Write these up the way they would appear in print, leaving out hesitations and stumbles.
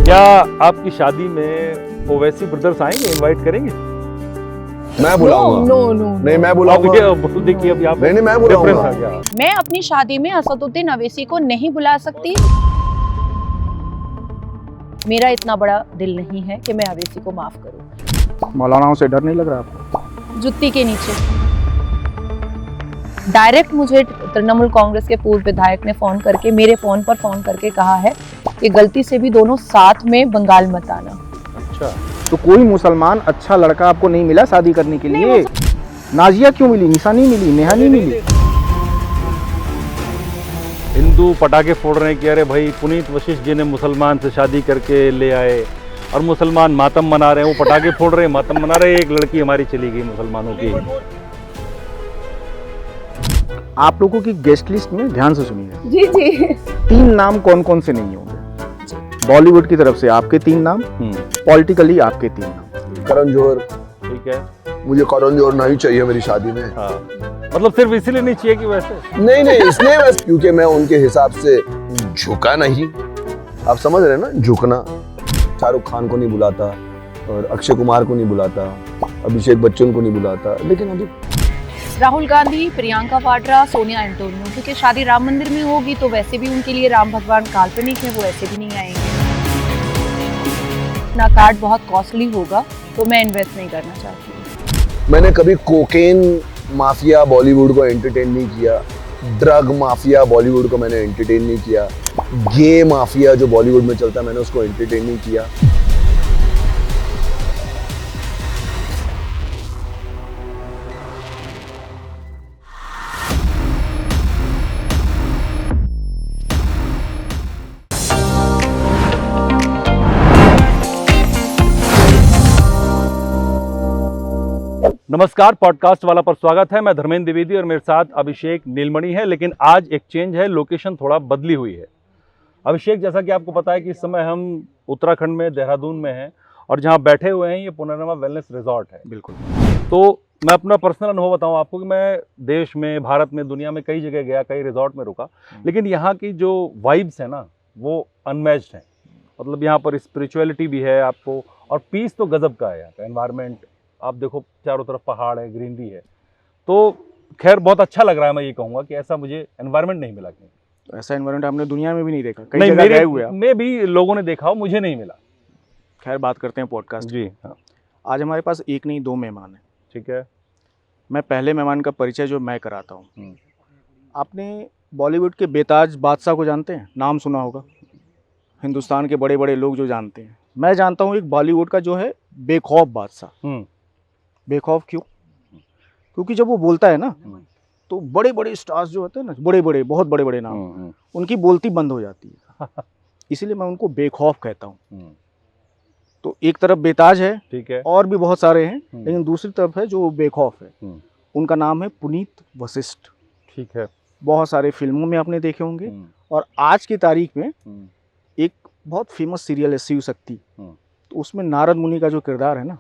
क्या आपकी शादी में ओवैसी ब्रदर्स आएंगे, इनवाइट करेंगे? मैं बुलाऊंगा। नो नहीं मैं बुलाऊंगा। देखिए अभी आप नहीं मैं डिफरेंस बुलाऊंगा। आ गया। मैं अपनी शादी में असदुद्दीन अवैसी को नहीं बुला सकती। मेरा इतना बड़ा दिल नहीं है कि मैं अवैसी को माफ करूं। मौलानाओं से डर नहीं लग रहा आपको? जुत्ती के नीचे। डायरेक्ट मुझे तृणमूल कांग्रेस के पूर्व विधायक ने फोन करके, मेरे फोन पर फोन करके कहा है कि गलती से भी दोनों साथ में बंगाल मत आना। अच्छा, तो कोई मुसलमान अच्छा लड़का आपको नहीं मिला शादी करने के लिए? नाजिया क्यों मिली, निशा नहीं मिली, नेहा नहीं मिली? हिंदू पटाखे फोड़ रहे हैं कि अरे भाई पुनीत वशिष्ठ जी ने मुसलमान से शादी करके ले आए, और मुसलमान मातम मना रहे हैं। वो पटाखे फोड़ रहे हैं, मातम मना रहे हैं। एक लड़की हमारी चली गई मुसलमानों की। आप लोगों की गेस्ट लिस्ट में ध्यान से सुनिए, जी जी। 3 नाम कौन कौन से नहीं होंगे? बॉलीवुड की तरफ से आपके 3 नाम, पॉलिटिकली आपके 3 नाम। करण जौहर। ठीक है, मुझे करण जौहर नहीं चाहिए मेरी शादी में। हाँ, मतलब सिर्फ इसीलिए नहीं चाहिए कि वैसे नहीं इसलिए बस क्योंकि मैं उनके हिसाब से झुका नहीं। आप समझ रहे हैं ना, झुकना। शाहरुख खान को नहीं बुलाता और अक्षय कुमार को नहीं बुलाता, अभिषेक बच्चन को नहीं बुलाता, लेकिन अभी राहुल गांधी, प्रियंका वाड्रा, सोनिया एंटोनियो, क्योंकि शादी राम मंदिर में होगी तो वैसे भी उनके लिए राम भगवान काल्पनिक है, वो ऐसे भी नहीं आएंगे। ना कार्ड बहुत कॉस्टली होगा तो मैं इन्वेस्ट नहीं करना चाहती। मैंने कभी कोकेन माफिया बॉलीवुड को एंटरटेन नहीं किया, ड्रग माफिया बॉलीवुड को मैंने एंटरटेन नहीं किया, गे माफिया जो बॉलीवुड में चलता है मैंने उसको एंटरटेन नहीं किया। नमस्कार, पॉडकास्ट वाला पर स्वागत है। मैं धर्मेंद्र द्विवेदी और मेरे साथ अभिषेक नीलमणि है। लेकिन आज एक चेंज है, लोकेशन थोड़ा बदली हुई है। अभिषेक, जैसा कि आपको पता है कि इस समय हम उत्तराखंड में देहरादून में हैं, और जहां बैठे हुए हैं ये पुनर्नवा वेलनेस रिजॉर्ट है। बिल्कुल। तो मैं अपना पर्सनल अनुभव बताऊं आपको कि मैं देश में, भारत में, दुनिया में कई जगह गया, कई रिजॉर्ट में रुका, लेकिन यहाँ की जो वाइब्स है ना वो अनमैच्ड है। मतलब यहाँ पर स्पिरिचुअलिटी भी है आपको, और पीस तो गजब का है। यहाँ का एनवायरनमेंट आप देखो, चारों तरफ पहाड़ है, ग्रीनरी है। तो खैर बहुत अच्छा लग रहा है। मैं ये कहूँगा कि ऐसा मुझे एनवायरनमेंट नहीं मिला कहीं। तो ऐसा एनवायरनमेंट आपने दुनिया में भी नहीं देखा? कई नहीं, जगह गए हुए आप? में भी लोगों ने देखा हो, मुझे नहीं मिला। खैर बात करते हैं पॉडकास्ट। जी हाँ, आज हमारे पास एक नहीं 2 मेहमान हैं। ठीक है। मैं पहले मेहमान का परिचय जो मैं कराता हूँ। आपने बॉलीवुड के बेताज बादशाह को जानते हैं? नाम सुना होगा, हिंदुस्तान के बड़े बड़े लोग जो जानते हैं। मैं जानता हूँ एक बॉलीवुड का जो है बेखौफ बादशाह। बेखौफ क्यों? क्योंकि जब वो बोलता है ना तो बड़े बड़े स्टार्स जो होते हैं ना, बड़े बड़े, बहुत बड़े बड़े नाम, उनकी बोलती बंद हो जाती है। इसीलिए मैं उनको बेखौफ कहता हूँ। तो एक तरफ बेताज है, ठीक है, और भी बहुत सारे हैं, लेकिन दूसरी तरफ है जो बेखौफ है, उनका नाम है पुनीत वशिष्ठ। ठीक है। बहुत सारे फिल्मों में आपने देखे होंगे, और आज की तारीख में एक बहुत फेमस सीरियल है शिव शक्ति, तो उसमें नारद मुनि का जो किरदार है ना,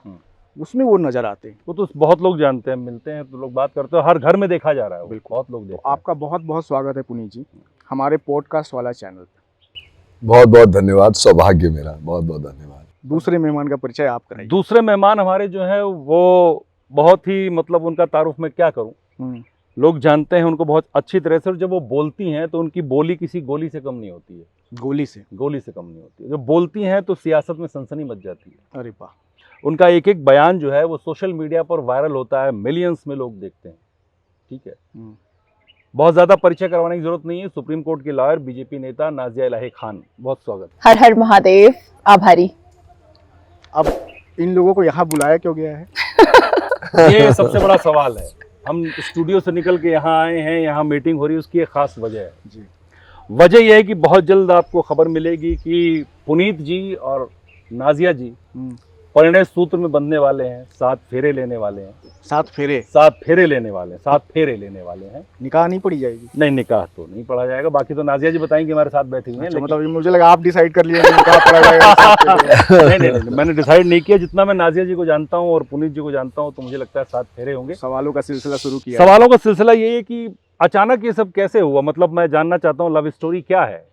उसमें वो नजर आते हैं। वो तो बहुत लोग जानते हैं, मिलते हैं तो लोग बात करते हैं, हर घर में देखा जा रहा है। बिल्कुल, बहुत लोग देखते हैं। आपका बहुत बहुत स्वागत है पुनीत जी हमारे पॉडकास्ट वाला चैनल पे। बहुत बहुत धन्यवाद, सौभाग्य मेरा, बहुत बहुत धन्यवाद। दूसरे मेहमान का परिचय आप कराइए। दूसरे मेहमान हमारे जो है वो बहुत ही, मतलब उनका तारुफ मैं क्या करूं, लोग जानते हैं उनको बहुत अच्छी तरह से, और जब वो बोलती हैं तो उनकी बोली किसी गोली से कम नहीं होती है। गोली से कम नहीं होती है। जब बोलती हैं तो सियासत में सनसनी मच जाती है। अरे वाह। उनका एक एक बयान जो है वो सोशल मीडिया पर वायरल होता है, मिलियंस में लोग देखते हैं। ठीक है, बहुत ज़्यादा परिचय करवाने की जरूरत नहीं है। सुप्रीम कोर्ट की लॉयर, बीजेपी नेता नाजिया इलाही खान, बहुत स्वागत। हर हर महादेव, आभारी। अब इन लोगों को यहाँ बुलाया क्यों गया है? ये सबसे बड़ा सवाल है। हम स्टूडियो से निकल के यहाँ आए हैं, यहाँ मीटिंग हो रही है, उसकी एक खास वजह है जी। वजह यह है कि बहुत जल्द आपको खबर मिलेगी कि पुनीत जी और नाजिया जी परिणय सूत्र में बंधने वाले हैं, 7 फेरे लेने वाले हैं। 7 फेरे? 7 फेरे लेने वाले हैं, 7 फेरे लेने वाले हैं। निकाह नहीं पड़ी जाएगी? नहीं, निकाह तो नहीं पढ़ा जाएगा, बाकी तो नाजिया जी बताएंगे, हमारे साथ बैठी हुई हैं। अच्छा, मतलब मुझे लगा आप डिसाइड कर लिए निकाह पड़ा जाएगा। नहीं, मैंने डिसाइड नहीं किया। जितना मैं नाजिया जी को जानता हूँ और पुनीत जी को जानता हूँ, तो मुझे लगता है 7 फेरे होंगे। सवालों का सिलसिला शुरू किया। सवालों का सिलसिला ये है कि अचानक ये सब कैसे हुआ। मतलब मैं जानना चाहता हूँ लव स्टोरी क्या है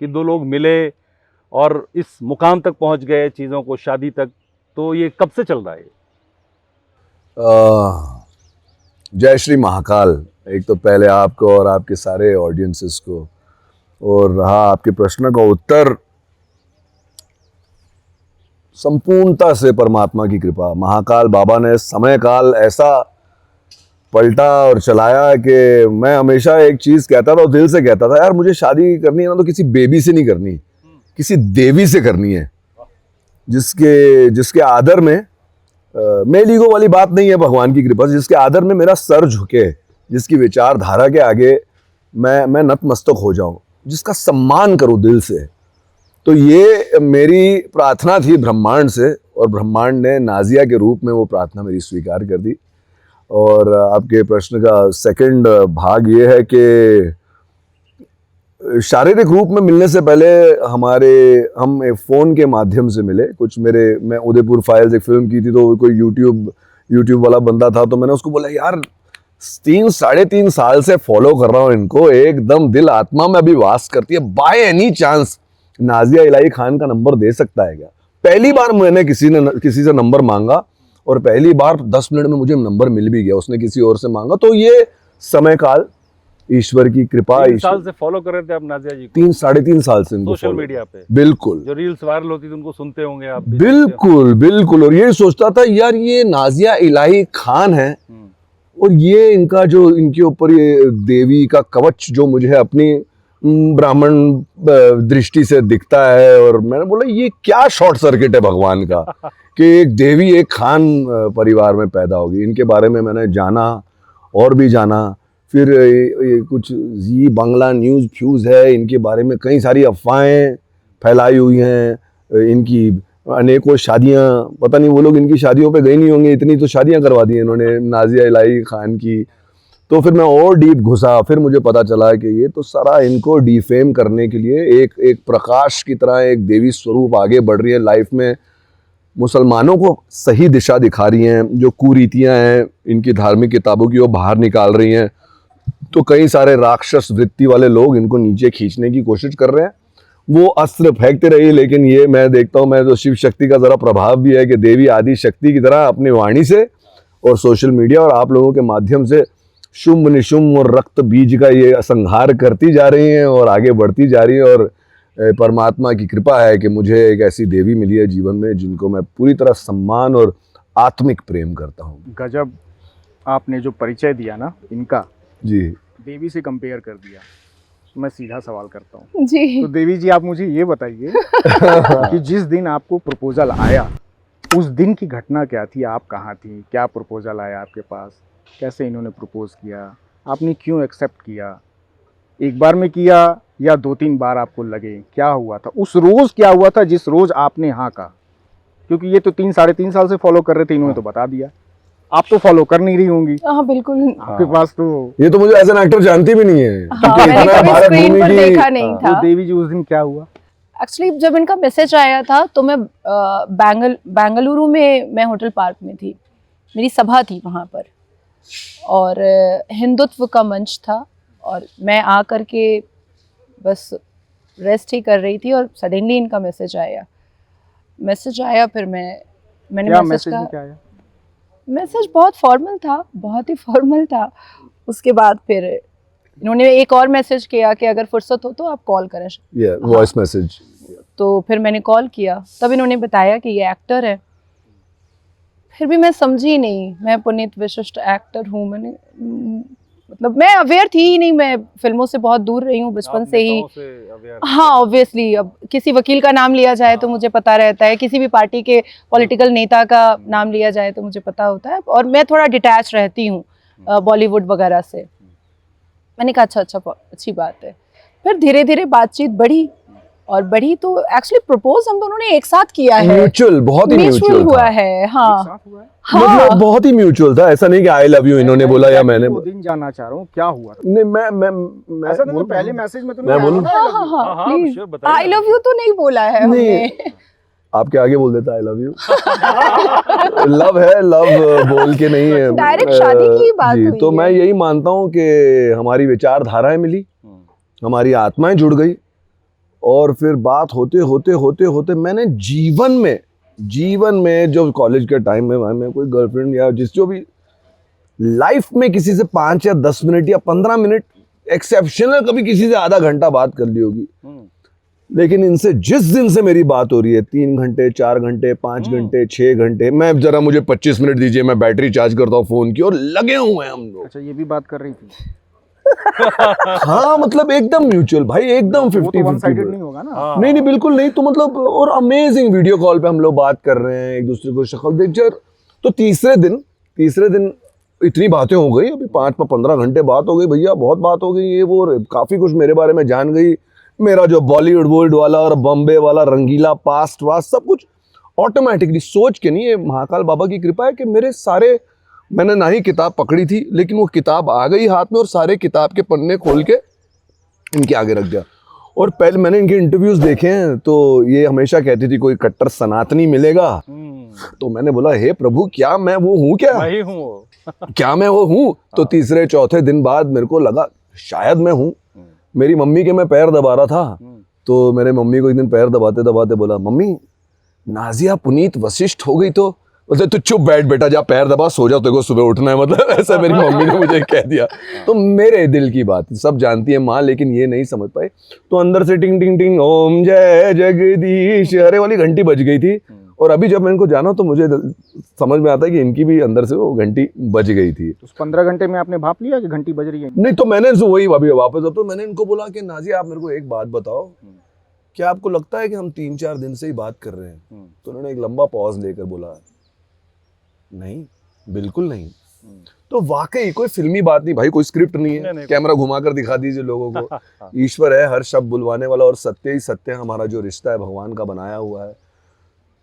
कि 2 लोग मिले, और इस मुकाम तक पहुंच गए चीज़ों को, शादी तक, तो ये कब से चल रहा है? जय श्री महाकाल। एक तो पहले आपको और आपके सारे ऑडियंसेस को, और रहा आपके प्रश्न का उत्तर, संपूर्णता से परमात्मा की कृपा। महाकाल बाबा ने समय काल ऐसा पलटा और चलाया कि मैं हमेशा एक चीज़ कहता था और दिल से कहता था, यार मुझे शादी करनी है ना तो किसी बेबी से नहीं करनी, किसी देवी से करनी है, जिसके आदर में मेल ईगो वाली बात नहीं है, भगवान की कृपा से, जिसके आदर में मेरा सर झुके, जिसकी विचारधारा के आगे मैं नतमस्तक हो जाऊं, जिसका सम्मान करूं दिल से। तो ये मेरी प्रार्थना थी ब्रह्मांड से, और ब्रह्मांड ने नाजिया के रूप में वो प्रार्थना मेरी स्वीकार कर दी। और आपके प्रश्न का सेकंड भाग ये है कि शारीरिक रूप में मिलने से पहले हम एक फ़ोन के माध्यम से मिले। मैं उदयपुर फाइल्स एक फिल्म की थी, तो कोई यूट्यूब वाला बंदा था, तो मैंने उसको बोला, यार 3-3.5 साल से फॉलो कर रहा हूँ इनको, एकदम दिल आत्मा में अभी वास करती है, बाय एनी चांस नाजिया इलाही खान का नंबर दे सकता है क्या? पहली बार मैंने किसी से नंबर मांगा, और पहली बार 10 मिनट में मुझे नंबर मिल भी गया, उसने किसी और से मांगा। तो ये समय काल, ईश्वर की कृपा। 3 साल से फॉलो कर रहे थे आप नाजिया जी को? 3-3.5 साल से सोशल मीडिया पे? बिल्कुल। जो रील्स वायरल होती थी उनको सुनते होंगे आप भी? बिल्कुल। और ये सोचता था, यार ये नाजिया इलाही खान है, और ये इनके ऊपर ये देवी का कवच जो मुझे अपनी ब्राह्मण दृष्टि से दिखता है, और मैंने बोला ये क्या शॉर्ट सर्किट है भगवान का कि एक देवी एक खान परिवार में पैदा होगी। इनके बारे में मैंने जाना और भी जाना, फिर ये कुछ जी बांग्ला न्यूज़ फ्यूज़ है, इनके बारे में कई सारी अफवाहें फैलाई हुई हैं, इनकी अनेकों शादियां, पता नहीं वो लोग इनकी शादियों पे गए नहीं होंगे, इतनी तो शादियां करवा दी इन्होंने नाजिया इलाही खान की। तो फिर मैं और डीप घुसा, फिर मुझे पता चला कि ये तो सारा इनको डिफेम करने के लिए एक प्रकाश की तरह एक देवी स्वरूप आगे बढ़ रही है लाइफ में, मुसलमानों को सही दिशा दिखा रही हैं, जो कुरीतियां हैं इनकी धार्मिक किताबों की वो बाहर निकाल रही हैं। तो कई सारे राक्षस वृत्ति वाले लोग इनको नीचे खींचने की कोशिश कर रहे हैं, वो अस्त्र फेंकते रहिए, लेकिन ये मैं देखता हूँ, मैं तो शिव शक्ति का ज़रा प्रभाव भी है कि देवी आदि शक्ति की तरह अपनी वाणी से और सोशल मीडिया और आप लोगों के माध्यम से शुंभ निशुंभ और रक्त बीज का ये संहार करती जा रही हैं और आगे बढ़ती जा रही है। और परमात्मा की कृपा है कि मुझे एक ऐसी देवी मिली है जीवन में जिनको मैं पूरी तरह सम्मान और आत्मिक प्रेम करता हूँ। गजब, आपने जो परिचय दिया ना इनका, जी, देवी से कंपेयर कर दिया। मैं सीधा सवाल करता हूँ जी। तो देवी जी, आप मुझे ये बताइए कि जिस दिन आपको प्रपोजल आया, उस दिन की घटना क्या थी? आप कहाँ थी? क्या प्रपोजल आया आपके पास? कैसे इन्होंने प्रपोज किया? आपने क्यों एक्सेप्ट किया? एक बार में किया या 2-3 बार आपको लगे? क्या हुआ था उस रोज़? क्या हुआ था जिस रोज़ आपने हाँ कहा? क्योंकि ये तो 3-3.5 साल से फॉलो कर रहे थे, इन्होंने तो बता दिया। आप तो फॉलो कर नहीं रही होंगी। हाँ बिल्कुल। आपके पास तो ये तो मुझे एज एन एक्टर जानती भी नहीं है, हाँ, मैंने कभी स्क्रीन पर देखा नहीं था। तो देवी जी उस दिन क्या हुआ? एक्चुअली जब इनका मैसेज आया था तो मैं बेंगलुरु में, मैं होटल पार्क में थी, मेरी सभा थी वहाँ पर, और हिंदुत्व का मंच था, और मैं आ करके बस रेस्ट ही कर रही थी, और सडनली इनका मैसेज आया। फिर मैंने मैसेज का, मैसेज बहुत फॉर्मल था, बहुत ही फॉर्मल था। उसके बाद फिर इन्होंने एक और मैसेज किया कि अगर फुर्सत हो तो आप कॉल करें, वॉइस मैसेज। तो फिर मैंने कॉल किया, तब इन्होंने बताया कि ये एक्टर है। फिर भी मैं समझी नहीं, मैं पुनीत विशिष्ट एक्टर हूँ। मतलब मैं अवेयर थी ही नहीं, मैं फिल्मों से बहुत दूर रही हूँ बचपन से ही। हाँ ऑब्वियसली, अब किसी वकील का नाम लिया जाए तो मुझे पता रहता है, किसी भी पार्टी के पॉलिटिकल नेता का नाम लिया जाए तो मुझे पता होता है, और मैं थोड़ा डिटैच रहती हूँ बॉलीवुड वगैरह से। मैंने कहा अच्छा अच्छी बात है। फिर धीरे धीरे बातचीत बढ़ी, और बढ़ी तो एक्चुअली प्रपोज हम दोनों ने एक साथ किया है, म्यूचुअल, बहुत ही म्यूचुअल हुआ है। हाँ मतलब बहुत ही म्यूचुअल था, ऐसा नहीं कि आई लव यू इन्होंने बोला या मैंने। वो दिन जानना चाह रहा हूँ क्या हुआ? नहीं मैं ऐसा तो पहले मैसेज में तो मैं बोलूं? आई लव यू तो नहीं बोला है हमने। आपके आगे बोल देता आई लव यू। लव है, लव बोल के नहीं है, डायरेक्ट शादी की बात हुई तो मैं यही मानता हूँ कि हमारी विचारधाराएं मिली, हमारी आत्माएं जुड़ गई, और फिर बात होते होते होते होते मैंने जीवन में जो कॉलेज के टाइम में मैं कोई गर्लफ्रेंड या जो भी लाइफ में किसी से 5 या 10 मिनट या 15 मिनट एक्सेप्शनल कभी किसी से आधा घंटा बात कर ली होगी, लेकिन इनसे जिस दिन से मेरी बात हो रही है 3 घंटे 4 घंटे 5 घंटे 6 घंटे, मैं जरा मुझे 25 मिनट दीजिए, मैं बैटरी चार्ज करता हूँ फोन की, और लगे हुए हैं हम लोग। अच्छा, ये भी बात कर रही थी। हाँ मतलब एकदम म्यूचुअल भाई, एकदम 50-50 नहीं होगा ना। नहीं बिल्कुल नहीं। तो मतलब और अमेजिंग वीडियो कॉल पे हम लोग बात कर रहे हैं, एक दूसरे को शक्ल देख जर। तो तीसरे दिन इतनी बातें हो गई, अभी 5-15 घंटे बात हो गई भैया, बहुत बात हो गई, ये वो काफी कुछ मेरे बारे में जान गई, मेरा जो बॉलीवुड वर्ल्ड वाला और बॉम्बे वाला रंगीला पास्ट वास्ट सब कुछ ऑटोमेटिकली सोच के नहीं, ये महाकाल बाबा की कृपा है कि मेरे सारे, मैंने ना ही किताब पकड़ी थी लेकिन वो किताब आ गई हाथ में और सारे किताब के पन्ने खोल के इनके आगे रख दिया। और पहले मैंने इनके इंटरव्यूज देखे हैं तो ये हमेशा कहती थी कोई कट्टर सनातनी मिलेगा, तो मैंने बोला हे प्रभु क्या मैं वो हूँ, क्या वही हूँ क्या मैं वो हूँ? तो तीसरे चौथे दिन बाद मेरे को लगा शायद मैं हूँ। मेरी मम्मी के मैं पैर दबा रहा था, तो मेरे मम्मी को एक दिन पैर दबाते दबाते बोला, मम्मी नाजिया पुनीत वशिष्ठ हो गई। तो बोलते तू चुप बैठ बेटा, जा पैर दबा, सो जा, तेरे को सुबह उठना है, मतलब ऐसा मेरी मम्मी ने मुझे कह दिया। तो मेरे दिल की बात सब जानती है माँ, लेकिन ये नहीं समझ पाई। तो अंदर से टिंग टिंग टिंग ओम जय जगदीश अरे वाली घंटी बज गई थी। और अभी जब मैं इनको जाना तो मुझे समझ में आता है कि इनकी भी अंदर से वो घंटी बज गई थी। उस 15 घंटे में आपने भाप लिया कि घंटी बज रही है? नहीं, तो मैंने वही अभी वापस अब तो मैंने इनको बोला कि नाजिया आप मेरे को एक बात बताओ, क्या आपको लगता है कि हम 3-4 दिन से ही बात कर रहे हैं? तो उन्होंने एक लंबा पॉज लेकर बोला नहीं, बिल्कुल नहीं। तो वाकई कोई फिल्मी बात नहीं भाई, कोई स्क्रिप्ट नहीं है, कैमरा घुमाकर दिखा दीजिए लोगों को। ईश्वर है हर शब्द बुलवाने वाला, और सत्य ही सत्य है, हमारा जो रिश्ता है भगवान का बनाया हुआ है।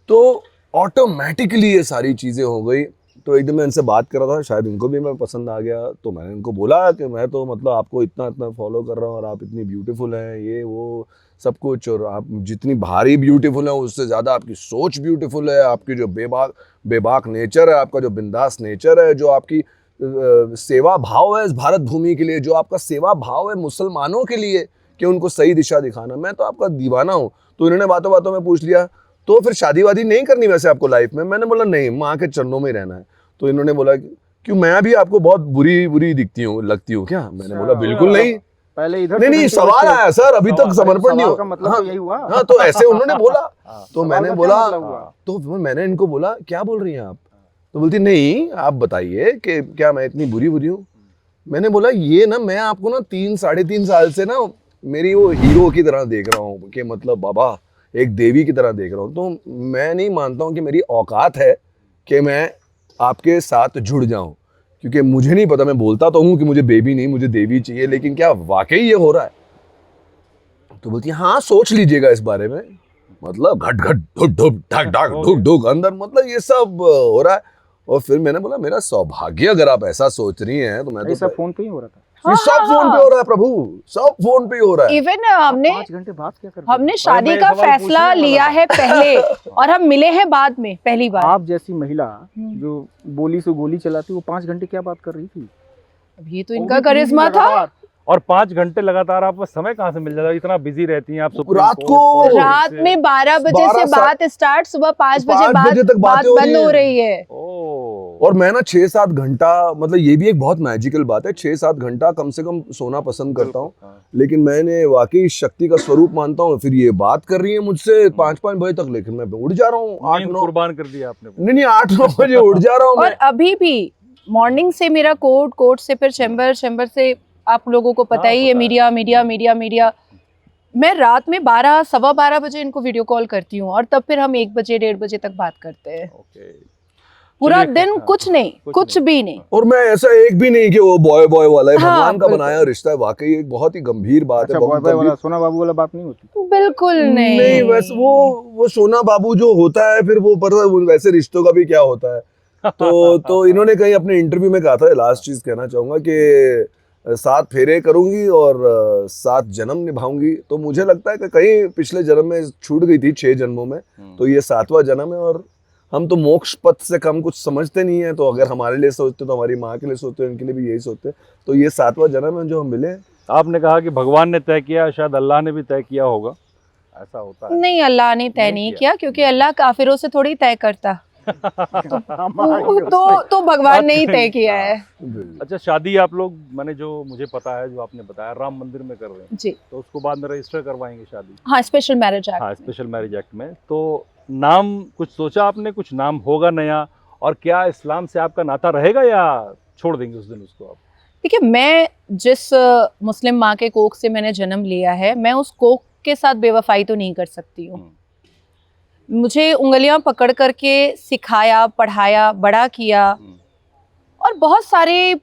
तो ऑटोमेटिकली ये सारी चीजें हो गई। तो एक दिन मैं इनसे बात कर रहा था, शायद इनको भी मैं पसंद आ गया, तो मैंने इनको बोला कि मैं तो मतलब आपको इतना फॉलो कर रहा हूँ और आप इतनी ब्यूटीफुल हैं, ये वो सब कुछ, और आप जितनी भारी ब्यूटीफुल हैं उससे ज़्यादा आपकी सोच ब्यूटीफुल है, आपकी जो बेबाक नेचर है, आपका जो बिंदास नेचर है, जो आपकी सेवा भाव है इस भारत भूमि के लिए, जो आपका सेवा भाव है मुसलमानों के लिए कि उनको सही दिशा दिखाना, मैं तो आपका दीवाना हूँ। तो इन्होंने बातों बातों में पूछ लिया तो फिर शादी वादी नहीं करनी वैसे आपको लाइफ में? मैंने बोला नहीं, माँ के चरणों में ही रहना है। तो इन्होंने बोला क्यों मैं भी आपको बहुत बुरी दिखती हूँ लगती हूँ क्या? मैंने बोला बिल्कुल नहीं। पहले इधर नहीं सवाल आया सर, अभी तक समर्पण नहीं हुआ। मतलब तो यही हुआ। हाँ, तो ऐसे उन्होंने बोला। तो मैंने बोला, तो मैंने इनको बोला क्या बोल रही हैं आप? तो बोलती नहीं आप बताइए कि क्या मैं इतनी बुरी हूँ? मैंने बोला ये ना मैं आपको ना 3-3.5 साल से ना मेरी वो हीरो की तरह देख रहा हूँ कि मतलब बाबा एक देवी की तरह देख रहा हूँ। तो मैं नहीं मानता हूँ कि मेरी औकात है कि मैं आपके साथ जुड़ जाऊँ, क्योंकि मुझे नहीं पता, मैं बोलता तो हूँ कि मुझे बेबी नहीं मुझे देवी चाहिए, लेकिन क्या वाकई ये हो रहा है? तो बोलती है हाँ सोच लीजिएगा इस बारे में, मतलब घट घट धुक धुक ढक ढक धुक धुक अंदर, मतलब ये सब हो रहा है। और फिर मैंने बोला मेरा सौभाग्य अगर आप ऐसा सोच रही हैं तो मैं तो सब फोन पे ही हो रहा था। सब फोन पे हो रहा है प्रभु, सब फोन पे ही हो रहा है। इवन हमने 5 घंटे बात क्या करते? हमने शादी का फैसला लिया है पहले और हम मिले हैं बाद में पहली बार। आप जैसी महिला जो बोली से गोली चलाती, वो 5 घंटे क्या बात कर रही थी? अब ये तो इनका करिश्मा था। और 5 घंटे लगातार आपको समय कहाँ से मिल जाता है? इतना बिजी रहती हैं आप। रात में 12 बजे से बात स्टार्ट, सुबह 5 बजे तक बात बंद हो रही है। और मैं ना 6-7 घंटा, मतलब ये भी एक बहुत मैजिकल बात है, 6-7 घंटा कम से कम सोना पसंद करता हूँ, लेकिन मैंने वाकई शक्ति का स्वरूप मानता हूँ। फिर ये बात कर रही है मुझसे 5-5 बजे तक, लेकिन मैं उठ जा रहा हूँ 8-9 कुर्बान कर दिया आपने। नहीं 8-9 बजे उठ जा रहा हूँ। और अभी भी मॉर्निंग से मेरा कोर्ट से फिर चैम्बर से आप लोगों को पता ही है मीडिया। मैं रात में 12-12:15 बजे इनको वीडियो कॉल करती हूँ और तब फिर हम 1 बजे 1:30 बजे तक बात करते हैं। पूरा दिन कुछ भी नहीं। और मैं ऐसा एक भी नहीं कि वो बॉय वाला है, भगवान का बनाया रिश्ता है, वाकई एक बहुत ही गंभीर बात है। बॉय वाला सोना बाबू वाला बात नहीं होती? बिल्कुल नहीं वैसे वो सोना बाबू जो होता है फिर वो पर वैसे रिश्तों का भी क्या होता है। तो इन्होंने कहीं अपने इंटरव्यू में कहा था, लास्ट चीज कहना चाहूंगा कि 7 फेरे करूंगी और 7 जन्म निभाऊंगी। तो मुझे लगता है कि कहीं पिछले जन्म में छूट गई थी 6 जन्मों में, तो ये 7वां जन्म है। और हम तो मोक्ष पथ से कम कुछ समझते नहीं है, तो अगर हमारे लिए सोचते तो हमारी माँ के लिए सोचते, उनके लिए भी यही सोचते। तो ये 7वां जन्म है जो हम मिले। आपने कहा कि भगवान ने तय किया, शायद अल्लाह ने भी तय किया होगा ऐसा होता है? नहीं, अल्लाह ने तय नहीं नहीं किया। किया, क्योंकि अल्लाह काफिरों से थोड़ी तय करता। तो भगवान ने ही तय किया है। अच्छा, शादी आप लोग, मैंने जो मुझे पता है, जो आपने बताया, राम मंदिर में कर रहे हैं, जी तो उसको बाद में रजिस्टर करवाएंगे शादी? हाँ, स्पेशल मैरिज एक्ट। हाँ, स्पेशल मैरिज एक्ट में। तो नाम कुछ सोचा आपने, कुछ नाम होगा नया? और क्या इस्लाम से आपका नाता रहेगा या छोड़ देंगे उस दिन उसको आप? देखिए, मैं जिस मुस्लिम माँ के कोख से मैंने जन्म लिया है, मैं उस कोख के साथ बेवफाई तो नहीं कर सकती हूँ। मुझे उंगलियां पकड़ करके सिखाया, पढ़ाया, बड़ा किया, और बहुत सारे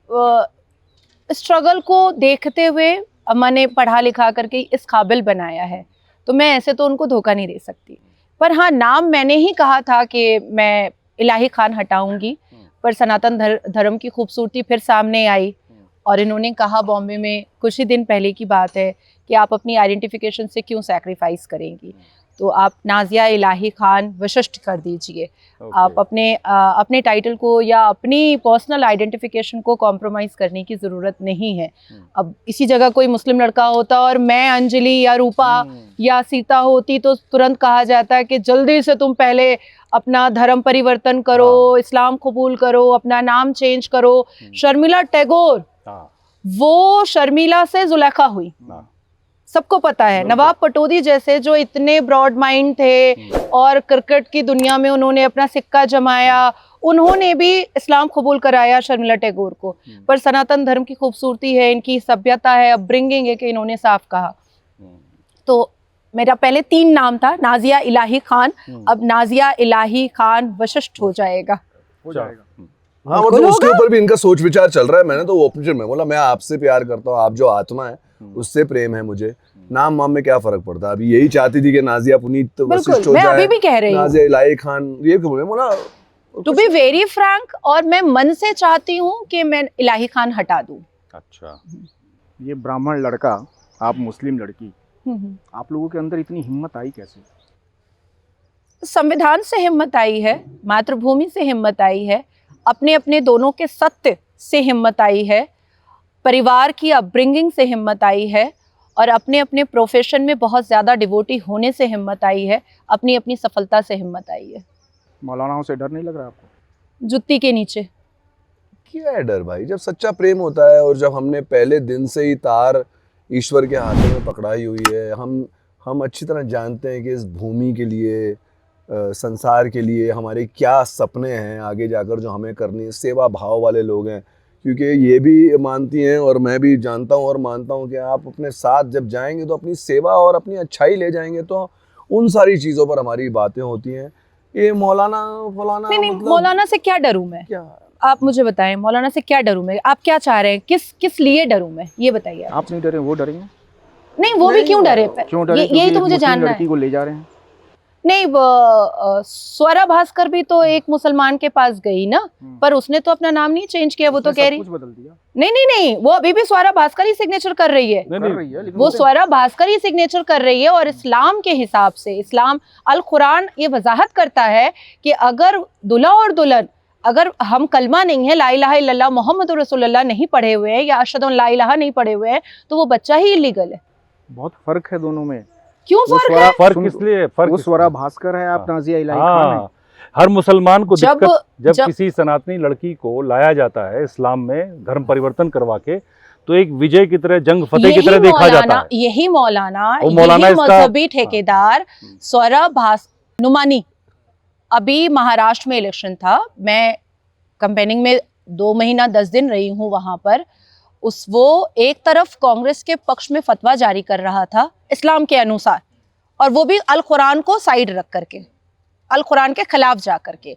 स्ट्रगल को देखते हुए अम्मा ने पढ़ा लिखा करके इस काबिल बनाया है। तो मैं ऐसे तो उनको धोखा नहीं दे सकती। पर हाँ, नाम मैंने ही कहा था कि मैं इलाही खान हटाऊंगी, पर सनातन धर्म की खूबसूरती फिर सामने आई, और इन्होंने कहा, बॉम्बे में कुछ ही दिन पहले की बात है, कि आप अपनी आइडेंटिफिकेशन से क्यों सैक्रिफाइस करेंगी, तो आप नाजिया इलाही खान वशिष्ठ कर दीजिए। आप अपने टाइटल को या अपनी पर्सनल आइडेंटिफिकेशन को कॉम्प्रोमाइज़ करने की ज़रूरत नहीं है। अब इसी जगह कोई मुस्लिम लड़का होता और मैं अंजलि या रूपा या सीता होती, तो तुरंत कहा जाता है कि जल्दी से तुम पहले अपना धर्म परिवर्तन करो, इस्लाम कबूल करो, अपना नाम चेंज करो। शर्मिला टैगोर, वो शर्मिला से जुलेखा हुई, सबको पता है। नवाब पटौदी जैसे जो इतने ब्रॉड माइंड थे और क्रिकेट की दुनिया में उन्होंने अपना सिक्का जमाया, उन्होंने भी इस्लाम कबूल कराया शर्मिला टैगोर को। पर सनातन धर्म की खूबसूरती है, इनकी सभ्यता है, अपब्रिंगिंग है, कि इन्होंने साफ कहा। तो मेरा पहले 3 नाम था, नाजिया इलाही खान, अब नाजिया इलाही खान वशिष्ठ हो जाएगा। हाँ, मतलब उसके ऊपर भी इनका सोच विचार चल रहा है। मैंने तो ऑपोजिट में बोला, मैं आपसे प्यार करता हूँ, आप जो आत्मा है उससे प्रेम है मुझे। नाम वाम में क्या फर्क पड़ता है? अभी यही चाहती थी कि नाजिया पुनीत वशिष्ठ हो मैं जाए, अभी भी कह रही हूँ, नाजिया इलाही खान, ये क्यों बोला? टू बी वेरी फ्रैंक, और मैं मन से चाहती हूँ कि मैं इलाही खान हटा दूँ। अच्छा, ये ब्राह्मण लड़का, आप मुस्लिम लड़की, आप लोगों के अंदर इतनी हिम्मत आई कैसे? संविधान से हिम्मत आई है, मातृभूमि से हिम्मत आई है, अपने अपने दोनों के सत्य से हिम्मत आई है, परिवार की अपब्रिंगिंग से हिम्मत आई है, और अपने अपने प्रोफेशन में बहुत ज़्यादा डिवोटी होने से हिम्मत आई है, अपनी अपनी सफलता से हिम्मत आई है। मौलानाओं से डर नहीं लग रहा आपको? जुत्ती के नीचे। क्या है डर भाई? जब सच्चा प्रेम होता है और जब हमने पहले दिन से ही तार ईश्वर के हाथों में पकड़ाई हुई है, हम अच्छी तरह जानते हैं कि इस भूमि के लिए, संसार के लिए हमारे क्या सपने हैं आगे जाकर जो हमें करनी है। सेवा भाव वाले लोग हैं, क्योंकि ये भी मानती हैं और मैं भी जानता हूँ और मानता हूँ कि आप अपने साथ जब जाएंगे तो अपनी सेवा और अपनी अच्छाई ले जाएंगे, तो उन सारी चीज़ों पर हमारी बातें होती हैं। ये मौलाना फलाना, नहीं, मतलब मौलाना से क्या डरूं मैं? क्या आप मुझे बताएं, मौलाना से क्या डरूं मैं? आप क्या चाह रहे हैं, किस लिए डरूं मैं, ये बताइए आप नहीं डरे, वो डरेंगे? नहीं, वो भी क्यों डरे? क्यों डरे? यही तो मुझे जानना है। लड़की को ले जा रहे हैं। नहीं, स्वरा भास्कर भी तो एक मुसलमान के पास गई ना, पर उसने तो अपना नाम नहीं चेंज किया। वो तो कह रही, कुछ बदल दिया। नहीं, वो अभी भी स्वरा भास्कर ही सिग्नेचर कर रही है। नहीं, कर रही है, लेकिन वो स्वरा भास्कर ही सिग्नेचर कर रही है। और इस्लाम के हिसाब से, इस्लाम अल कुरान ये वजाहत करता है कि अगर दूल्हा और दुल्हन, अगर हम कलमा नहीं है, ला इलाहा इल्लल्लाह मोहम्मद रसूलुल्लाह नहीं पढ़े हुए हैं, या अशहदु अन ला इलाहा नहीं पढ़े हुए हैं, तो वो बच्चा ही इलीगल है। बहुत फर्क है दोनों में। क्यों फर्क है? फर्क इसलिए, फर्क वो स्वरा भास्कर है, आप नाजिया इलाही खान हाँ, हैं। हर मुसलमान को जब दिक्कत जब किसी सनातनी लड़की को लाया जाता है इस्लाम में धर्म परिवर्तन करवा के, तो एक विजय की तरह, जंग फतेह की तरह देखा जाता है। यही मौलाना, यही मजहबी ठेकेदार स्वरा नुमानी, अभी महाराष्ट्र में इलेक्शन था, मैं कैंपेनिंग में 2 महीना 10 दिन रही हूँ वहां पर। वो एक तरफ कांग्रेस के पक्ष में फतवा जारी कर रहा था इस्लाम के अनुसार, और वो भी अल कुरान को साइड रख करके, अल कुरान के खिलाफ जा करके,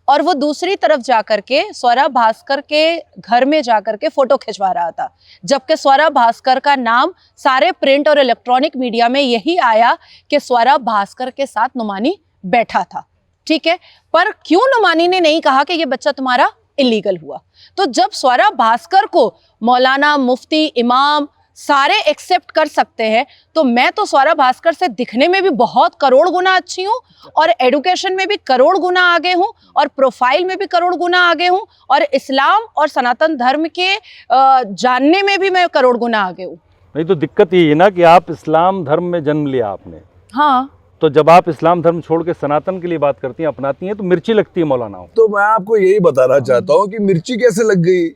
और वो दूसरी तरफ जा करके स्वरा भास्कर के घर में जा करके फोटो खिंचवा रहा था, जबकि स्वरा भास्कर का नाम सारे प्रिंट और इलेक्ट्रॉनिक मीडिया में यही आया कि स्वरा भास्कर के साथ नुमानी बैठा था। ठीक है, पर क्यों नुमानी ने नहीं कहा कि ये बच्चा तुम्हारा इलीगल हुआ? तो जब स्वरा भास्कर को मौलाना, मुफ्ती, इमाम सारे एक्सेप्ट कर सकते हैं, तो मैं तो स्वरा भास्कर से दिखने में भी बहुत करोड़ गुना अच्छी हूँ, और एडुकेशन में भी करोड़ गुना आगे हूँ, और प्रोफाइल में भी करोड़ गुना आगे हूँ, और इस्लाम और सनातन धर्म के जानने में भी मैं करोड़ गुना आगे हूँ। नहीं तो दिक्कत ये है ना कि आप इस्लाम धर्म में जन्म लिया आपने, हाँ, तो जब आप इस्लाम धर्म छोड़ के सनातन के लिए बात करती हैं, अपनाती हैं, तो मिर्ची लगती है मौलानाओं। तो मैं आपको यही बताना चाहता हूँ कि मिर्ची कैसे लग गई।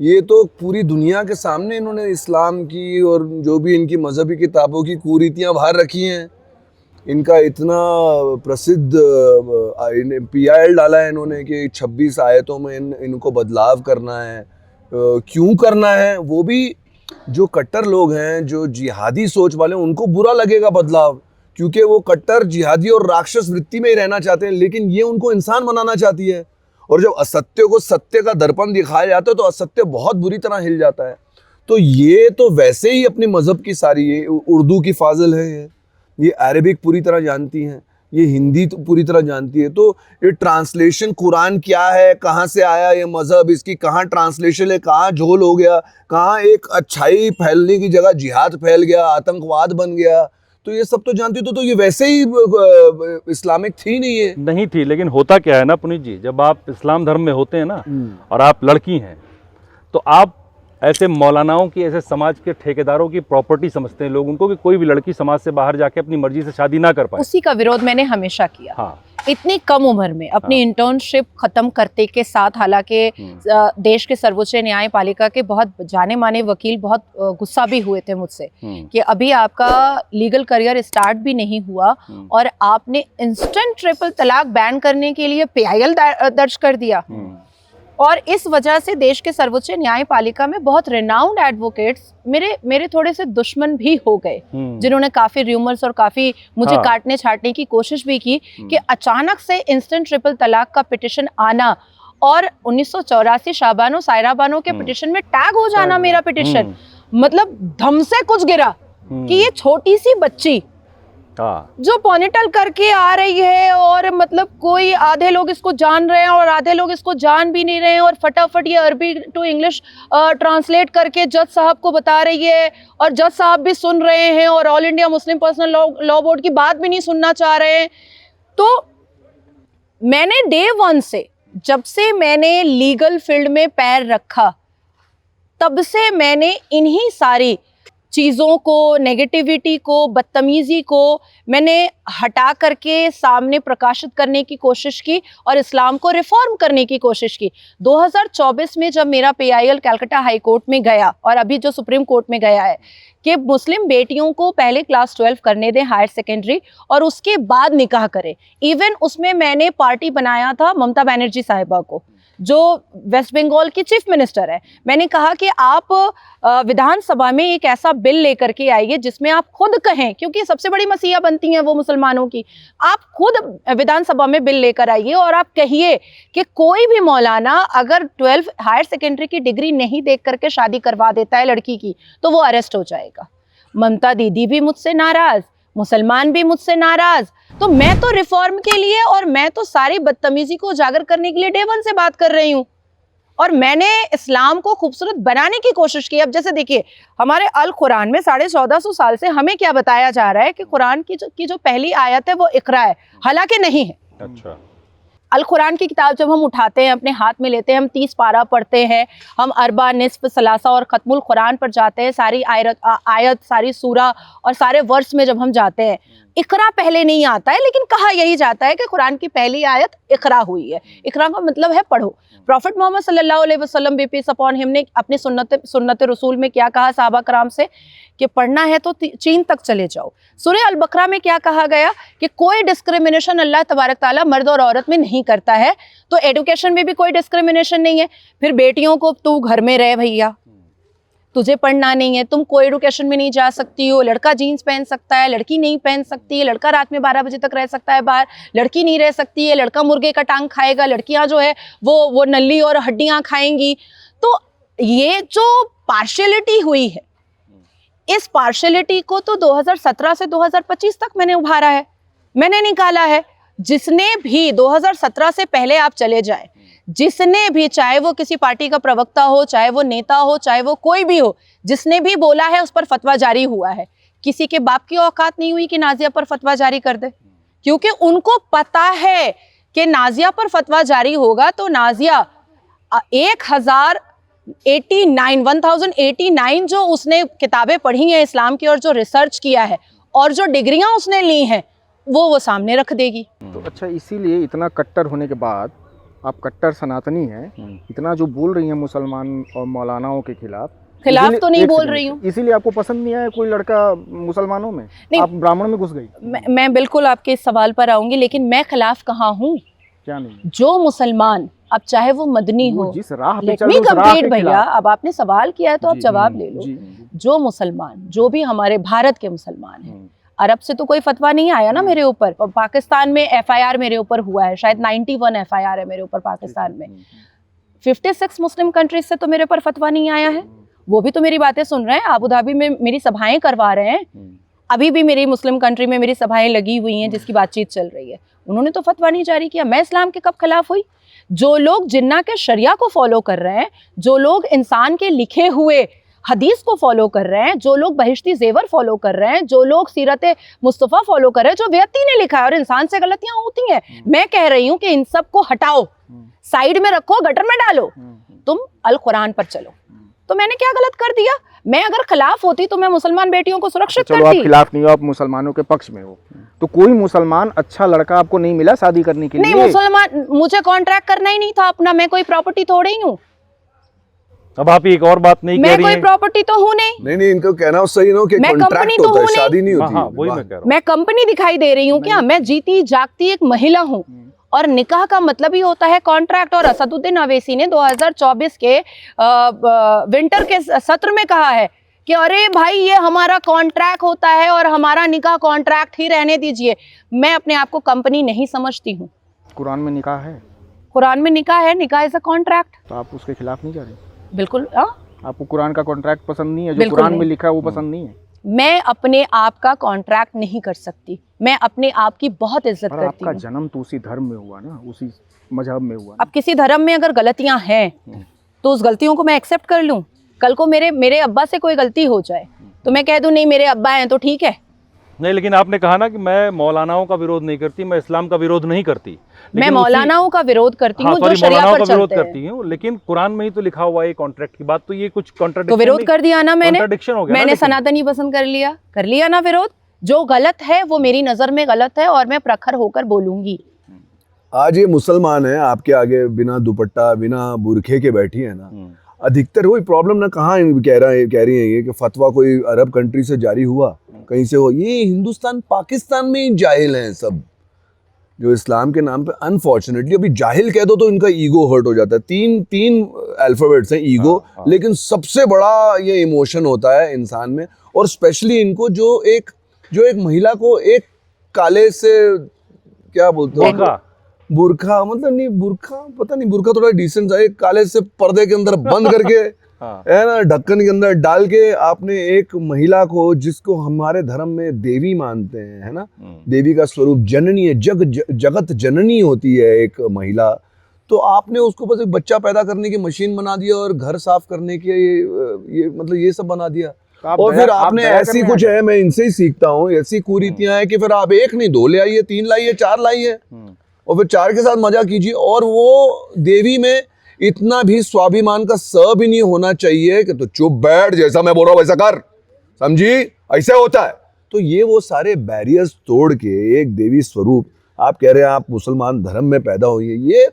ये तो पूरी दुनिया के सामने इन्होंने इस्लाम की और जो भी इनकी मजहबी किताबों की कुरीतियाँ बाहर रखी हैं। इनका इतना प्रसिद्ध PIL डाला है इन्होंने कि 26 आयतों में इनको बदलाव करना है। क्यों करना है? वो भी जो कट्टर लोग हैं, जो जिहादी सोच वाले, उनको बुरा लगेगा बदलाव, क्योंकि वो कट्टर जिहादी और राक्षस वृत्ति में ही रहना चाहते हैं, लेकिन ये उनको इंसान बनाना चाहती है। और जब असत्य को सत्य का दर्पण दिखाया जाता है तो असत्य बहुत बुरी तरह हिल जाता है। तो ये तो वैसे ही अपनी मजहब की सारी, ये उर्दू की फाजिल है, ये अरबिक पूरी तरह जानती हैं, ये हिंदी तो पूरी तरह जानती है। तो ये ट्रांसलेशन कुरान क्या है, कहाँ से आया ये मजहब, इसकी कहाँ ट्रांसलेशन है, कहाँ झोल हो गया, कहाँ एक अच्छाई फैलने की जगह जिहाद फैल गया, आतंकवाद बन गया, तो ये सब तो जानती। तो ये वैसे ही इस्लामिक थी नहीं थी। लेकिन होता क्या है ना पुनीत जी, जब आप इस्लाम धर्म में होते हैं ना और आप लड़की हैं, तो आप ऐसे मौलानाओं की, ऐसे समाज के ठेकेदारों की प्रॉपर्टी समझते हैं लोग उनको, कि कोई भी लड़की समाज से बाहर जाके अपनी मर्जी से शादी ना कर पाए। उसी का विरोध मैंने हमेशा किया। हाँ। इतनी कम उम्र में अपनी इंटर्नशिप खत्म करते के साथ, हालांकि देश के सर्वोच्च न्यायपालिका के बहुत जाने माने वकील बहुत गुस्सा भी हुए थे मुझसे कि अभी आपका लीगल करियर स्टार्ट भी नहीं हुआ और आपने इंस्टेंट ट्रिपल तलाक बैन करने के लिए PIL दर्ज कर दिया। और इस वजह से देश के सर्वोच्च न्यायपालिका में बहुत रिनाउंड एडवोकेट्स मेरे थोड़े से दुश्मन भी हो गए, जिन्होंने काफी र्यूमर्स और काफी मुझे काटने छाटने की कोशिश भी की कि अचानक से इंस्टेंट ट्रिपल तलाक का पिटिशन आना और 1984 शाबानो सायरा बानो के पिटिशन में टैग हो जाना मेरा पिटिशन, मतलब धम से कुछ गिरा कि ये छोटी सी बच्ची जो पॉनिटल करके आ रही है और मतलब कोई आधे लोग इसको जान रहे हैं और आधे लोग इसको जान भी नहीं रहे हैं, और फटाफट ये अरबी टू इंग्लिश ट्रांसलेट करके जज साहब को बता रही है और जज साहब भी सुन रहे हैं और all India Muslim personal law board की बात भी नहीं सुनना चाह रहे हैं। तो मैंने डे 1 से, जब से मैंने लीगल फील्ड में पैर रखा, तब से मैंने इन्हीं सारी चीज़ों को, नेगेटिविटी को, बदतमीज़ी को मैंने हटा करके सामने प्रकाशित करने की कोशिश की और इस्लाम को रिफॉर्म करने की कोशिश की। 2024 में जब मेरा PIL कलकत्ता हाई कोर्ट में गया और अभी जो सुप्रीम कोर्ट में गया है कि मुस्लिम बेटियों को पहले क्लास 12 करने दें, हायर सेकेंडरी, और उसके बाद निकाह करें। इवन उसमें मैंने पार्टी बनाया था ममता बनर्जी साहिबा को, जो वेस्ट बंगाल की चीफ मिनिस्टर है। मैंने कहा कि आप विधानसभा में एक ऐसा बिल लेकर के आइए जिसमें आप खुद कहें, क्योंकि सबसे बड़ी मसीहा बनती हैं वो मुसलमानों की, आप खुद विधानसभा में बिल लेकर आइए और आप कहिए कि कोई भी मौलाना अगर 12 हायर सेकेंडरी की डिग्री नहीं देख करके शादी करवा देता है लड़की की तो वो अरेस्ट हो जाएगा। ममता दीदी भी मुझसे नाराज, मुसलमान भी मुझसे नाराज। तो मैं तो रिफॉर्म के लिए और मैं तो सारी बदतमीजी को उजागर करने के लिए डे 1 से बात कर रही हूँ, और मैंने इस्लाम को खूबसूरत बनाने की कोशिश की। अब जैसे देखिए, हमारे अल कुरान में 1450 साल से हमें क्या बताया जा रहा है कि कुरान की जो पहली आयत है वो इकरा है, हालांकि नहीं है। अच्छा। अल कुरान की किताब जब हम उठाते हैं, अपने हाथ में लेते हैं, हम 30 पारा पढ़ते हैं, हम अरबा, निस्फ, सलासा और खत्मुल कुरान पर जाते हैं, सारी आयत, सारी सूरा और सारे वर्स में जब हम जाते हैं, इकरा पहले नहीं आता है, लेकिन कहा यही जाता है कि कुरान की पहली आयत इकरा हुई है। इकरा का मतलब है पढ़ो। प्रॉफिट मोहम्मद सल्लल्लाहु अलैहि वसल्लम बी पीस अपॉन हिम ने अपने सुन्नत रसूल में क्या कहा साहबा कराम से कि पढ़ना है तो चीन तक चले जाओ। सूरह अल बकरा में क्या कहा गया कि कोई डिस्क्रिमिनेशन अल्लाह तबारक ताला मर्द और औरत में नहीं करता है, तो एजुकेशन में भी कोई डिस्क्रिमिनेशन नहीं है। फिर बेटियों को तू घर में रह भैया, तुझे पढ़ना नहीं है, तुम कोई एजुकेशन में नहीं जा सकती हो, लड़का जीन्स पहन सकता है, लड़की नहीं पहन सकती है, लड़का रात में 12 बजे तक रह सकता है बाहर, लड़की नहीं रह सकती है, लड़का मुर्गे का टांग खाएगा, लड़कियां जो है वो नली और हड्डियां खाएंगी। तो ये जो पार्शियलिटी हुई है, इस पार्शियलिटी को तो 2017 से 2025 तक मैंने उभारा है, मैंने निकाला है। जिसने भी 2017 से पहले आप चले जाएं, जिसने भी, चाहे वो किसी पार्टी का प्रवक्ता हो, चाहे वो नेता हो, चाहे वो कोई भी हो, जिसने भी बोला है उस पर फतवा जारी हुआ है। किसी के बाप की औकात नहीं हुई कि नाजिया पर फतवा जारी कर दे, क्योंकि उनको पता है कि नाजिया पर फतवा जारी होगा तो नाजिया 1089 जो उसने किताबें पढ़ी हैं इस्लाम की और जो रिसर्च किया है, और जो डिग्रियां उसने ली हैं वो सामने रख देगी। तो अच्छा, इसीलिए इतना कट्टर होने के बाद आप कट्टर सनातनी हैं, इतना जो बोल रही हैं मुसलमान और मौलानाओं के खिलाफ तो नहीं बोल रही हूँ, इसीलिए आपको पसंद नहीं आया कोई लड़का मुसलमानों में, आप ब्राह्मण में घुस गई। मैं बिल्कुल आपके इस सवाल पर आऊंगी, लेकिन मैं खिलाफ कहाँ हूँ? क्या नहीं? जो मुसलमान, अब चाहे वो मदनी हो, जिस राह पे लेट चल मी रहे उस राह कंप्लीट के भैया, खिलाफ। अब आपने सवाल किया है तो आप जी, जवाब ले लो। जी, जो मुसलमान, जो भी हमारे भारत के मुसलमान हैं, अरब से तो कोई फतवा नहीं आया ना मेरे ऊपर। पाकिस्तान में FIR मेरे ऊपर हुआ है, शायद 91 FIR है मेरे ऊपर पाकिस्तान में। 56 मुस्लिम कंट्रीज से तो मेरे ऊपर फतवा नहीं आया है, वो भी तो मेरी बातें सुन रहे हैं, आबू धाबी में मेरी सभाएं करवा रहे हैं, अभी भी मेरी मुस्लिम कंट्री में मेरी सभाएं लगी हुई हैं जिसकी बातचीत चल रही है, उन्होंने तो फतवा नहीं जारी किया। मैं इस्लाम के कब खिलाफ हुई? जो लोग जिन्ना के शरिया को फॉलो कर रहे हैं, जो लोग इंसान के लिखे हुए हदीस को फॉलो कर रहे हैं, जो लोग बहिश्ती जेवर फॉलो कर रहे हैं, जो लोग सीरत मुस्तफ़ा फॉलो कर रहे हैं, जो व्यक्ति ने लिखा है, और इंसान से गलतियां होती हैं, मैं कह रही हूं कि इन सब को हटाओ, साइड में रखो, गटर में डालो, तुम अल कुरान पर चलो। तो मैंने क्या गलत कर दिया? मैं अगर खिलाफ होती तो मैं मुसलमान बेटियों को सुरक्षित चलो, आप करती। खिलाफ नहीं हो, आप मुसलमानों के पक्ष में हो, तो कोई मुसलमान अच्छा लड़का आपको नहीं मिला शादी करने के लिए? नहीं, मुसलमान, मुझे कॉन्ट्रैक्ट करना ही नहीं था अपना, मैं कोई प्रॉपर्टी थोड़ी ही हूँ। अब आप एक और बात नहीं कह मैं रही कोई हैं। प्रॉपर्टी तो हूँ नहीं। नहीं, इनको कहना सही ना कि मैं कंपनी कॉन्ट्रैक्ट तो होता है, हूँ नहीं। शादी नहीं होती। हाँ, वही मैं कह रहा हूँ। मैं कंपनी दिखाई दे रही हूँ क्या? मैं जीती जागती एक महिला हूँ, और निकाह का मतलब ही होता है कॉन्ट्रैक्ट। और असदुद्दीन अवैसी ने 2024 के विंटर के सत्र में कहा है कि अरे भाई ये हमारा कॉन्ट्रैक्ट होता है और हमारा निकाह कॉन्ट्रैक्ट ही रहने दीजिए। मैं अपने आप को कंपनी नहीं समझती हूँ। कुरान में निकाह है, कुरान में निकाह है, निकाह इज अ कॉन्ट्रैक्ट। तो आप उसके खिलाफ नहीं जा रहे? बिल्कुल। आपको कुरान का कॉन्ट्रैक्ट पसंद नहीं है, जो बिल्कुल कुरान में नहीं। लिखा है वो पसंद नहीं है? मैं अपने आप का कॉन्ट्रैक्ट नहीं कर सकती, मैं अपने आप की बहुत इज्जत पर करती आपका हूँ। जन्म तो उसी धर्म में हुआ ना, उसी मजहब में हुआ ना। अब किसी धर्म में अगर गलतियां हैं तो उस गलतियों को मैं एक्सेप्ट कर लूं। कल को मेरे अब्बा से कोई गलती हो जाए तो मैं कह दूं नहीं मेरे अब्बा हैं तो ठीक है। नहीं, लेकिन आपने कहा ना कि मैं मौलानाओं का विरोध नहीं करती, मैं इस्लाम का विरोध नहीं करती। मैं मौलानाओं का विरोध करती हूँ, जो शरिया मौलानाओं पर का विरोध चलते हैं। करती हूँ, लेकिन कुरान में ही तो लिखा हुआ है कॉन्ट्रैक्ट की बात, तो ये कुछ कॉन्ट्रडिक्शन तो विरोध कर दिया ना मैंने, कॉन्ट्रडिक्शन हो गया ना, मैंने लेकिन। सनातनी पसंद कर लिया ना विरोध। जो गलत है वो मेरी नजर में गलत है और मैं प्रखर होकर बोलूंगी। आज ये मुसलमान है आपके आगे बिना दुपट्टा बिना बुरखे के बैठी है ना, अधिकतर वही प्रॉब्लम ना कहाँ कह रही है ये कि फतवा कोई अरब कंट्री से जारी हुआ, कहीं से हो। ये हिंदुस्तान पाकिस्तान में ही जाहिल हैं सब, जो इस्लाम के नाम पे अनफॉर्चुनेटली अभी जाहिल कह दो तो इनका ईगो हर्ट हो जाता है। तीन अल्फाबेट्स हैं ईगो, लेकिन सबसे बड़ा ये इमोशन होता है इंसान में। और स्पेशली इनको जो एक महिला को एक काले से क्या बोलते हो, बुरखा मतलब नहीं, बुरखा पता नहीं, बुरखा थोड़ा डिसेंट है, एक काले से पर्दे के अंदर बंद करके है ना, ढक्कन के अंदर डाल के आपने एक महिला को, जिसको हमारे धर्म में देवी मानते हैं, है ना, देवी का स्वरूप जननी है, जगत जननी होती है एक महिला, तो आपने उसको बस एक बच्चा पैदा करने की मशीन बना दिया और घर साफ करने के ये मतलब ये सब बना दिया। और फिर आपने ऐसी कुछ है, मैं इनसे ही सीखता हूँ, ऐसी कुरीतियां हैं कि फिर आप एक नहीं 2 ले आइए, 3 लाइए, 4 लाइए, और फिर 4 के साथ मजा कीजिए। और वो देवी में इतना भी स्वाभिमान का स भी नहीं होना चाहिए कि तो चुप बैठ, जैसा मैं बोल रहा हूँ वैसा कर, समझी, ऐसे होता है। तो ये वो सारे बैरियर्स तोड़ के एक देवी स्वरूप, आप कह रहे हैं आप मुसलमान धर्म में पैदा हुई है, ये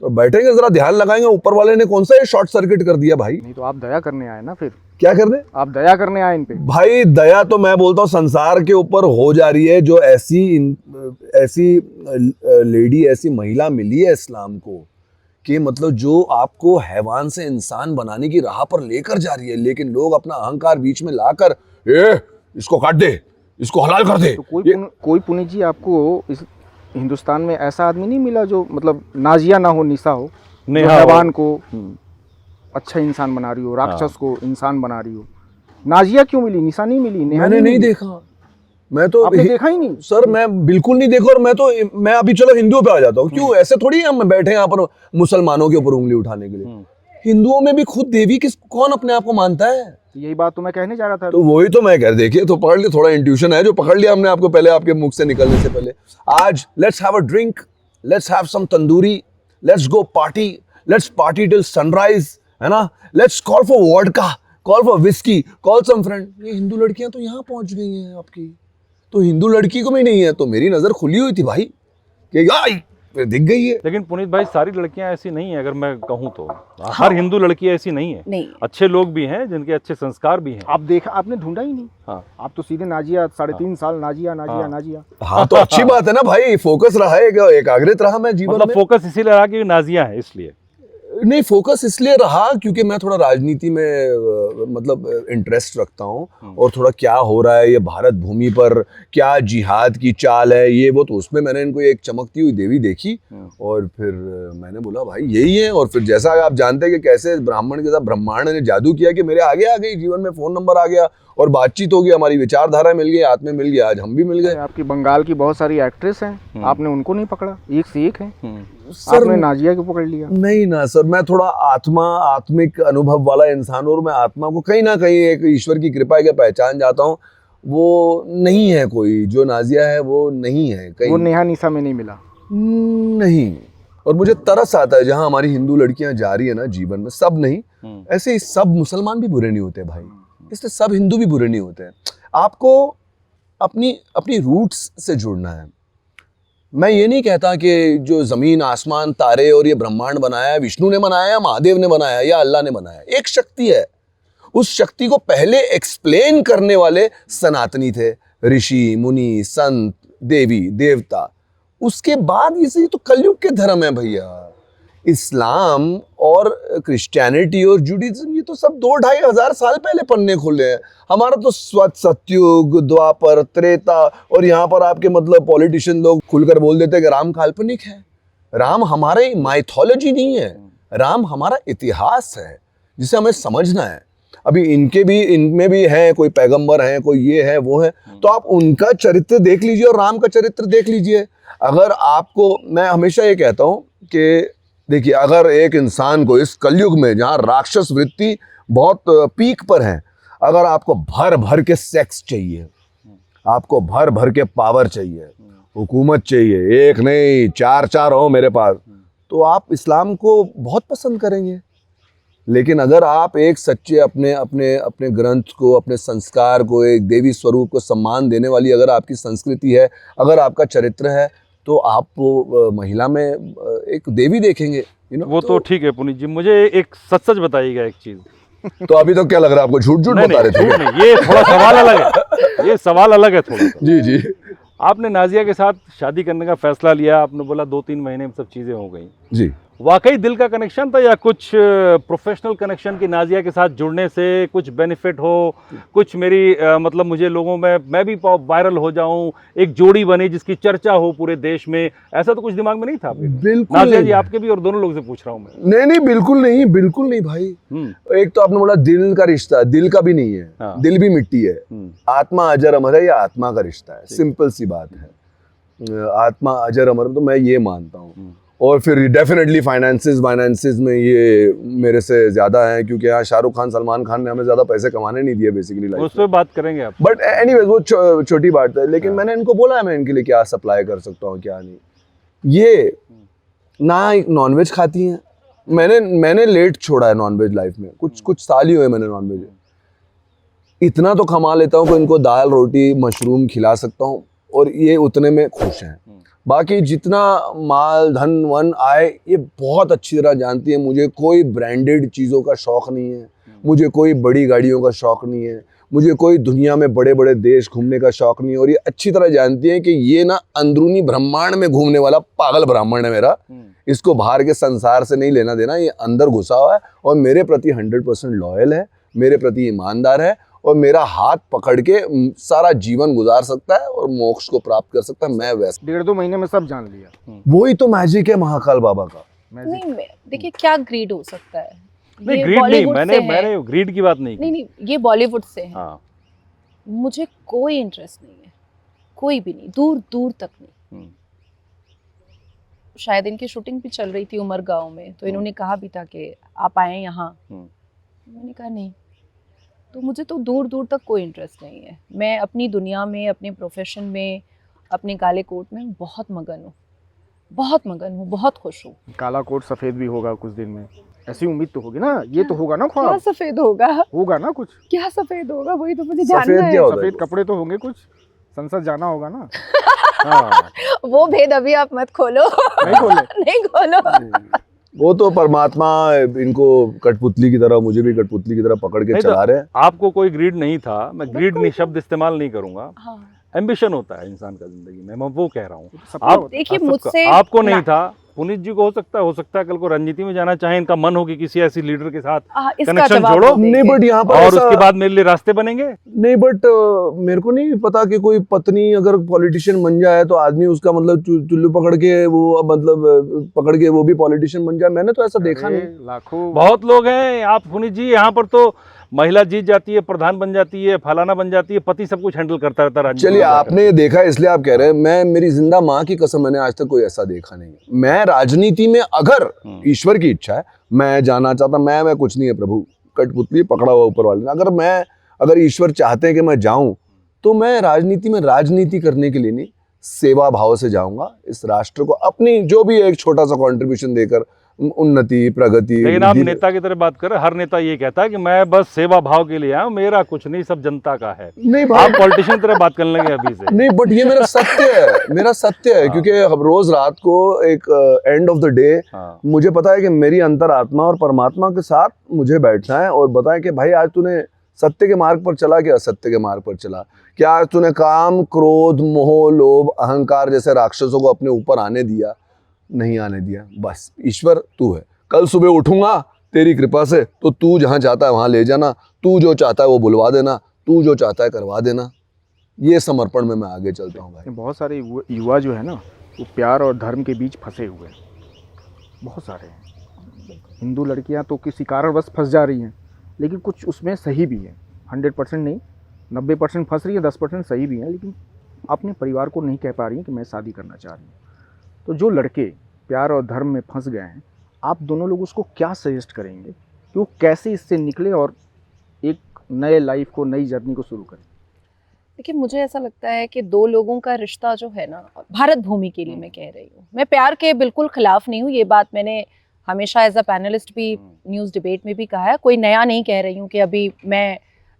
तो बैठेंगे जरा ध्यान लगाएंगे ऊपर वाले ने कौन सा ये शॉर्ट सर्किट कर दिया भाई। नहीं तो आप दया करने आए ना, फिर क्या करने? आप दया करने आए इन पे। भाई दया तो मैं बोलता हूँ संसार के ऊपर हो जा रही है, जो ऐसी लेडी, ऐसी महिला मिली है इस्लाम को कि मतलब जो आपको हैवान से इंसान बनाने की राह पर लेकर जा रही है, लेकिन लोग अपना अहंकार बीच में लाकर इसको काट दे, इसको हलाल कर दे। तो कोई पुनीत जी आपको इस हिंदुस्तान में ऐसा आदमी नहीं मिला जो मतलब नाजिया ना हो, निसा हो, जो हैवान को अच्छा इंसान बना रही हो, राक्षस को इंसान बना रही हो। नाजिया क्यों मिली, निसा नहीं मिली? मैंने नहीं देखा, मैं तो आपने देखा ही नहीं सर, मैं बिल्कुल नहीं देखा। और मैं अभी चलो हिंदुओं पे आ जाता हूँ, क्यों ऐसे थोड़ी हम बैठे हैं यहाँ पर मुसलमानों के ऊपर उंगली उठाने के लिए। हिंदुओं में भी खुद देवी कौन अपने आप को मानता है? यही बात तो मैं कहने जा रहा था। तो वही तो मैं कह, देखिए तो पकड़ लिया, थोड़ा इंट्यूशन है जो पकड़ लिया हमने आपको पहले, आपके मुख से निकलने से पहले। आज let's have a drink, let's have some tandoori, let's go party, let's party till sunrise, है ना, let's call for vodka, call for whisky, call some friend. ये हिंदू लड़कियां तो यहाँ पहुंच गई हैं आपकी, तो हिंदू लड़की को भी नहीं है, तो मेरी नजर खुली हुई थी भाई कि आई फिर दिख गई है। लेकिन पुनीत भाई सारी लड़कियां ऐसी नहीं है, अगर मैं कहूँ तो हर हिंदू लड़की ऐसी नहीं है। नहीं, अच्छे लोग भी हैं जिनके अच्छे संस्कार भी हैं। आप देखा, आपने ढूंढा ही नहीं। हाँ। आप तो सीधे नाजिया 3.5 साल नाजिया नाजिया हाँ। नाजिया। हाँ तो अच्छी बात है ना भाई, फोकस रहा है, एकाग्रित रहा मैं जीवन मतलब में। फोकस इसीलिए रहा कि नाजियां हैं इसलिए। नहीं, फोकस इसलिए रहा क्योंकि मैं थोड़ा राजनीति में मतलब इंटरेस्ट रखता हूँ, और थोड़ा क्या हो रहा है ये भारत भूमि पर, क्या जिहाद की चाल है ये वो, तो उसमें मैंने इनको एक चमकती हुई देवी देखी और फिर मैंने बोला भाई यही है। और फिर जैसा आप जानते हैं कि कैसे ब्राह्मण के साथ ब्रह्मांड ने जादू किया कि मेरे आगे आ गई, जीवन में फोन नंबर आ गया और बातचीत हो गई, हमारी विचारधारा मिल गई, आत्मा मिल गया, आज हम भी मिल गए। आपकी बंगाल की बहुत सारी एक्ट्रेस हैं, आपने उनको नहीं पकड़ा, एक से एक है। सर आपने नाजिया को पकड़ लिया। नहीं ना सर, मैं थोड़ा आत्मिक अनुभव वाला इंसान हूं, और मैं आत्मा को कहीं ना कहीं एक ईश्वर की कृपा के पहचान जाता हूँ। वो नहीं है कोई, जो नाजिया है वो नहीं है कहीं, वो नेहा निशा में नहीं मिला। नहीं। और मुझे तरस आता है जहां हमारी हिंदू लड़कियां जा रही है ना जीवन में, सब नहीं, ऐसे ही सब मुसलमान भी बुरे नहीं होते भाई, इसलिए सब हिंदू भी बुरे नहीं होते हैं। आपको अपनी अपनी रूट्स से जुड़ना है। मैं ये नहीं कहता कि जो जमीन आसमान तारे और ये ब्रह्मांड बनाया है विष्णु ने बनाया, महादेव ने बनाया या अल्लाह ने बनाया, एक शक्ति है। उस शक्ति को पहले एक्सप्लेन करने वाले सनातनी थे, ऋषि मुनि संत देवी देवता। उसके बाद ये तो कलयुग के धर्म है भैया। इस्लाम और क्रिश्चियनिटी और जुडिज्म ये तो सब 2-2.5 हजार साल पहले पन्ने खुले हैं। हमारा तो सत्युग द्वापर त्रेता, और यहाँ पर आपके मतलब पॉलिटिशियन लोग खुलकर बोल देते हैं कि राम काल्पनिक है। राम हमारे माइथोलॉजी नहीं है, राम हमारा इतिहास है जिसे हमें समझना है। अभी इनमें भी है, कोई पैगंबर है, कोई ये है वो है, तो आप उनका चरित्र देख लीजिए और राम का चरित्र देख लीजिए। अगर आपको, मैं हमेशा ये कहता हूँ कि देखिए, अगर एक इंसान को इस कलयुग में जहाँ राक्षस वृत्ति बहुत पीक पर है, अगर आपको भर भर के सेक्स चाहिए, आपको भर भर के पावर चाहिए, हुकूमत चाहिए, एक नहीं 4-4 हो मेरे पास, तो आप इस्लाम को बहुत पसंद करेंगे। लेकिन अगर आप एक सच्चे अपने अपने अपने ग्रंथ को, अपने संस्कार को, एक देवी स्वरूप को सम्मान देने वाली अगर आपकी संस्कृति है, अगर आपका चरित्र है, तो आप वो महिला में एक देवी देखेंगे, वो तो ठीक है पुनीत जी, मुझे एक सच बताइएगा एक चीज। तो अभी तो क्या लग रहा है आपको, झूठ बता रहे थे? नहीं, ये थोड़ा सवाल अलग है, ये सवाल अलग है थोड़ा। जी जी। आपने नाजिया के साथ शादी करने का फैसला लिया, आपने बोला 2-3 महीने में सब चीजें हो गई जी, वाकई दिल का कनेक्शन था या कुछ प्रोफेशनल कनेक्शन की नाजिया के साथ जुड़ने से कुछ बेनिफिट हो, कुछ मेरी मतलब मुझे लोगों में, मैं भी वायरल हो जाऊं, एक जोड़ी बने जिसकी चर्चा हो पूरे देश में, ऐसा तो कुछ दिमाग में नहीं था आपके? बिल्कुल नाजिया जी आपके भी और दोनों लोग से पूछ रहा हूं मैं। नहीं बिल्कुल नहीं, बिल्कुल नहीं भाई। एक तो आपने बोला दिल का रिश्ता, दिल का भी नहीं है। हाँ। दिल भी मिट्टी है, आत्मा अजर अमर है, ये आत्मा का रिश्ता है, सिंपल सी बात है। आत्मा अजर अमर, तो मैं ये मानता हूँ। और फिर डेफिनेटली फाइनेंसिस में ये मेरे से ज्यादा है, क्योंकि यहाँ शाहरुख खान सलमान खान ने हमें ज्यादा पैसे कमाने नहीं दिए बेसिकली लाइफ में। उस पर बात करेंगे आप। बट एनीवेज वो छोटी बात है। लेकिन मैंने इनको बोला है मैं इनके लिए क्या सप्लाई कर सकता हूँ क्या नहीं। ये ना नॉनवेज खाती हैं, मैंने लेट छोड़ा है नॉनवेज लाइफ में, कुछ साल ही हुए मैंने नॉनवेज। इतना तो कमा लेता हूँ कि इनको दाल रोटी मशरूम खिला सकता हूँ और ये उतने में खुश हैं। बाकी जितना माल धन वन आए ये बहुत अच्छी तरह जानती है। मुझे कोई ब्रांडेड चीज़ों का शौक़ नहीं है, मुझे कोई बड़ी गाड़ियों का शौक़ नहीं है, मुझे कोई दुनिया में बड़े बड़े देश घूमने का शौक़ नहीं है। और ये अच्छी तरह जानती है कि ये ना अंदरूनी ब्रह्मांड में घूमने वाला पागल ब्राह्मण है मेरा, इसको बाहर के संसार से नहीं लेना देना, ये अंदर घुसा हुआ है और मेरे प्रति 100% लॉयल है, मेरे प्रति ईमानदार है और मेरा हाथ पकड़ के सारा जीवन गुजार सकता है और मोक्ष को प्राप्त कर सकता है। मैं वैसे 1.5-2 महीने में सब जान लिया। वही तो मैजिक है महाकाल बाबा का। नहीं देखिए क्या ग्रीड हो सकता है, नहीं ग्रीड नहीं, मैंने ग्रीड की बात नहीं की। नहीं ये बॉलीवुड से है। हाँ। मुझे कोई इंटरेस्ट नहीं है, कोई भी नहीं, दूर दूर तक नहीं। शायद इनकी शूटिंग भी चल रही थी उमरगांव में, तो इन्होंने कहा भी था कि आप आए यहाँ, मैंने कहा नहीं। तो मुझे तो दूर दूर तक कोई इंटरेस्ट नहीं है। मैं अपनी दुनिया में, अपने प्रोफेशन में, अपने काले कोट में बहुत मगन हूँ, बहुत खुश हूँ। काला कोट सफेद भी होगा कुछ दिन में, ऐसी उम्मीद तो होगी ना। ये तो होगा ना ख्वाब। क्या सफेद होगा? होगा ना कुछ। क्या सफेद होगा वही तो मुझे जानना है। सफेद कपड़े तो होंगे कुछ। संसद जाना होगा ना। हाँ वो भेद अभी आप मत खोलो। नहीं खोले। नहीं खोलो। वो तो परमात्मा इनको कठपुतली की तरह, मुझे भी कठपुतली की तरह पकड़ के नहीं तो चला रहे हैं। आपको कोई ग्रीड नहीं था, मैं ग्रीड बिल्कुल नहीं नहीं। शब्द इस्तेमाल नहीं करूंगा। हाँ एम्बिशन होता है इंसान का जिंदगी में, मैं वो कह रहा हूँ। सबका आप होता है। देखिए सबका- मुझसे आपको नहीं ना- था, पुनीत जी को हो सकता है कल को राजनीति में जाना चाहे, इनका मन हो कि किसी ऐसी लीडर के साथ इसका कनेक्शन जवाब जोड़ो। दो देखिए। नहीं बट यहाँ पर और ऐसा उसके बाद मेरे लिए रास्ते बनेंगे। नहीं, बट मेरे को नहीं पता कि कोई पत्नी अगर पॉलिटिशियन बन जाए तो आदमी उसका मतलब चुल्लू पकड़ के वो मतलब पकड़ के वो भी पॉलिटिशियन बन जाए। मैंने तो ऐसा देखा अरे, नहीं। लाखों बहुत लोग हैं। आप पुनीत जी यहाँ पर तो महिला जीत जाती है, प्रधान बन जाती है, फलाना बन जाती है, पति सब कुछ हैंडल करता रहता है राजनीति चलिए में जाकर। आपने ये देखा है इसलिए आप कह रहे हैं। मैं मेरी जिंदा माँ की कसम, मैंने आज तक कोई ऐसा देखा नहीं है। मैं राजनीति में अगर ईश्वर की इच्छा है मैं जाना चाहता, मैं कुछ नहीं है प्रभु, कठपुतली पकड़ा हुआ ऊपर वाले ने। अगर ईश्वर चाहते हैं कि मैं जाऊं तो मैं राजनीति में राजनीति करने के लिए नहीं, सेवा भाव से जाऊंगा। इस राष्ट्र को अपनी जो भी एक छोटा सा कंट्रीब्यूशन देकर उन्नति, प्रगति। लेकिन आप नेता की तरह बात कर रहे हैं। हर नेता ये कहता है कि मैं बस सेवा भाव के लिए आया हूं, मेरा कुछ नहीं, सब जनता का है। नहीं भाई, आप पॉलिटिशियन तरह बात करने लगे अभी से। नहीं बट ये मेरा सत्य है, मेरा सत्य है। क्योंकि हम रोज रात को एक एंड ऑफ द डे हाँ। मुझे पता है कि मेरी अंतरात्मा और परमात्मा के साथ मुझे बैठना है और बताएं कि भाई आज तूने सत्य के मार्ग पर चला कि असत्य के मार्ग पर चला। क्या आज तूने काम, क्रोध, मोह, लोभ, अहंकार जैसे राक्षसों को अपने ऊपर आने दिया? नहीं आने दिया। बस ईश्वर तू है। कल सुबह उठूंगा तेरी कृपा से तो तू जहाँ चाहता है वहाँ ले जाना, तू जो चाहता है वो बुलवा देना, तू जो चाहता है करवा देना। ये समर्पण में मैं आगे चलता हूँ भाई। बहुत सारे युवा जो है ना वो प्यार और धर्म के बीच फंसे हुए हैं, बहुत सारे हैं। हिंदू लड़कियां तो किसी कारणवश फंस जा रही हैं, लेकिन कुछ उसमें सही भी है। 100% नहीं, 90% फंस रही है, 10% सही भी हैं, लेकिन अपने परिवार को नहीं कह पा रही हैं कि मैं शादी करना चाह रही हूँ। तो जो लड़के प्यार और धर्म में फंस गए हैं, आप दोनों लोग उसको क्या सजेस्ट करेंगे कि वो कैसे इससे निकले और एक नए लाइफ को, नई जर्नी को शुरू करें? देखिए मुझे ऐसा लगता है कि दो लोगों का रिश्ता जो है ना, भारत भूमि के लिए मैं कह रही हूँ, मैं प्यार के बिल्कुल खिलाफ नहीं हूँ। ये बात मैंने हमेशा एज अ पैनलिस्ट भी न्यूज़ डिबेट में भी कहा है। कोई नया नहीं कह रही हूँ कि अभी मैं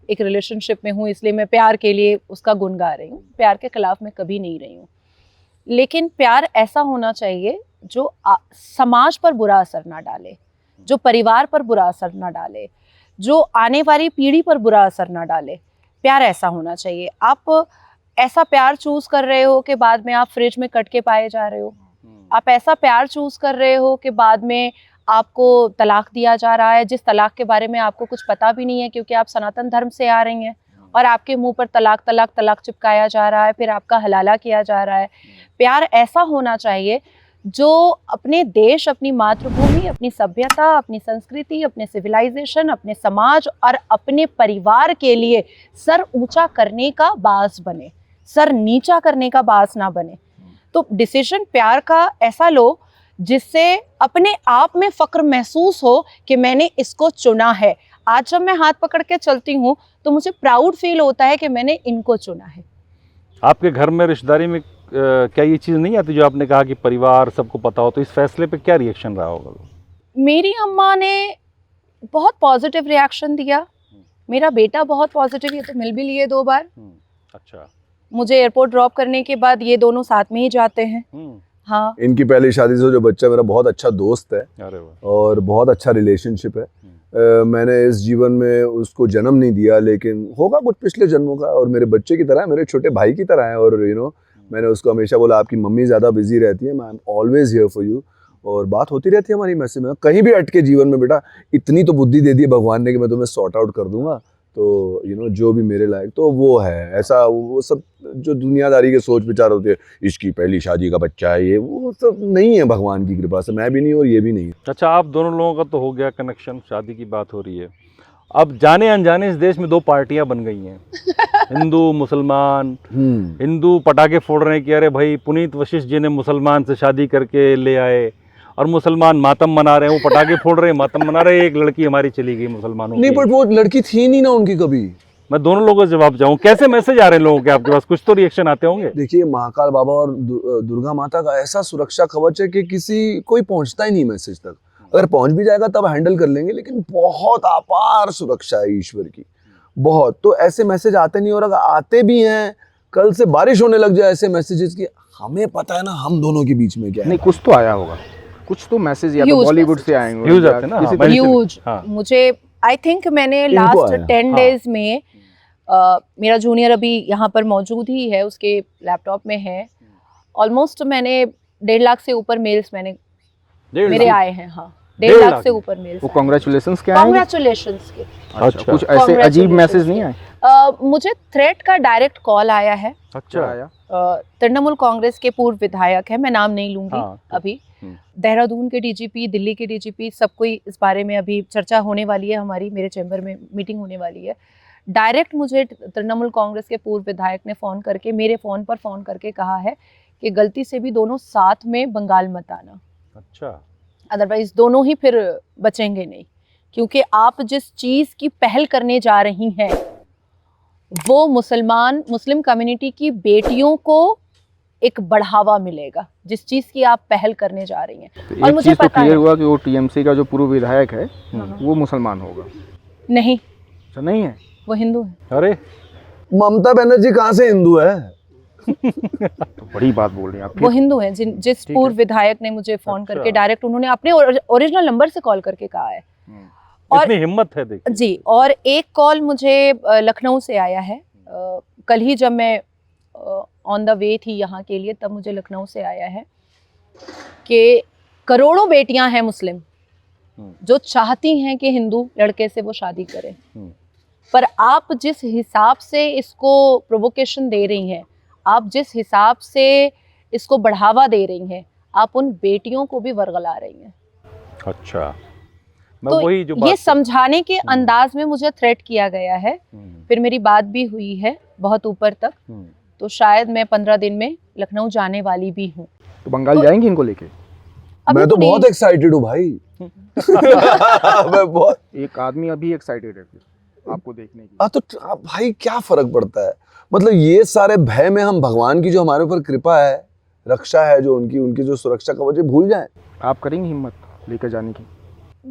एक रिलेशनशिप में हूँ इसलिए मैं प्यार के लिए उसका गुण गा रही हूँ। प्यार के खिलाफ मैं कभी नहीं रही हूँ, लेकिन प्यार ऐसा होना चाहिए जो समाज पर बुरा असर ना डाले, जो परिवार पर बुरा असर ना डाले, जो आने वाली पीढ़ी पर बुरा असर ना डाले। प्यार ऐसा होना चाहिए। आप ऐसा प्यार चूज कर रहे हो कि बाद में आप फ्रिज में कट के पाए जा रहे हो। आप ऐसा प्यार चूज कर रहे हो कि बाद में आपको तलाक दिया जा रहा है, जिस तलाक के बारे में आपको कुछ पता भी नहीं है क्योंकि आप सनातन धर्म से आ रही हैं, और आपके मुंह पर तलाक तलाक तलाक चिपकाया जा रहा है, फिर आपका हलाला किया जा रहा है। प्यार ऐसा होना चाहिए जो अपने देश, अपनी मातृभूमि, अपनी सभ्यता, अपनी संस्कृति, अपने सिविलाइजेशन, अपने समाज और अपने परिवार के लिए सर ऊंचा करने का बास बने, सर नीचा करने का बास ना बने। तो डिसीजन प्यार का ऐसा लो जिससे अपने आप में फक्र महसूस हो कि मैंने इसको चुना है। आज जब मैं हाथ पकड़ के चलती हूँ तो मुझे प्राउड फील होता है कि मैंने इनको चुना है। आपके घर में रिश्तेदारी में क्या ये चीज़ नहीं आती जो आपने कहा कि परिवार सबको पता हो, तो इस फैसले पे क्या रिएक्शन रहा होगा? मेरी अम्मा ने बहुत पॉजिटिव रिएक्शन दिया, मेरा बेटा बहुत पॉजिटिव, ये तो मिल भी लिए 2 बार। अच्छा। मुझे एयरपोर्ट ड्रॉप करने के बाद ये दोनों साथ में ही जाते हैं। हाँ, इनकी पहली शादी से जो बच्चा मेरा बहुत अच्छा दोस्त है अरे वाह। और बहुत अच्छा रिलेशनशिप है। मैंने इस जीवन में उसको जन्म नहीं दिया, लेकिन होगा कुछ पिछले जन्मों का, और मेरे बच्चे की तरह है, मेरे छोटे भाई की तरह है। और मैंने उसको हमेशा बोला आपकी मम्मी ज़्यादा बिजी रहती है, I am always here for you, और बात होती रहती है हमारी मैसेज में। कहीं भी अटके जीवन में बेटा, इतनी तो बुद्धि दे दी है भगवान ने कि मैं तुम्हें सॉर्ट आउट कर दूंगा। तो जो भी मेरे लायक, तो वो है ऐसा। वो सब जो दुनियादारी के सोच विचार होते हैं, इसकी पहली शादी का बच्चा है, ये वो सब नहीं है भगवान की कृपा से। मैं भी नहीं और ये भी नहीं है। अच्छा, आप दोनों लोगों का तो हो गया कनेक्शन, शादी की बात हो रही है। अब जाने अनजाने इस देश में 2 पार्टियां बन गई हैं, हिंदू मुसलमान। हिंदू पटाखे फोड़ रहे हैं कि अरे भाई पुनीत वशिष्ठ जी ने मुसलमान से शादी करके ले आए, और मुसलमान मातम मना रहे हैं, वो पटाखे फोड़ रहे हैं, मातम मना रहे हैं, एक लड़की हमारी चली गई मुसलमानों नहीं, की। बट वो लड़की थी नहीं ना उनकी कभी। मैं दोनों लोगों से जवाब चाहूँ, कैसे मैसेज आ रहे हैं लोगों के आपके पास? कुछ तो रिएक्शन आते होंगे। देखिए, महाकाल बाबा और दुर्गा माता का ऐसा सुरक्षा कवच है कि कोई पहुंचता ही नहीं मैसेज तक। अगर पहुंच भी जाएगा तब हैंडल कर लेंगे, लेकिन बहुत अपार सुरक्षा है ईश्वर की, बहुत। तो ऐसे मैसेज आते नहीं, और अगर आते भी हैं कल से बारिश होने लग जाए ऐसे मैसेजेस की, हमें पता है ना हम दोनों के बीच में क्या है। नहीं, कुछ तो आया होगा, कुछ तो मैसेज या तो Huge बॉलीवुड से messages. आएंगे Huge या आते हैं ना, किसी हाँ, तरीके से। ह्यूज। हाँ। मुझे आई थिंक मैंने इनको लास्ट आया। 10 हाँ। डेज में मेरा जूनियर अभी यहाँ पर मौजूद ही है, उसके लैपटॉप में है। ऑलमोस्ट मैंने 1.5 लाख से ऊपर मेल्स मेरे आए हैं। हाँ, 1.5 लाख से ऊपर मेल्स। वो कांग्रेचुलेशंस क्या आएंगे? कांग्रेचुलेशंस के। अच्छा, कुछ ऐसे अजीब मैसेज नहीं आए? मुझे थ्रेट का डायरेक्ट कॉल आया है। अच्छा आया। तृणमूल कांग्रेस के पूर्व विधायक है, मैं नाम नहीं लूंगी हाँ, तो- अभी। देहरादून के डीजीपी, दिल्ली के डीजीपी, सब कोई इस बारे में अभी चर्चा होने वाली है, हमारी मेरे चैम्बर में मीटिंग होने वाली है। डायरेक्ट मुझे तृणमूल कांग्रेस के पूर्व विधायक ने फ़ोन करके, मेरे फ़ोन पर फ़ोन करके कहा है कि गलती से भी दोनों साथ में बंगाल मत आना, अच्छा, अदरवाइज दोनों ही फिर बचेंगे नहीं, क्योंकि आप जिस चीज़ की पहल करने जा रही हैं वो मुस्लिम कम्युनिटी की बेटियों को एक बढ़ावा मिलेगा, जिस चीज़ की आप पहल करने जा रही हैं। तो और एक मुझे चीज तो पता क्लियर है। हुआ कि वो टीएमसी का जो पूर्व विधायक है हाँ। वो मुसलमान होगा। नहीं, अच्छा, नहीं है? वो हिंदू है। अरे ममता बनर्जी कहाँ से हिंदू है? तो बड़ी बात बोल रही हैं आप। वो हिंदू है। जिस ठीक पूर्व है। विधायक ने मुझे फोन अच्छा। करके डायरेक्ट उन्होंने अपने ओरिजिनल नंबर से कॉल करके कहा है। और- इतनी हिम्मत है, देखिए। जी, और एक कॉल मुझे लखनऊ से आया है। कल ही जब मैं ऑन द वे थी यहाँ के लिए, तब मुझे लखनऊ से आया है कि करोड़ों बेटियां हैं मुस्लिम जो चाहती हैं कि हिंदू लड़के से वो शादी करें, पर आप जिस हिसाब से इसको प्रोवोकेशन दे रही हैं, आप जिस हिसाब से इसको बढ़ावा दे रही हैं, आप उन बेटियों को भी वरगला रही हैं। अच्छा, मैं तो वही जो ये बात समझाने के अंदाज में मुझे थ्रेट किया गया है। हम्म, फिर मेरी बात भी हुई है बहुत ऊपर तक, हम्म। तो शायद मैं 15 दिन में लखनऊ जाने वाली भी हूँ। तो बंगाल तो- जाएंगी इनको लेके? अभी मैं तो नहीं। बहुत एक्साइटेड हूँ भाई। मैं बहुत एक आदमी अभी एक्साइटेड है फिर आपको देखने की। तो भाई क्या फर्क पड़ता है? मतलब ये सारे भय में हम भगवान की जो हमारे ऊपर कृपा है, रक्षा है, जो उनकी जो सुरक्षा कवच है, भूल जाएं। आप करेंगे हिम्मत लेकर जाने की?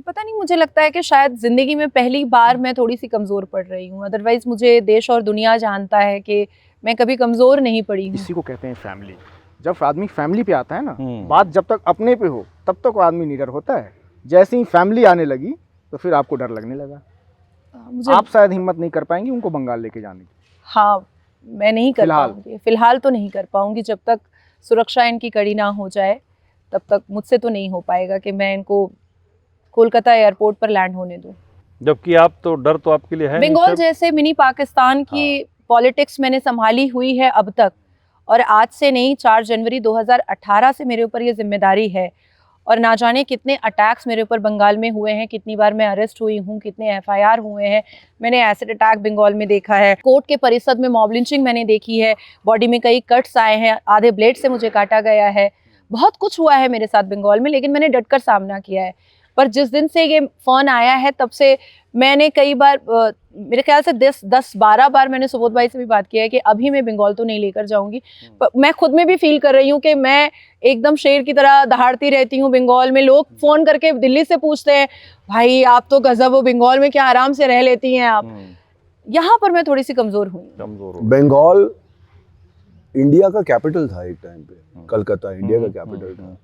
पता नहीं, मुझे लगता है कि शायद जिंदगी में पहली बार मैं थोड़ी सी कमजोर पड़ रही हूँ। अदरवाइज मुझे देश और दुनिया जानता है कि मैं कभी कमजोर नहीं पड़ी हूँ। इसी को कहते हैं फैमिली। जब आदमी फैमिली पे आता है ना, हम्म। बात जब तक अपने पे हो तब तक वो आदमी निडर होता है। जैसे ही फैमिली आने लगी तो फिर आपको डर लगने लगा। मुझे आप शायद हिम्मत नहीं कर पाएंगी उनको बंगाल लेके जाने की। हाँ, मैं नहीं कर फिलहाल? पाऊंगी, फिलहाल तो नहीं कर पाऊंगी। जब तक सुरक्षा इनकी कड़ी ना हो जाए तब तक मुझसे तो नहीं हो पाएगा कि मैं इनको कोलकाता एयरपोर्ट पर लैंड होने दूं। जबकि आप तो डर तो आपके लिए है नहीं, बंगाल सब- जैसे मिनी पाकिस्तान की पॉलिटिक्स मैंने संभाली हुई है अब तक, और आज से नहीं, 4 जनवरी 2018 से मेरे ऊपर ये जिम्मेदारी है। और ना जाने कितने अटैक्स मेरे ऊपर बंगाल में हुए हैं, कितनी बार मैं अरेस्ट हुई हूँ, कितने एफआईआर हुए हैं। मैंने एसिड अटैक बंगाल में देखा है, कोर्ट के परिसर में मॉब लिंचिंग मैंने देखी है, बॉडी में कई कट्स आए हैं, आधे ब्लेड से मुझे काटा गया है। बहुत कुछ हुआ है मेरे साथ बंगाल में, लेकिन मैंने डटकर सामना किया है। पर जिस दिन से ये फ़ोन आया है तब से मैंने कई बार, मेरे ख्याल से 10-12 बार मैंने सुबोध भाई से भी बात किया है कि अभी मैं बंगाल तो नहीं लेकर जाऊंगी। पर मैं खुद में भी फील कर रही हूँ कि मैं एकदम शेर की तरह दहाड़ती रहती हूँ बंगाल में। लोग फ़ोन करके दिल्ली से पूछते हैं, भाई आप तो गजब हो, बंगाल में क्या आराम से रह लेती हैं आप। यहाँ पर मैं थोड़ी सी कमज़ोर हुई। कमजोर हो। बंगाल इंडिया का कैपिटल था एक टाइम पे, कलकत्ता इंडिया का कैपिटल था।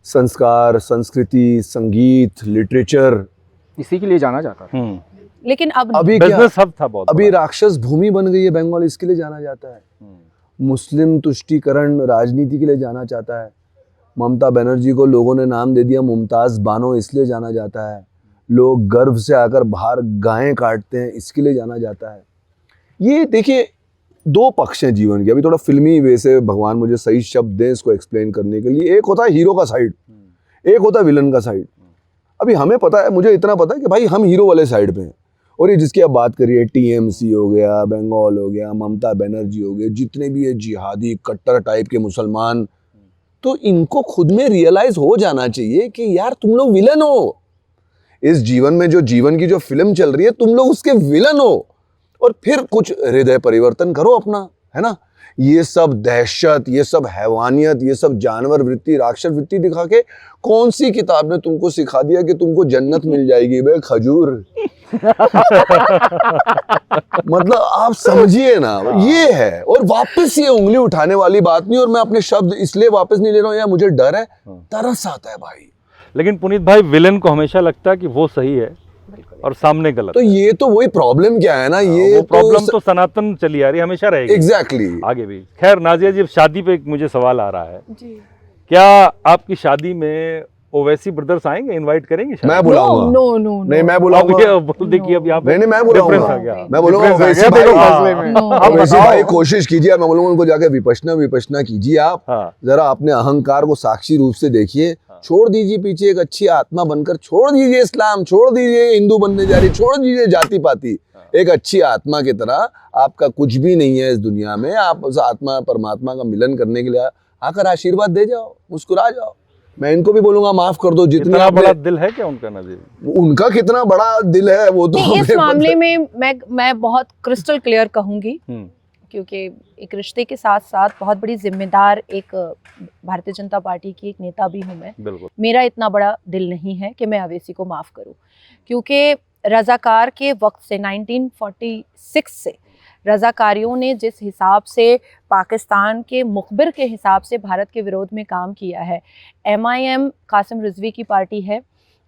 संस्कार, संस्कृति, संगीत, लिटरेचर, इसी के लिए जाना जाता था। लेकिन अब अभी क्या, बिजनेस हब था बहुत अभी बड़ा। राक्षस भूमि बन गई है बंगाल, इसके लिए जाना जाता है। मुस्लिम तुष्टीकरण राजनीति के लिए जाना चाहता है। ममता बनर्जी को लोगों ने नाम दे दिया मुमताज बानो, इसलिए जाना जाता है। लोग गर्व से आकर बाहर गायें काटते हैं, इसके लिए जाना जाता है। ये देखिए, 2 पक्ष हैं जीवन के। अभी थोड़ा फिल्मी वे से भगवान मुझे सही शब्द दें इसको एक्सप्लेन करने के लिए। एक होता है हीरो का साइड, एक होता है विलन का साइड। अभी हमें पता है, मुझे इतना पता है कि भाई हम हीरो वाले साइड पे हैं। और ये जिसकी आप बात करिए, टीएमसी हो गया, बंगाल हो गया, ममता बनर्जी हो गए, जितने भी ये जिहादी कट्टर टाइप के मुसलमान, तो इनको खुद में रियलाइज हो जाना चाहिए कि यार तुम लोग विलन हो। इस जीवन में जो जीवन की जो फिल्म चल रही है, तुम लोग उसके विलन हो। और फिर कुछ हृदय परिवर्तन करो अपना, है ना। ये सब दहशत, ये सब हैवानियत, ये सब जानवर वृत्ति, राक्षस वृत्ति दिखा के कौन सी किताब ने तुमको सिखा दिया कि तुमको जन्नत मिल जाएगी बे खजूर। मतलब आप समझिए ना, ये है। और वापस ये उंगली उठाने वाली बात नहीं, और मैं अपने शब्द इसलिए वापस नहीं ले रहा हूँ यार, मुझे डर है, तरस आता है भाई। लेकिन पुनीत भाई, विलेन को हमेशा लगता है कि वो सही है और सामने गलत। तो ये तो वही प्रॉब्लम क्या है ना, ये प्रॉब्लम तो सनातन चली आ रही है, हमेशा रहेगी। एग्जैक्टली आगे भी। खैर नाजिया जी, शादी पे एक मुझे सवाल आ रहा है जी। क्या आपकी शादी में ओवैसी ब्रदर्स आएंगे, इनवाइट करेंगे शादी? मैं बुलाऊंगा। नो नो नहीं मैं बुलाऊंगा। अब देखिए अब यहाँ पे नहीं मैं difference आ बुलाऊंगा। गया। मैं बोलूंगा Difference आ ओवैसी गया भाई, देखो हाँ, फैसले में। No. अब वैसे बताओ। भाई कोशिश कीजिए, मैं बोलूंगा उनको जाके विपश्यना कीजिए आप। हाँ। जरा अपने अहंकार को साक्षी रूप से देखिए, छोड़ दीजिए पीछे, एक अच्छी आत्मा बनकर छोड़ दीजिए इस्लाम, छोड़ दीजिए हिंदू बनने जा रही, छोड़ दीजिए जाति पाति। एक अच्छी आत्मा की तरह, आपका कुछ भी नहीं है इस दुनिया में, आप उस आत्मा परमात्मा का मिलन करने के लिए आकर आशीर्वाद दे जाओ, मुस्कुरा जाओ। मैं इनको भी बोलूंगा माफ कर दो जितना इतना बड़ा दिल है क्या उनका नजीर? उनका कितना बड़ा दिल है वो तो नहीं, इस हमें मामले पता- में मैं बहुत क्रिस्टल क्लियर कहूंगी, हम्म, क्योंकि एक रिश्ते के साथ साथ बहुत बड़ी जिम्मेदार एक भारतीय जनता पार्टी की एक नेता भी हूँ मैं। बिल्कुल। मेरा इतना बड़ा दिल नहीं है कि मैं अवैसी को माफ़ करूं, क्योंकि रज़ाकार के वक्त से 1946 से रज़ाकारियों ने जिस हिसाब से पाकिस्तान के मुखबिर के हिसाब से भारत के विरोध में काम किया है। MIM कासिम रिजवी की पार्टी है,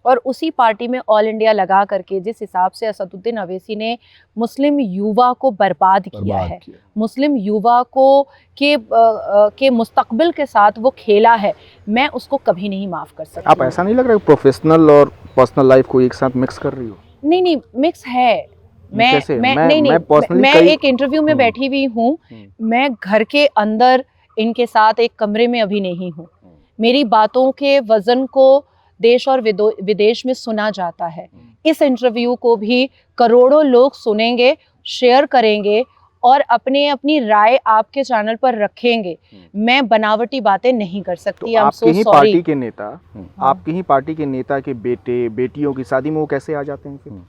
और उसी पार्टी में ऑल इंडिया लगा करके जिस हिसाब से असदुद्दीन अवैसी ने मुस्लिम युवा को बर्बाद किया है, मुस्लिम युवा को के मुस्तकबिल के साथ वो खेला है, मैं उसको कभी नहीं माफ़ कर सकती। आप ऐसा नहीं लग रहा प्रोफेशनल और पर्सनल लाइफ को एक साथ मिक्स कर रही हो? नहीं, मिक्स है। कैसे? मैं एक इंटरव्यू में बैठी हुई हूँ, मैं घर के अंदर इनके साथ एक कमरे में अभी नहीं हूँ। मेरी बातों के वजन को देश और विदेश में सुना जाता है। इस इंटरव्यू को भी करोड़ों लोग सुनेंगे, शेयर करेंगे और अपनी राय आपके चैनल पर रखेंगे। मैं बनावटी बातें नहीं कर सकती। तो आपकी ही सॉरी। पार्टी के नेता, आपकी ही पार्टी के नेता के बेटे बेटियों की शादी में वो कैसे आ जाते हैं फिर?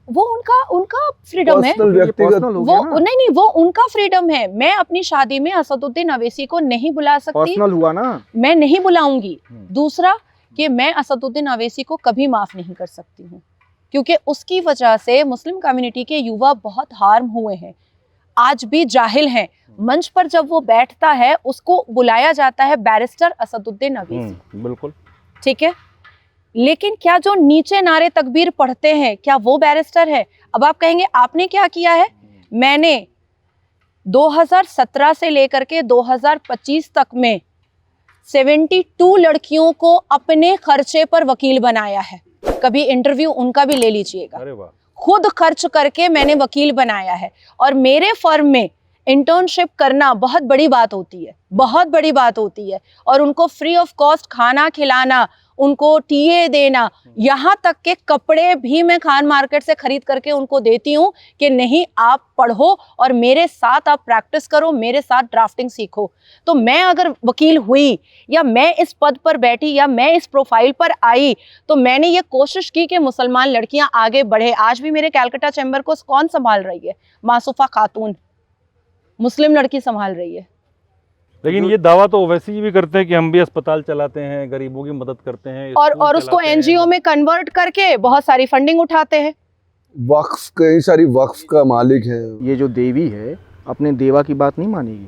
वो उनका फ्रीडम है। Personal, व्यक्तिगत वो नहीं, वो उनका फ्रीडम है। मैं अपनी शादी में असदुद्दीन अवैसी को नहीं बुला सकती। पर्सनल हुआ ना, मैं नहीं बुलाऊंगी। दूसरा कि मैं असदुद्दीन अवैसी को कभी माफ नहीं कर सकती हूँ, क्योंकि उसकी वजह से मुस्लिम कम्युनिटी के युवा बहुत हार्म हुए हैं, आज भी जाहिल हैं। मंच पर जब वो बैठता है उसको बुलाया जाता है बैरिस्टर असदुद्दीन अवैसी, बिल्कुल ठीक है, लेकिन क्या जो नीचे नारे तकबीर पढ़ते हैं क्या वो बैरिस्टर है? अब आप कहेंगे आपने क्या किया है? मैंने 2017 से लेकर के 2025 तक में 72 लड़कियों को अपने खर्चे पर वकील बनाया है। कभी इंटरव्यू उनका भी ले लीजिएगा। अरे वाह। खुद खर्च करके मैंने वकील बनाया है। और मेरे फर्म में इंटर्नशिप करना बहुत बड़ी बात होती है, बहुत बड़ी बात होती है। और उनको फ्री ऑफ कॉस्ट खाना खिलाना, उनको टीए देना, यहाँ तक के कपड़े भी मैं खान मार्केट से खरीद करके उनको देती हूँ कि नहीं आप पढ़ो और मेरे साथ आप प्रैक्टिस करो, मेरे साथ ड्राफ्टिंग सीखो। तो मैं अगर वकील हुई या मैं इस पद पर बैठी या मैं इस प्रोफाइल पर आई तो मैंने ये कोशिश की कि मुसलमान लड़कियां आगे बढ़े। आज भी मेरे कैलकाटा चैम्बर को कौन संभाल रही है? मासूफा खातून, मुस्लिम लड़की संभाल रही है। लेकिन ये दावा तो ओवैसी जी भी करते हैं कि हम भी अस्पताल चलाते हैं, गरीबों की मदद करते हैं, और स्कूल उसको चलाते हैं। एनजीओ में कन्वर्ट करके बहुत सारी फंडिंग उठाते हैं। वक्फ, कई सारी वक्फ का मालिक है। ये जो देवी है अपने देवा की बात नहीं मानेगी।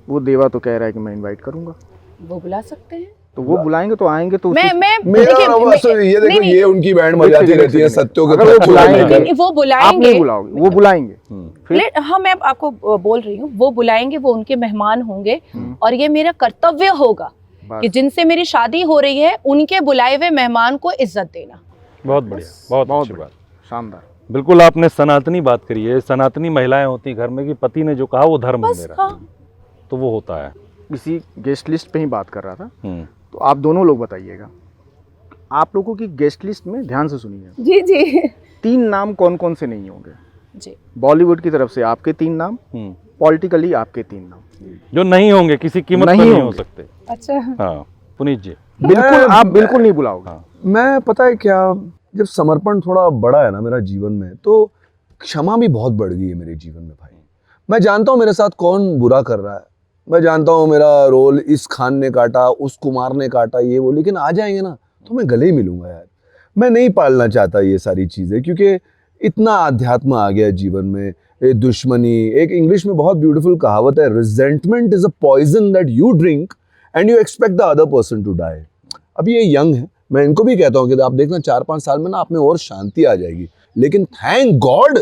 वो देवा तो कह रहा है कि मैं इनवाइट करूंगा, वो बुला सकते हैं, तो वो बुलाएंगे तो आएंगे। तो मैं मेरा देखिए, बस ये देखो, नहीं, ये उनकी बैंड बजाती रहती है सत्यों के अगर वो तत्व बुलाएंगे, लेकर। नहीं, वो आप बुलाएंगे, नहीं बुलाओगे, वो बुलाएंगे। हाँ मैं आपको बोल रही हूँ, वो बुलाएंगे, वो उनके मेहमान होंगे और ये मेरा कर्तव्य होगा कि जिनसे मेरी शादी हो रही है उनके बुलाए हुए मेहमान को इज्जत देना। बहुत बढ़िया, बहुत अच्छी बात, शानदार। बिल्कुल आपने सनातनी बात करी है। सनातनी महिलाएं होती घर में कि पति ने जो कहा वो धर्म है बस, मेरा, हाँ। तो वो होता है। इसी गेस्ट लिस्ट पे ही बात कर रहा था, तो आप दोनों लोग बताइएगा, आप लोगों की गेस्ट लिस्ट में ध्यान से सुनिए। जी जी 3 नाम कौन कौन से नहीं होंगे? जी, बॉलीवुड की तरफ से आपके 3 नाम, पॉलिटिकली आपके 3 नाम जो नहीं होंगे, किसी कीमत पर नहीं नहीं हो होंगे। सकते। अच्छा, हाँ पुनीत जी। बिल्कुल, आप बिल्कुल नहीं बुलाओगे। हाँ। मैं पता है क्या, जब समर्पण थोड़ा बड़ा है ना मेरा जीवन में, तो क्षमा भी बहुत बढ़ गई है मेरे जीवन में भाई। मैं जानता हूँ मेरे साथ कौन बुरा कर रहा है, मैं जानता हूँ मेरा रोल इस खान ने काटा, उस कुमार ने काटा, ये वो, लेकिन आ जाएंगे ना तो मैं गले ही मिलूंगा यार। मैं नहीं पालना चाहता ये सारी चीज़ें, क्योंकि इतना अध्यात्म आ गया जीवन में, ये दुश्मनी। एक इंग्लिश में बहुत ब्यूटीफुल कहावत है, resentment is a poison that you drink and you expect the other person to die. अभी ये यंग है, मैं इनको भी कहता हूँ कि आप देखना 4-5 साल में ना आप में और शांति आ जाएगी, लेकिन थैंक गॉड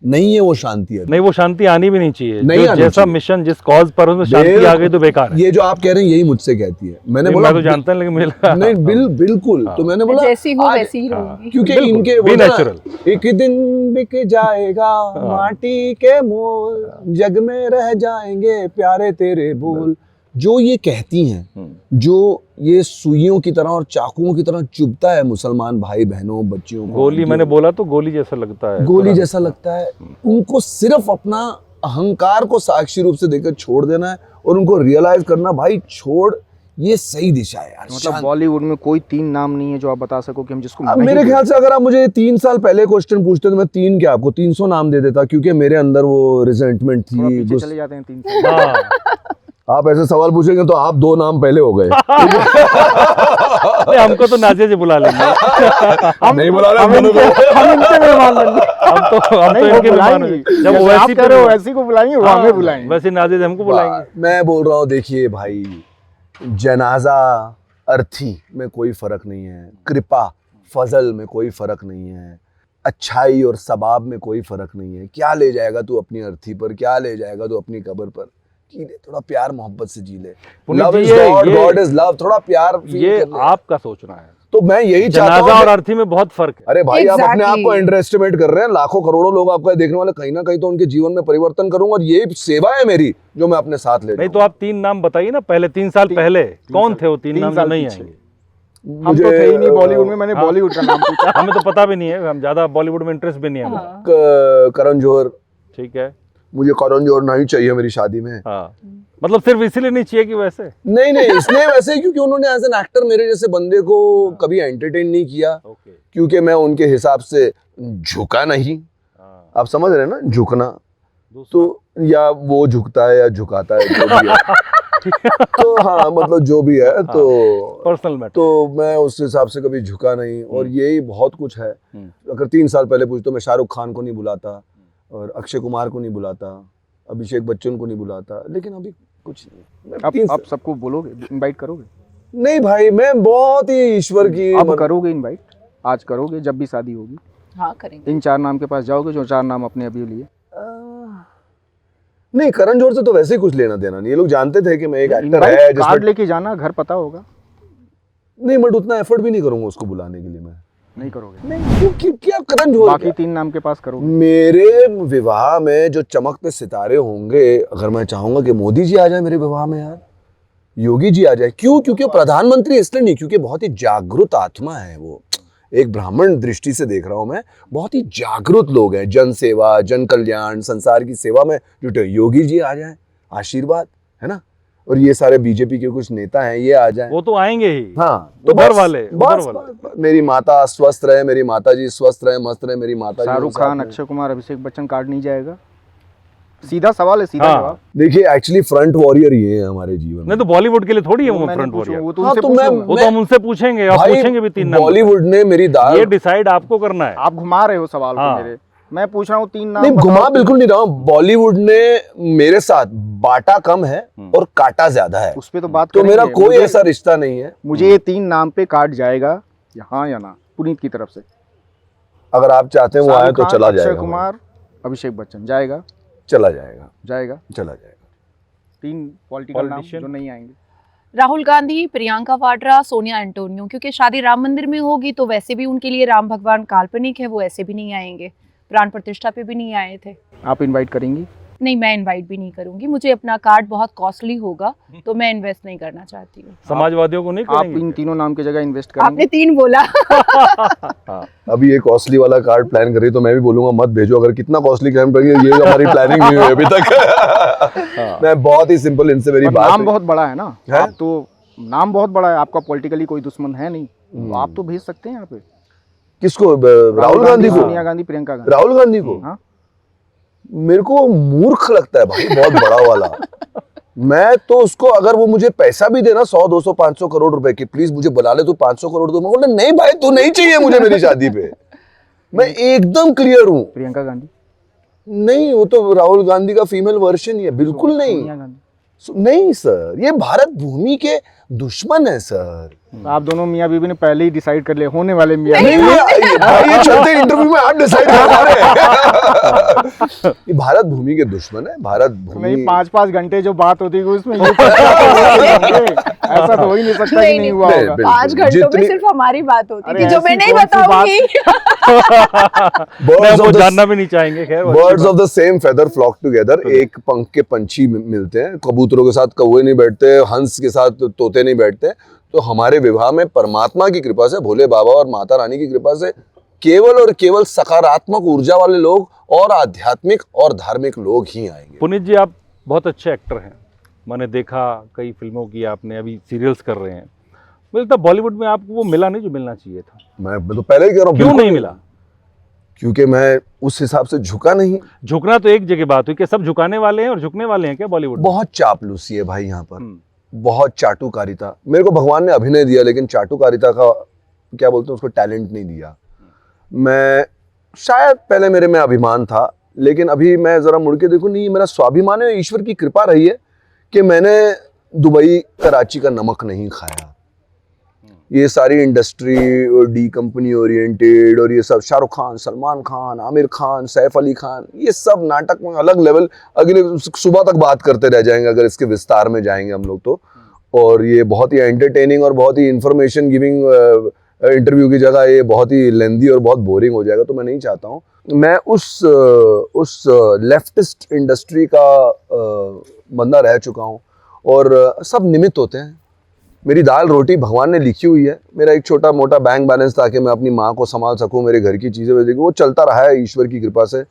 नहीं है वो शांति। नहीं, वो शांति आनी भी नहीं चाहिए। नहीं जो आनी जैसा चाहिए। मिशन जिस कॉज पर उसमें शांति आ गई तो बेकार है। ये जो आप कह रहे हैं यही मुझसे कहती है। मैंने नहीं, बोला मैं तो जानता हूं, लेकिन मुझे लगा नहीं बिल्कुल। तो मैंने बोला जैसी हूँ आज- वैसी ही रहूंगी। क्योंकि बिल्कुल, इनके be वो ना, natural। एक दिन बिक जाएगा माटी के मोल, जग में रह जाएंगे प्यारे तेरे बोल। जो ये कहती हैं, जो ये सुइयों की तरह और चाकुओं की तरह चुभता है मुसलमान भाई बहनों बच्चियों को, गोली, मैंने बोला तो गोली जैसा लगता है, गोली जैसा लगता है, उनको सिर्फ अपना अहंकार को साक्षी रूप से देकर छोड़ देना है और उनको रियलाइज करना, भाई छोड़, ये सही दिशा है यार। मतलब बॉलीवुड में कोई 3 नाम नहीं है जो आप बता सको कि हम जिसको अब नहीं मेरे बोल- ख्याल से अगर आप मुझे 3 साल पहले क्वेश्चन पूछते तो मैं 3 क्या आपको 300 नाम दे देता, क्योंकि मेरे अंदर वो रिजेंटमेंट थोड़ा थी। पीछे चले जाते हैं 3 साल। हाँ। आप ऐसे सवाल पूछेंगे तो आप 2 नाम पहले हो गए। नहीं, हमको तो नाजिया जी बुला लेंगे। नहीं बुला रहे हम दोनों को। इनके मेहमान बन गए। हम तो नहीं, वो इनके मेहमान बुलाएंगे। हैं। जब जैसे वो आप वैसी कह रहे हो वैसी को बुलाएंगे, वो हमें बुलाएंगे। वैसे नाजिया जी हमको बुलाएंगे। मैं बोल रहा हूँ, देखिए भाई, जनाजा अर्थी में कोई फर्क नहीं है, कृपा फजल में कोई फर्क नहीं है, अच्छाई और सबाब में कोई फर्क नहीं है। क्या ले जाएगा तू अपनी अर्थी पर, क्या ले जाएगा तू अपनी कब्र पर? जी ले, थोड़ा प्यार मोहब्बत से जी ले। पुनीत लव जी, इज ये- गॉड, ये- गॉड इज लव। थोड़ा प्यार feel ये कर ले। आपका सोचना है। तो मैं यही चाहता जनाजा हूँ और कि- अर्थी में बहुत फर्क है। अरे भाई आप अपने आप Exactly. को अंडर एस्टिमेट कर रहे हैं। लाखों करोड़ों लोग आपका देखने वाले, कहीं ना कहीं तो उनके जीवन में परिवर्तन करूंगा, और ये सेवा है मेरी जो मैं अपने साथ ले नहीं तो जाऊंगा। आप 3 नाम बताइए ना, पहले 3 साल पहले कौन थे वो 3 तीन नाम जो साल नहीं पीछे। आएंगे? हम तो थे ही नहीं बॉलीवुड में, मैंने हाँ। बॉलीवुड का नाम पूछा। हमें तो पता भी नहीं है, हम ज्यादा बॉलीवुड में इंटरेस्ट भी नहीं है हमें। हाँ। करण जौहर, ठीक है। मुझे करण जौहर नहीं चाहिए मेरी शादी में। हाँ, मतलब सिर्फ इसीलिए नहीं चाहिए कि वैसे। नहीं इसलिए वैसे ही क्योंकि उन्होंने एज एन एक्टर मेरे जैसे बंदे को कभी एंटरटेन नहीं किया, ओके। क्योंकि मैं उनके हिसाब से झुका नहीं। हाँ। आप समझ रहे हैं ना, झुकना दूसरा- तो, या वो झुकता है या झुकाता है, जो भी है। तो हाँ, मतलब जो भी है, तो पर्सनल मैटर। तो मैं उस हिसाब से कभी झुका नहीं, और यही बहुत कुछ है। अगर 3 साल पहले पूछते तो मैं शाहरुख खान को नहीं बुलाता, और अक्षय कुमार को नहीं बुलाता, अभिषेक बच्चन को नहीं बुलाता, लेकिन अभी कुछ नहीं। मैं आप सबको बोलोगे, इनवाइट करोगे? नहीं भाई, मैं बहुत ही ईश्वर की अब करोगे इनवाइट? आज करोगे जब भी शादी होगी? हाँ करेंगे। इन 4 नाम के पास जाओगे जो 4 नाम अपने अभी लिए? नहीं, करण जौहर से तो वैसे ही कुछ लेना देना नहीं। ये लोग जानते थे कि मैं एक एक्टर इनवाइट है कार्ड जिसमें, लेके जाना, घर पता होगा। नहीं बट उतना एफर्ट भी नहीं करूंगा उसको बुलाने के लिए मैं। नहीं करोगे? नहीं, क्यों क्या करण जौहर बाकी क्या? 3 नाम के पास करोगे? मेरे विवाह में जो चमकते सितारे होंगे, अगर मैं चाहूंगा कि मोदी जी आ जाए मेरे विवाह में यार, योगी जी आ जाए, क्यों? क्योंकि वो प्रधानमंत्री इसलिए नहीं, क्योंकि बहुत ही जागरूक आत्मा है वो। एक ब्राह्मण दृष्टि से देख रहा हूं मैं, बहुत ही जागरूक लोग हैं, जन सेवा, जन कल्याण, संसार की सेवा में जुटे। योगी जी आ जाए, आशीर्वाद है ना, और ये सारे बीजेपी के कुछ नेता हैं, ये आ जाए। वो तो आएंगे ही। हाँ, उधर बस- वाले, उधर बस- वाले। बस- मेरी माता स्वस्थ रहे, मेरी माता जी स्वस्थ रहे, मस्त रहे, मेरी माता जी शाहरुख के साथ खान, में। अक्षय कुमार, अभिषेक बच्चन कार्ड नहीं जाएगा? सीधा सवाल है, सीधा हाँ। जवाब। देखिए, एक्चुअली फ्रंट वॉरियर ये है हमारे जीवन में। नहीं तो बॉलीवुड के लिए थोड़ी है वो वो मैंने फ्रंट पूछा, वॉरियर। वो तो हाँ, उनसे तो पूछ मैं- लूंगा। वो तो हम उनसे पूछेंगे, आप भाई, पूछेंगे भी 3 नाम। बॉलीवुड ने मेरी दाल ये डिसाइड आपको करना है। आप घुमा रहे हो सवाल हाँ। को मेरे। मैं पूछ रहा हूँ 3 नाम नहीं, बताओ। घुमा बिल्कुल नहीं रहा हूँ। बॉलीवुड ने मेरे साथ बांटा कम है और काटा ज्यादा है, उस पे तो बात तो करेंगे। मेरा कोई मुझे- ऐसा रिश्ता नहीं है। मुझे ये 3 नाम पे कार्ड जाएगा, हाँ या ना, पुनीत की तरफ से? अगर आप चाहते हैं वो आए शाहरुख तो खान, चला अक्षय जाएगा, कुमार, अभिषेक बच्चन जाएगा? चला जाएगा, जाएगा। चला जाएगा। 3 पॉलिटिकल नाम Politician। जो नहीं आएंगे। राहुल गांधी, प्रियंका वाड्रा, सोनिया एंटोनियो, क्योंकि शादी राम मंदिर में होगी तो वैसे भी उनके लिए राम भगवान काल्पनिक है, वो ऐसे भी नहीं आएंगे। प्राण प्रतिष्ठा पे भी नहीं आए थे। आप इनवाइट करेंगी? नहीं, मैं इनवाइट भी नहीं करूंगी। मुझे अपना कार्ड बहुत कॉस्टली होगा, तो मैं इन्वेस्ट नहीं करना चाहती हूँ। समाजवादियों को नहीं आप करेंगे? इन तीनों नाम की जगह इन्वेस्ट आपने करेंगे? 3 बोला। अभी ये कॉस्टली वाला कार्ड प्लान कर रही तो मैं भी बोलूंगा मत भेजो। अगर कितना कॉस्टली क्लाइम करेंगे, ये हमारी प्लानिंग नहीं हुई अभी तक। मैं बहुत ही सिंपल, इनसे मेरी पर बात नाम हुई। बहुत बड़ा है ना, है? आप तो नाम बहुत बड़ा है आपका, पॉलिटिकली कोई दुश्मन है नहीं, तो आप तो भेज सकते हैं यहाँ पे। किसको? राहुल गांधी को? सोनिया गांधी, प्रियंका गांधी। राहुल गांधी को? हाँ, मेरे को वो मूर्ख लगता है भाई, बहुत बड़ा वाला। मैं तो उसको, अगर वो मुझे पैसा भी देना 100 200 500 करोड़ रुपए की, प्लीज मुझे बुला ले, तू 500 करोड़ दो, मैं बोला नहीं भाई तू नहीं चाहिए मुझे मेरी शादी पे। मैं एकदम क्लियर हूँ। प्रियंका गांधी? नहीं, वो तो राहुल गांधी का फीमेल वर्जन ही है, बिल्कुल नहीं। सोनिया गांधी? नहीं सर, ये भारत भूमि के दुश्मन है सर। आप दोनों मियाँ बीवी ने पहले ही डिसाइड कर लिया, होने वाले मियाँ नहीं भाई, ये चलते इंटरव्यू में आप डिसाइड कर पा रहे हैं। ये भारत भूमि के दुश्मन है, भारत भूमि। नहीं, 5-5 घंटे जो बात होती है उसमें ये ऐसा तो हो ही नहीं सकता कि नहीं हुआ होगा। 5 घंटों में सिर्फ हमारी बात होती थी जो मैं नहीं बताऊंगी। मैं वो जानना भी नहीं चाहेंगे। खैर, birds of the same feather flock together. एक पंख के पंछी मिलते हैं, कबूतरों के साथ कौवे नहीं बैठते, हंस के साथ तोते नहीं बैठते। तो हमारे विवाह में परमात्मा की कृपा से, भोले बाबा और माता रानी की कृपा से केवल और केवल सकारात्मक ऊर्जा वाले लोग और आध्यात्मिक और धार्मिक लोग ही आएंगे। पुनीत जी, आप बहुत अच्छे एक्टर हैं, मैंने देखा कई फिल्मों की, आपने अभी सीरियल्स कर रहे हैं। मुझे लगता है बॉलीवुड में आपको वो मिला नहीं जो मिलना चाहिए था। मैं तो पहले ही कह रहा हूँ, क्यों नहीं मिला? क्योंकि मैं उस हिसाब से झुका नहीं। झुकना तो एक जगह बात हुई, क्या सब झुकाने वाले हैं और झुकने वाले हैं क्या बॉलीवुड में? बहुत चापलूसी है भाई यहाँ पर, बहुत चाटुकारिता। मेरे को भगवान ने अभिनय दिया, लेकिन चाटुकारिता का क्या बोलते हैं उसको, टैलेंट नहीं दिया। मैं शायद पहले मेरे में अभिमान था, लेकिन अभी मैं जरा मुड़ के देखूं, नहीं, मेरा स्वाभिमान है। ईश्वर की कृपा रही है कि मैंने दुबई कराची का नमक नहीं खाया। ये सारी इंडस्ट्री डी कंपनी ओरिएंटेड और ये सब, शाहरुख खान, सलमान खान, आमिर खान, सैफ अली खान, ये सब नाटक में अलग लेवल, अगले सुबह तक बात करते रह जाएंगे अगर इसके विस्तार में जाएंगे हम लोग तो। और ये बहुत ही एंटरटेनिंग और बहुत ही इंफॉर्मेशन गिविंग इंटरव्यू की जगह ये बहुत ही लेंदी और बहुत बोरिंग हो जाएगा। तो मैं नहीं चाहता हूँ। मैं उस लेफ्टिस्ट इंडस्ट्री का बंदा रह चुका हूँ, और सब निमित्त होते हैं। मेरी दाल रोटी भगवान ने लिखी हुई है। मेरा एक छोटा मोटा बैंक बैलेंस ताकि मैं अपनी माँ को संभाल सकूं, मेरे घर की चीज़ें देखूं, वो चलता रहा है ईश्वर की कृपा से।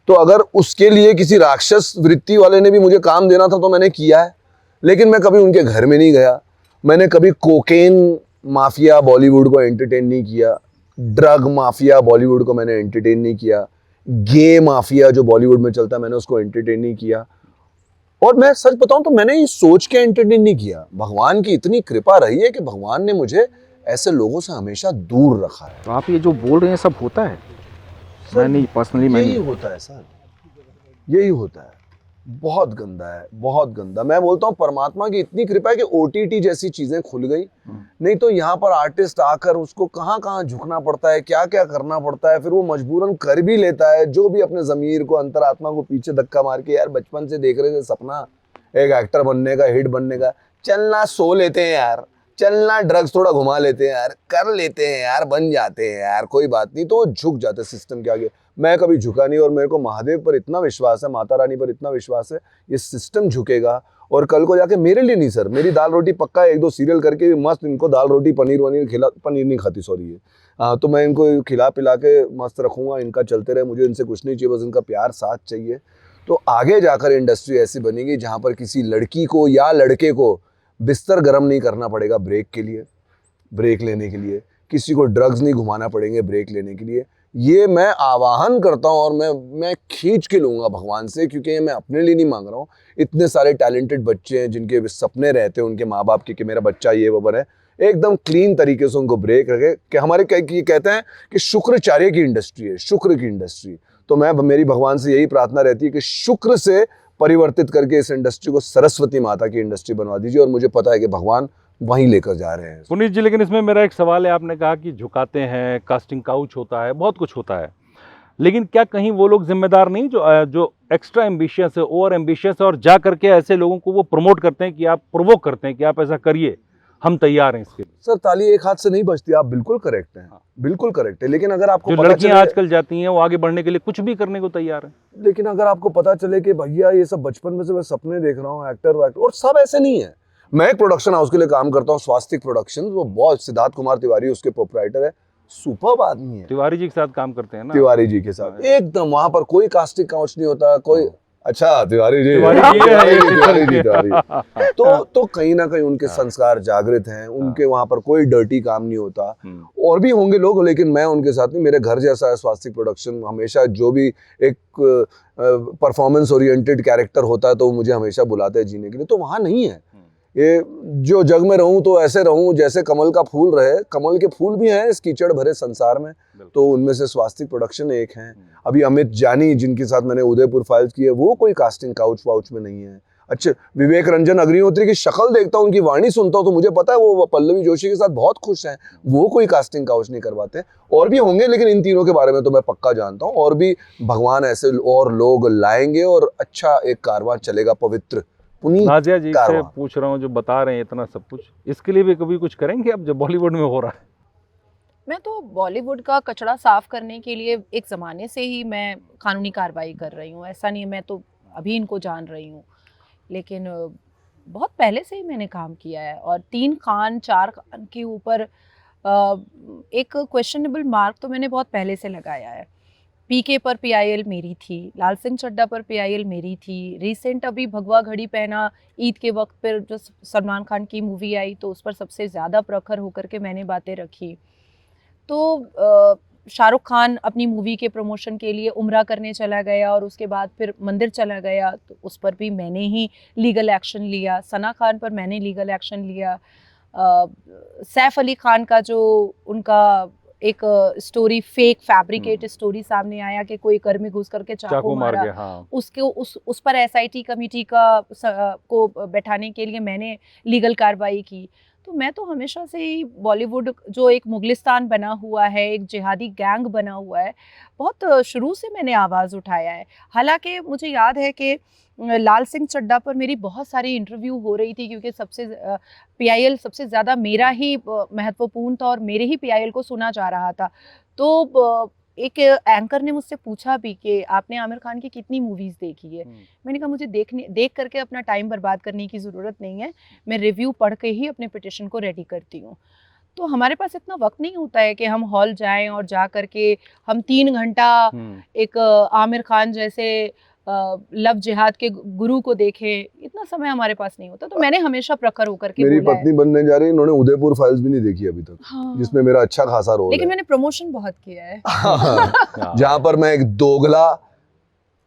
तो अगर उसके लिए किसी राक्षस वृत्ति वाले ने भी मुझे काम देना था तो मैंने किया है, लेकिन मैं कभी उनके घर में नहीं गया। मैंने कभी कोकेन माफिया बॉलीवुड को एंटरटेन नहीं किया, ड्रग माफिया बॉलीवुड को मैंने एंटरटेन नहीं किया, गे माफिया जो बॉलीवुड में चलता है मैंने उसको एंटरटेन नहीं किया। और मैं सच बताऊं तो मैंने ये सोच के एंटरटेन नहीं किया। भगवान की इतनी कृपा रही है कि भगवान ने मुझे ऐसे लोगों से हमेशा दूर रखा है। तो आप ये जो बोल रहे हैं सब होता है? मैं नहीं, पर्सनली मैं यही नहीं। होता है सर, यही होता है। बहुत गंदा है, बहुत गंदा। मैं बोलता हूँ परमात्मा की इतनी कृपा है कि OTT जैसी चीजें खुल गई, नहीं तो यहाँ पर आर्टिस्ट आकर उसको कहाँ कहाँ झुकना पड़ता है, क्या क्या करना पड़ता है, फिर वो मजबूरन कर भी लेता है। जो भी अपने जमीर को, अंतरात्मा को पीछे धक्का मार के, यार बचपन से देख रहे थे सपना एक एक्टर बनने का, हिट बनने का, चलना सो लेते हैं यार, चलना ड्रग्स थोड़ा घुमा लेते हैं यार, कर लेते हैं यार, बन जाते हैं यार, कोई बात नहीं। तो वो झुक जाते हैं सिस्टम के आगे। मैं कभी झुका नहीं, और मेरे को महादेव पर इतना विश्वास है, माता रानी पर इतना विश्वास है, ये सिस्टम झुकेगा। और कल को जाके मेरे लिए नहीं सर, मेरी दाल रोटी पक्का 1-2 सीरियल करके मस्त इनको दाल रोटी पनीर खिला, पनीर नहीं खाती सॉरी ये, तो मैं इनको खिला पिला के मस्त रखूंगा, इनका चलते रहे, मुझे इनसे कुछ नहीं चाहिए, बस इनका प्यार साथ चाहिए। तो आगे जाकर इंडस्ट्री ऐसी बनेगी जहाँ पर किसी लड़की को या लड़के को बिस्तर गर्म नहीं करना पड़ेगा ब्रेक के लिए, ब्रेक लेने के लिए, किसी को ड्रग्स नहीं घुमाना पड़ेंगे ब्रेक लेने के लिए। ये मैं आवाहन करता हूँ और मैं खींच के लूँगा भगवान से, क्योंकि ये मैं अपने लिए नहीं मांग रहा हूँ। इतने सारे टैलेंटेड बच्चे हैं जिनके सपने रहते हैं उनके माँ बाप के कि मेरा बच्चा ये वो बने, एकदम क्लीन तरीके से उनको ब्रेक रखे। कि हमारे कहते हैं कि शुक्राचार्य की इंडस्ट्री है, शुक्र की इंडस्ट्री। तो मेरी भगवान से यही प्रार्थना रहती है कि शुक्र से परिवर्तित करके इस इंडस्ट्री को सरस्वती माता की इंडस्ट्री बनवा दीजिए, और मुझे पता है कि भगवान वहीं लेकर जा रहे हैं। पुनीत जी, लेकिन इसमें मेरा एक सवाल है, आपने कहा कि झुकाते हैं, कास्टिंग काउच होता है, बहुत कुछ होता है, लेकिन क्या कहीं वो लोग जिम्मेदार नहीं जो एक्स्ट्रा एम्बिशियस है, ओवर एम्बिशियस है, और जा करके ऐसे लोगों को वो प्रमोट करते हैं कि आप प्रोवोक करते हैं कि आप ऐसा करिए, हम तैयार हैं इसके लिए? सर ताली एक हाथ से नहीं बजती, आप बिल्कुल करेक्ट हैं, बिल्कुल करेक्ट है। लेकिन अगर आपको जो लड़कियां आजकल जाती हैं वो आगे बढ़ने के लिए कुछ भी करने को तैयार है, लेकिन अगर आपको पता चले कि भैया ये सब बचपन में से मैं सपने देख रहा हूँ, एक्टर, और सब ऐसे नहीं है। मैं एक प्रोडक्शन हाउस के लिए काम करता हूँ, स्वास्तिक प्रोडक्शन, वो बहुत, सिद्धार्थ कुमार तिवारी उसके प्रोप्राइटर है, सुपर्ब आदमी है। तिवारी जी के साथ काम करते हैं ना? तिवारी जी के साथ एकदम, वहां पर कोई कास्टिंग काउच नहीं होता, कोई अच्छा तिवारी जी, तिवारी जी है, ये तिवारी जी, तिवारी जी। हाँ। तो कहीं ना कहीं उनके संस्कार जागृत हैं, उनके वहां पर कोई डर्टी काम नहीं होता। और भी होंगे लोग, लेकिन मैं उनके साथ नहीं। मेरे घर जैसा है स्वास्तिक प्रोडक्शन। हमेशा जो भी एक परफॉर्मेंस ओरिएंटेड कैरेक्टर होता है तो वो मुझे हमेशा बुलाते हैं जीने के लिए, तो वहां नहीं है। ये जो जग में रहूं तो ऐसे रहूं जैसे कमल का फूल रहे। कमल के फूल भी हैं इस कीचड़ भरे संसार में, तो उनमें से स्वास्तिक प्रोडक्शन एक है। अभी अमित जानी जिनके साथ मैंने उदयपुर फाइल्स की है, वो कोई कास्टिंग काउच वाउच में नहीं है। अच्छे विवेक रंजन अग्निहोत्री की शक्ल देखता हूँ, उनकी वाणी सुनता हूँ तो मुझे पता है वो पल्लवी जोशी के साथ बहुत खुश हैं। वो कोई कास्टिंग काउच नहीं करवाते। और भी होंगे, लेकिन इन तीनों के बारे में तो मैं पक्का जानता हूँ। और भी भगवान ऐसे और लोग लाएंगे और अच्छा एक कारवां चलेगा, पवित्र पुनीत नाजिया जी से कारवां। पूछ रहा हूँ, जो बता रहे हैं इतना सब कुछ, इसके लिए भी कभी कुछ करेंगे अब जो बॉलीवुड में हो रहा है? मैं तो बॉलीवुड का कचरा साफ करने के लिए एक ज़माने से ही मैं कानूनी कार्रवाई कर रही हूँ। ऐसा नहीं है मैं तो अभी इनको जान रही हूँ, लेकिन बहुत पहले से ही मैंने काम किया है। और 3 खान 4 खान के ऊपर एक क्वेश्चनेबल मार्क तो मैंने बहुत पहले से लगाया है। पीके पर पीआईएल मेरी थी, लाल सिंह चड्ढा पर पीआईएल मेरी थी। रिसेंट अभी भगवा घड़ी पहना ईद के वक्त पर जो सलमान खान की मूवी आई तो उस पर सबसे ज़्यादा प्रखर होकर के मैंने बातें रखी। तो शाहरुख खान अपनी मूवी के प्रमोशन के लिए उम्रा करने चला गया और उसके बाद फिर मंदिर चला गया, तो उस पर भी मैंने ही लीगल एक्शन लिया। सना खान पर मैंने लीगल एक्शन लिया। सैफ अली खान का जो उनका एक स्टोरी फेक फैब्रिकेट स्टोरी सामने आया कि कोई घर में घुस करके चाकू मारा, गया, हाँ। उसके उस पर एसआईटी कमेटी को बैठाने के लिए मैंने लीगल कार्रवाई की। तो मैं तो हमेशा से ही बॉलीवुड जो एक मुगलिस्तान बना हुआ है, एक जिहादी गैंग बना हुआ है, बहुत शुरू से मैंने आवाज़ उठाया है। हालांकि मुझे याद है कि लाल सिंह चड्ढा पर मेरी बहुत सारी इंटरव्यू हो रही थी, क्योंकि पीआईएल सबसे ज़्यादा मेरा ही महत्वपूर्ण था और मेरे ही पीआईएल को सुना जा रहा था। तो एक एंकर ने मुझसे पूछा भी कि आपने आमिर खान की कितनी मूवीज़ देखी है। मैंने कहा मुझे देख करके अपना टाइम बर्बाद करने की ज़रूरत नहीं है, मैं रिव्यू पढ़ के ही अपने पिटिशन को रेडी करती हूँ। तो हमारे पास इतना वक्त नहीं होता है कि हम हॉल जाएं और जा करके हम 3 घंटा एक आमिर खान जैसे लव जिहाद के गुरु को देखें। इतना समय हमारे पास नहीं होता। तो मैंने हमेशा प्रखर होकर के मेरी बोला पत्नी बनने जा रही है, इन्होंने उदयपुर फाइल्स भी नहीं देखी अभी तक। हाँ। जिसमें मेरा अच्छा खासा रोल लेकिन है। मैंने प्रमोशन बहुत किया है। जहाँ पर मैं एक दोगला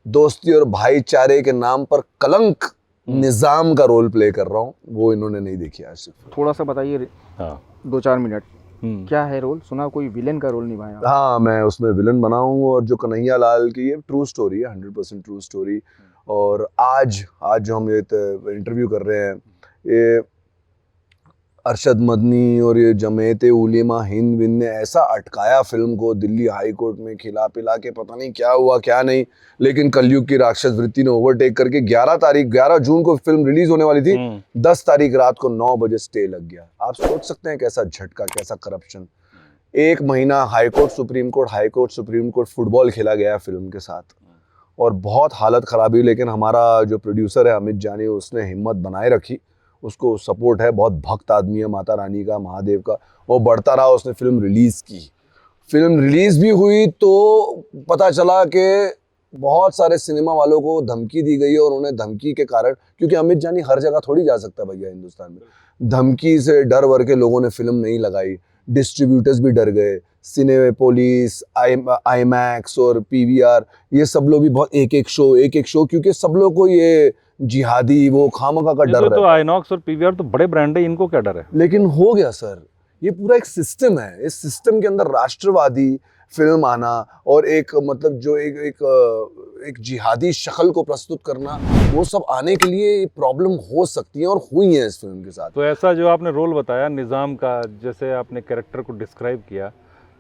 दोस्ती और भाईचारे के नाम पर कलंक निजाम का रोल प्ले कर रहा हूँ, वो इन्होंने नहीं देखी आज सिर्फ। थोड़ा सा बताइए, हाँ। 2-4 मिनट, क्या है रोल? सुना कोई विलेन का रोल निभाया? हाँ, मैं उसमें विलन बना हूँ। और जो कन्हैया लाल की ये ट्रू स्टोरी है, 100% ट्रू स्टोरी। और आज जो हम ये इंटरव्यू कर रहे हैं, ये अरशद मदनी और ये जमेते उलेमा हिंद विंद ने ऐसा अटकाया फिल्म को दिल्ली हाई कोर्ट में, खिला पिला के पता नहीं क्या हुआ क्या नहीं, लेकिन कलयुग की राक्षस वृत्ति ने ओवरटेक करके 11 जून को फिल्म रिलीज होने वाली थी, 10 तारीख रात को 9 बजे स्टे लग गया। आप सोच सकते हैं कैसा झटका, कैसा करप्शन। 1 महीना high court supreme court football खेला गया फिल्म के साथ और बहुत हालत खराब हुई। लेकिन हमारा जो प्रोड्यूसर है अमित जानी, उसने हिम्मत बनाए रखी, उसको सपोर्ट है, बहुत भक्त आदमी है माता रानी का, महादेव का। वो बढ़ता रहा, उसने फिल्म रिलीज़ की। फिल्म रिलीज़ भी हुई तो पता चला कि बहुत सारे सिनेमा वालों को धमकी दी गई और उन्हें धमकी के कारण, क्योंकि अमित जानी हर जगह थोड़ी जा सकता भैया हिंदुस्तान में, धमकी से डर वर के लोगों ने फिल्म नहीं लगाई। डिस्ट्रीब्यूटर्स भी डर गए, सिनेपोलिस, आईमैक्स और पीवीआर, ये सब लोग भी बहुत एक एक शो, क्योंकि सब लोग को ये जिहादी वो खामखा का डर तो आइनॉक्स और पीवीआर तो बड़े ब्रांड है, इनको क्या डर है? लेकिन हो गया सर, ये पूरा एक सिस्टम है। इस सिस्टम के अंदर राष्ट्रवादी फिल्म आना और एक मतलब जो एक जिहादी शक्ल को प्रस्तुत करना, वो सब आने के लिए प्रॉब्लम हो सकती है और हुई है इस फिल्म के साथ। तो ऐसा जो आपने रोल बताया निज़ाम का, जैसे आपने कैरेक्टर को डिस्क्राइब किया,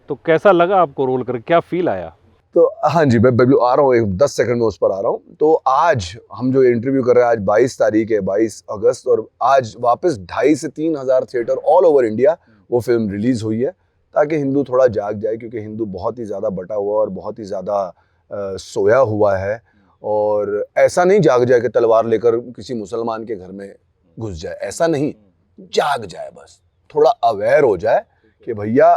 तो कैसा लगा आपको रोल करके, क्या फील आया? तो हाँ जी, मैं आ रहा हूँ, 10 सेकंड में उस पर आ रहा हूँ। तो आज हम जो इंटरव्यू कर रहे हैं, आज 22 तारीख है, 22 अगस्त, और आज वापस 2,500 से 3,000 थिएटर ऑल ओवर इंडिया वो फिल्म रिलीज हुई है, ताकि हिंदू थोड़ा जाग जाए, क्योंकि हिंदू बहुत ही ज़्यादा बटा हुआ और बहुत ही ज़्यादा सोया हुआ है। और ऐसा नहीं जाग जाए कि तलवार लेकर किसी मुसलमान के घर में घुस जाए, ऐसा नहीं, जाग जाए, बस थोड़ा अवेयर हो जाए कि भैया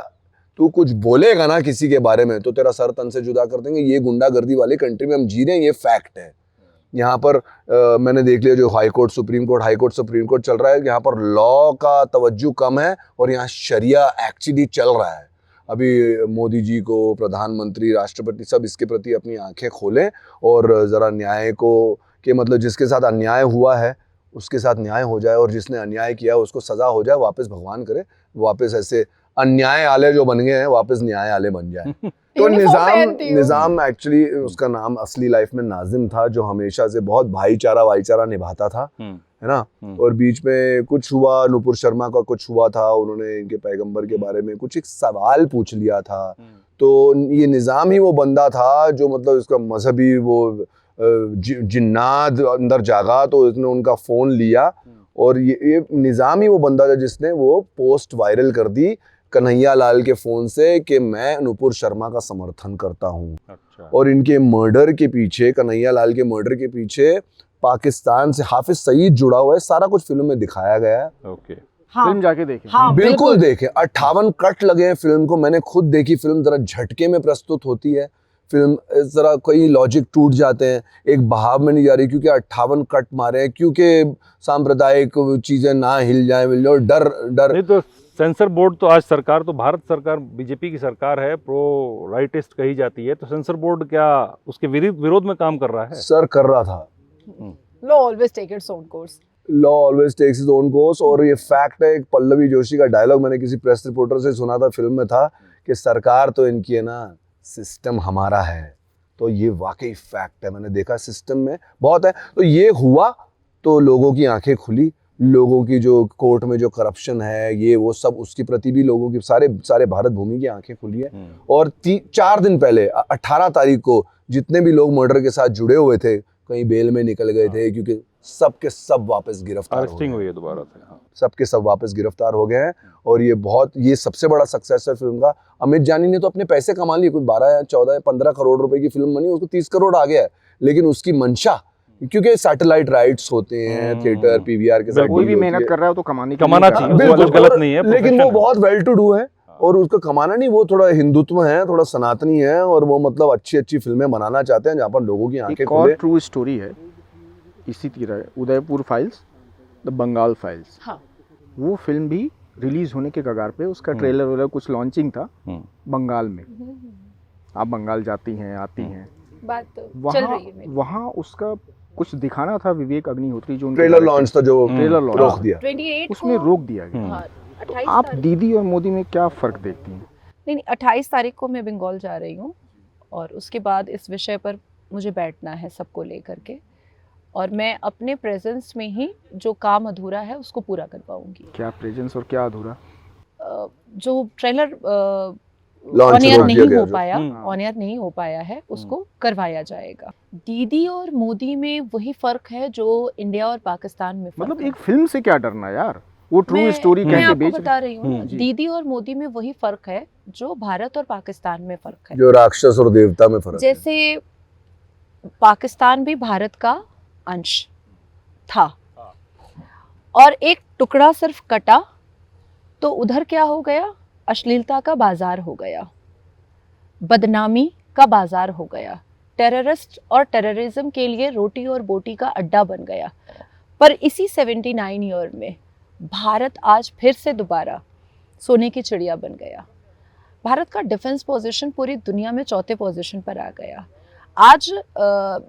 तू कुछ बोलेगा ना किसी के बारे में तो तेरा सर तन से जुदा कर देंगे। ये गुंडागर्दी वाली कंट्री में हम जी रहे हैं, ये फैक्ट है। यहाँ पर मैंने देख लिया जो हाई कोर्ट सुप्रीम कोर्ट चल रहा है, यहाँ पर लॉ का तवज्जो कम है और यहाँ शरिया एक्चुअली चल रहा है। अभी मोदी जी को, प्रधानमंत्री, राष्ट्रपति सब इसके प्रति अपनी आंखें खोलें और ज़रा न्याय को कि मतलब जिसके साथ अन्याय हुआ है उसके साथ न्याय हो जाए और जिसने अन्याय किया उसको सज़ा हो जाए, वापस भगवान करे वापस ऐसे अन्याय आले जो बन गए हैं वापस न्याय आले बन जाए। तो निज़ाम एक्चुअली उसका नाम असली लाइफ में नाजिम था, जो हमेशा से बहुत भाईचारा निभाता था, है ना। और बीच में कुछ हुआ, नुपुर शर्मा का कुछ हुआ था, उन्होंने इनके पैगंबर के बारे में कुछ एक सवाल पूछ लिया था। तो ये निज़ाम ही वो बंदा था जो मतलब इसका मजहबी वो जिन्नात अंदर जागा तो उसने उनका फ़ोन लिया और ये निज़ाम ही वो बंदा था जिसने वो पोस्ट वायरल कर दी कन्हैया लाल के फ़ोन से कि मैं नुपुर शर्मा का समर्थन करता हूँ। अच्छा। और इनके मर्डर के पीछे, कन्हैया लाल के मर्डर के पीछे पाकिस्तान से हाफिज सईद जुड़ा हुआ है, सारा कुछ फिल्म में दिखाया गया है। ओके। हाँ, फिल्म जाके देखें। हाँ, बिल्कुल देखें। 58 कट लगे हैं फिल्म को, मैंने खुद देखी। फिल्म जरा झटके में प्रस्तुत होती है, फिल्म जरा कई लॉजिक टूट जाते हैं, एक बहाव में नहीं जा रही क्योंकि 58 कट मारे हैं, क्योंकि सांप्रदायिक चीजें ना हिल जाए डर नहीं तो सेंसर बोर्ड तो आज सरकार तो भारत सरकार बीजेपी की सरकार है, प्रो राइटिस्ट कही जाती है, तो सेंसर बोर्ड क्या उसके विरोध में काम कर रहा है? सर कर रहा था। Law always take its own course. Law always takes its own course. और ये फैक्ट है, एक पल्लवी जोशी का डायलॉग मैंने किसी प्रेस रिपोर्टर से सुना था, फिल्म में था कि सरकार तो इनकी है ना, सिस्टम हमारा है। तो ये वाकई फैक्ट है, मैंने देखा सिस्टम में बहुत है। तो ये हुआ तो लोगों की आंखें खुली, लोगों की जो कोर्ट में जो करप्शन है ये वो सब, उसके प्रति भी लोगों की सारे भारत भूमि की आंखें खुली है। और 4 दिन पहले 18 तारीख को जितने भी लोग मर्डर के साथ जुड़े हुए थे कहीं बेल में निकल गए थे, क्योंकि सबके सब वापस गिरफ्तार अरेस्टिंग हुई है दोबारा से। हाँ। सबके सब वापस गिरफ्तार हो गए हैं। और ये सबसे बड़ा सक्सेस है फिल्म का। अमित जानी ने तो अपने पैसे कमा लिए, कुछ 12 या 14 या 15 करोड़ रुपए की फिल्म बनी, उसको 30 करोड़ आ गया है। लेकिन उसकी मंशा, क्योंकि सैटेलाइट राइट्स होते हैं, थिएटर पीवीआर के साथ, कोई भी मेहनत कर रहा है तो कमाना चाहिए, बिल्कुल गलत नहीं है, लेकिन वो बहुत वेल टू डू है और उसका कमाना नहीं, वो थोड़ा हिंदुत्व है, थोड़ा सनातनी है और वो मतलब अच्छी फिल्में बनाना चाहते हैं जहाँ पर लोगों की आंखें खुले। एक ट्रू स्टोरी है इसी तरह, Udaipur files, the Bengal files. हाँ। वो फिल्म भी रिलीज होने के कगार पे, उसका ट्रेलर वगैरह कुछ लॉन्चिंग था बंगाल में। आप बंगाल जाती हैं, आती हैं, बात तो चल रही है मेरी। वहाँ उसका कुछ दिखाना था विवेक अग्निहोत्री, जो ट्रेलर लॉन्च था, जो ट्रेलर रोक दिया, 28 उसमें रोक दिया गया। आप दीदी और मोदी में क्या फर्क देखती हैं? नहीं, 28 तारीख को मैं बंगाल जा रही हूँ और उसके बाद इस विषय पर मुझे बैठना है सबको लेकर के, और मैं अपने प्रेजेंस में ही जो काम अधूरा है उसको पूरा कर पाऊंगी। क्या प्रेजेंस और क्या अधूरा? जो ट्रेलर ऑन एयर नहीं हो पाया है उसको करवाया जाएगा। दीदी और मोदी में वही फर्क है जो इंडिया और पाकिस्तान में फर्क मतलब एक फिल्म से क्या डरना यार, वो ट्रू स्टोरी मैं आपको बता रही हूँ। दीदी और मोदी में वही फर्क है जो भारत और पाकिस्तान में फर्क है, जो राक्षस और देवता में फर्क। जैसे पाकिस्तान भी भारत का अंश था और एक टुकड़ा सिर्फ कटा तो उधर क्या हो गया, अश्लीलता का बाजार हो गया, बदनामी का बाजार हो गया, टेररिस्ट और टेररिज्म के लिए रोटी और बोटी का अड्डा बन गया। पर इसी 79 ईयर में भारत आज फिर से दोबारा सोने की चिड़िया बन गया। भारत का डिफेंस पोजीशन पूरी दुनिया में 4थे पोजीशन पर आ गया। आज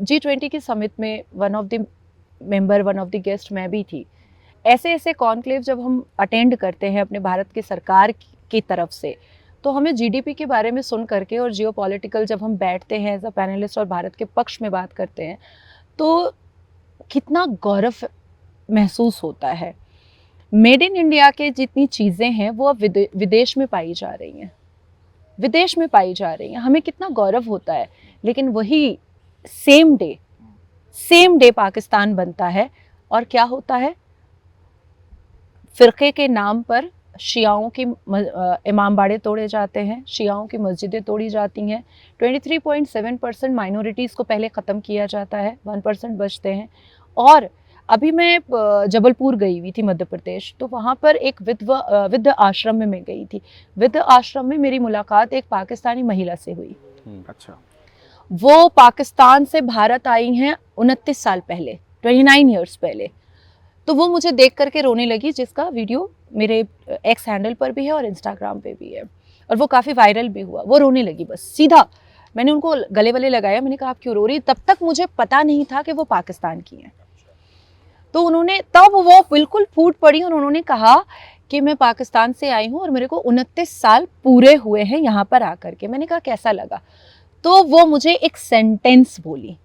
G20 की समिट में वन ऑफ द गेस्ट मैं भी थी। ऐसे कॉन्क्लेव जब हम अटेंड करते हैं अपने भारत की सरकार की तरफ से, तो हमें जीडीपी के बारे में सुन करके और जियोपॉलिटिकल जब हम बैठते हैं एज अ पैनलिस्ट और भारत के पक्ष में बात करते हैं तो कितना गौरव महसूस होता है। मेड इन इंडिया के जितनी चीज़ें हैं वो अब विदेश में पाई जा रही हैं, विदेश में पाई जा रही हैं। हमें कितना गौरव होता है, लेकिन वही सेम डे पाकिस्तान बनता है और क्या होता है, फ़िरक़े के नाम पर शियाओं की इमामबाड़े तोड़े जाते हैं, शियाओं की मस्जिदें तोड़ी जाती हैं, 23.7% माइनॉरिटीज़ को पहले ख़त्म किया जाता है, 1% बचते हैं। और अभी मैं जबलपुर गई हुई थी मध्य प्रदेश, तो वहाँ पर एक विद्ध आश्रम में मैं गई थी। विद्ध आश्रम में मेरी मुलाकात एक पाकिस्तानी महिला से हुई। अच्छा। वो पाकिस्तान से भारत आई हैं 29 साल पहले, 29 ईयर्स पहले। तो वो मुझे देख करके रोने लगी, जिसका वीडियो मेरे एक्स हैंडल पर भी है और इंस्टाग्राम पे भी है, और वो काफ़ी वायरल भी हुआ। वो रोने लगी बस सीधा। मैंने उनको गले वले लगाया, मैंने कहा आप क्यों रो रही? तब तक मुझे पता नहीं था कि वो पाकिस्तान की हैं। तो उन्होंने, तब वो बिल्कुल फूट पड़ी और उन्होंने कहा कि मैं पाकिस्तान से आई हूँ और मेरे को 29 साल पूरे हुए हैं यहाँ पर आकर के। मैंने कहा कैसा लगा? तो वो मुझे एक सेंटेंस बोली